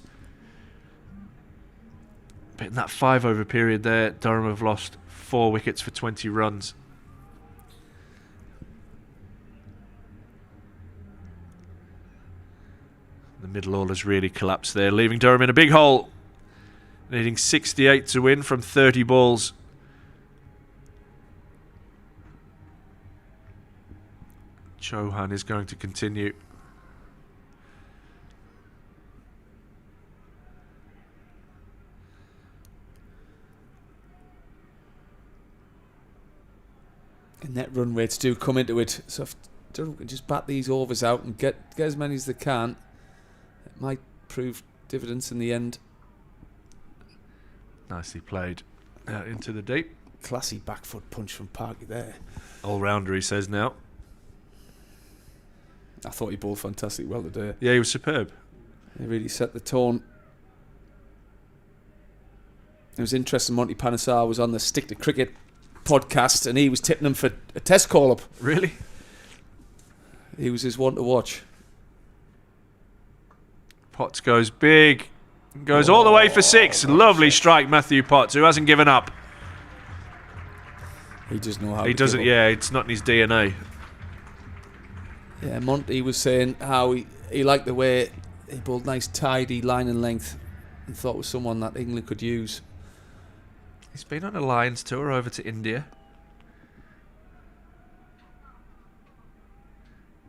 Speaker 1: But in that 5 over period there, Durham have lost 4 wickets for 20 runs. The middle order's really collapsed there, leaving Durham in a big hole. Needing 68 to win from 30 balls. Chauhan is going to continue.
Speaker 2: And net run rates do come into it. So if Durham can just bat these overs out and get as many as they can, it might prove dividends in the end.
Speaker 1: Nicely played out into the deep.
Speaker 2: Classy back foot punch from Parky there.
Speaker 1: All-rounder, he says now.
Speaker 2: I thought he bowled fantastic well today.
Speaker 1: Yeah, he was superb.
Speaker 2: He really set the tone. It was interesting, Monty Panesar was on the Stick to Cricket podcast and he was tipping him for a test call-up.
Speaker 1: Really?
Speaker 2: He was his one to watch.
Speaker 1: Potts goes big. Goes all the way for 6. Lovely strike, Matthew Potts, who hasn't given up.
Speaker 2: He does know how
Speaker 1: He
Speaker 2: to
Speaker 1: doesn't,
Speaker 2: give up.
Speaker 1: yeah, it's not in his DNA.
Speaker 2: Yeah, Monty was saying how he liked the way he bowled nice tidy line and length and thought was someone that England could use.
Speaker 1: He's been on a Lions tour over to India.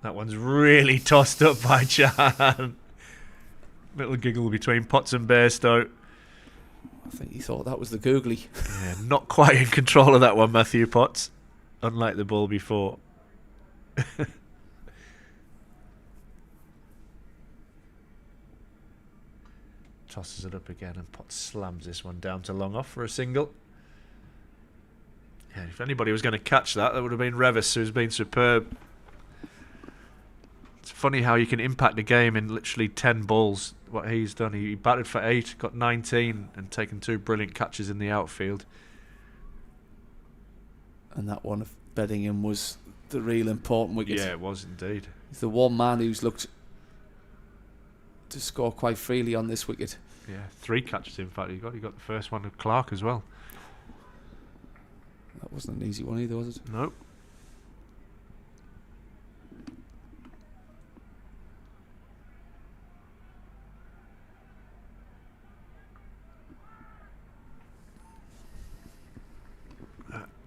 Speaker 1: That one's really tossed up by Chan. Little giggle between Potts and Bairstow.
Speaker 2: I think he thought that was the googly.
Speaker 1: Yeah, not quite in control of that one, Matthew Potts. Unlike the ball before. Tosses it up again and Potts slams this one down to long off for a single. Yeah, if anybody was going to catch that, that would have been Revis, who's been superb. It's funny how you can impact the game in literally 10 balls. What he's done, he batted for 8, got 19 and taken 2 brilliant catches in the outfield.
Speaker 2: And that one of Beddingham was the real important wicket.
Speaker 1: Yeah, it was indeed.
Speaker 2: He's the one man who's looked to score quite freely on this wicket.
Speaker 1: Yeah, 3 catches in fact he got. He got the first one of Clark as well.
Speaker 2: That wasn't an easy one either, was it?
Speaker 1: Nope.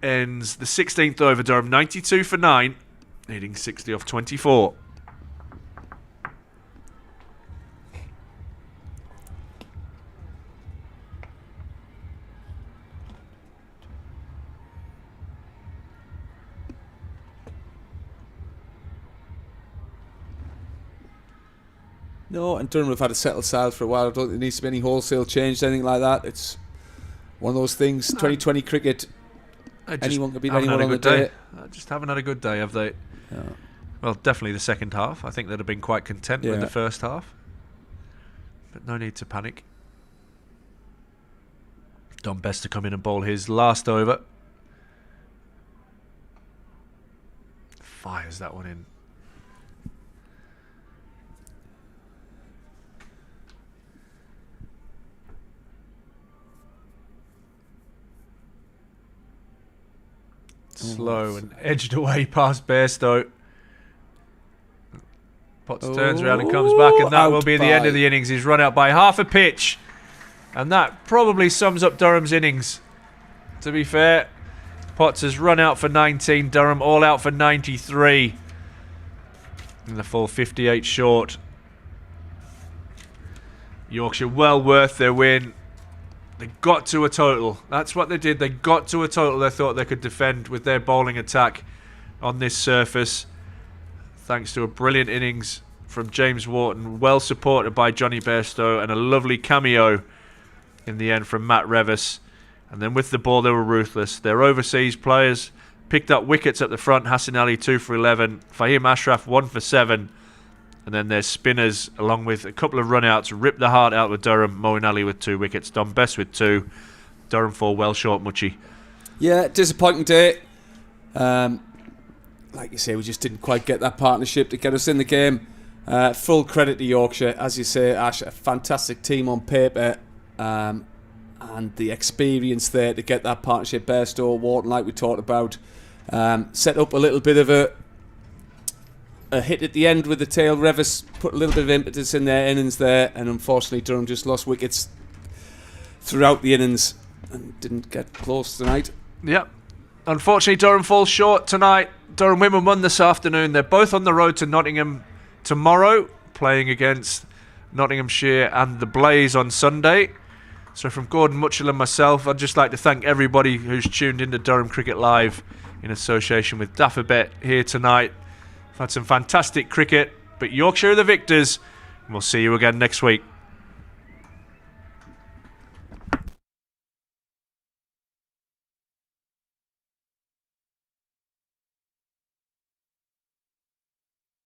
Speaker 1: Ends the 16th over, Durham 92 for 9, needing 60 off 24.
Speaker 2: No, and Durham have had a settled side for a while. I don't think there needs to be any wholesale change, anything like that. It's one of those things, 2020 cricket, anyone can beat anyone on the day.
Speaker 1: Just haven't had a good day, have they? Well, definitely the second half. I think they'd have been quite content with the first half. But no need to panic. Done best to come in and bowl his last over. Fires that one in. Slow and edged away past Bairstow. Potts turns around and comes back, and that will be the end of the innings. He's run out by half a pitch, and that probably sums up Durham's innings. To be fair, Potts has run out for 19, Durham all out for 93. In the full 58 short. Yorkshire well worth their win. They got to a total. That's what they did. They got to a total they thought they could defend with their bowling attack on this surface. Thanks to a brilliant innings from James Wharton, well supported by Johnny Bairstow, and a lovely cameo in the end from Matt Revis. And then with the ball, they were ruthless. Their overseas players picked up wickets at the front. Hassan Ali 2 for 11, Fahim Ashraf 1 for 7. And then their spinners, along with a couple of run-outs, ripped the heart out with Durham. Moeen Ali with 2 wickets, Don Best with 2. Durham 4, well short, Muchie.
Speaker 2: Yeah, disappointing day. Like you say, we just didn't quite get that partnership to get us in the game. Full credit to Yorkshire. As you say, Ash, a fantastic team on paper. And the experience there to get that partnership. Bairstow, Wharton, like we talked about. Set up a little bit of a hit at the end with the tail. Revis put a little bit of impetus in their innings there, and unfortunately Durham just lost wickets throughout the innings and didn't get close tonight.
Speaker 1: Yep. Unfortunately, Durham falls short tonight. Durham women won this afternoon. They're both on the road to Nottingham tomorrow, playing against Nottinghamshire and the Blaze on Sunday. So from Gordon Mutchell and myself, I'd just like to thank everybody who's tuned into Durham Cricket Live in association with Daffabet here tonight. We've had some fantastic cricket, but Yorkshire are the victors, and we'll see you again next week.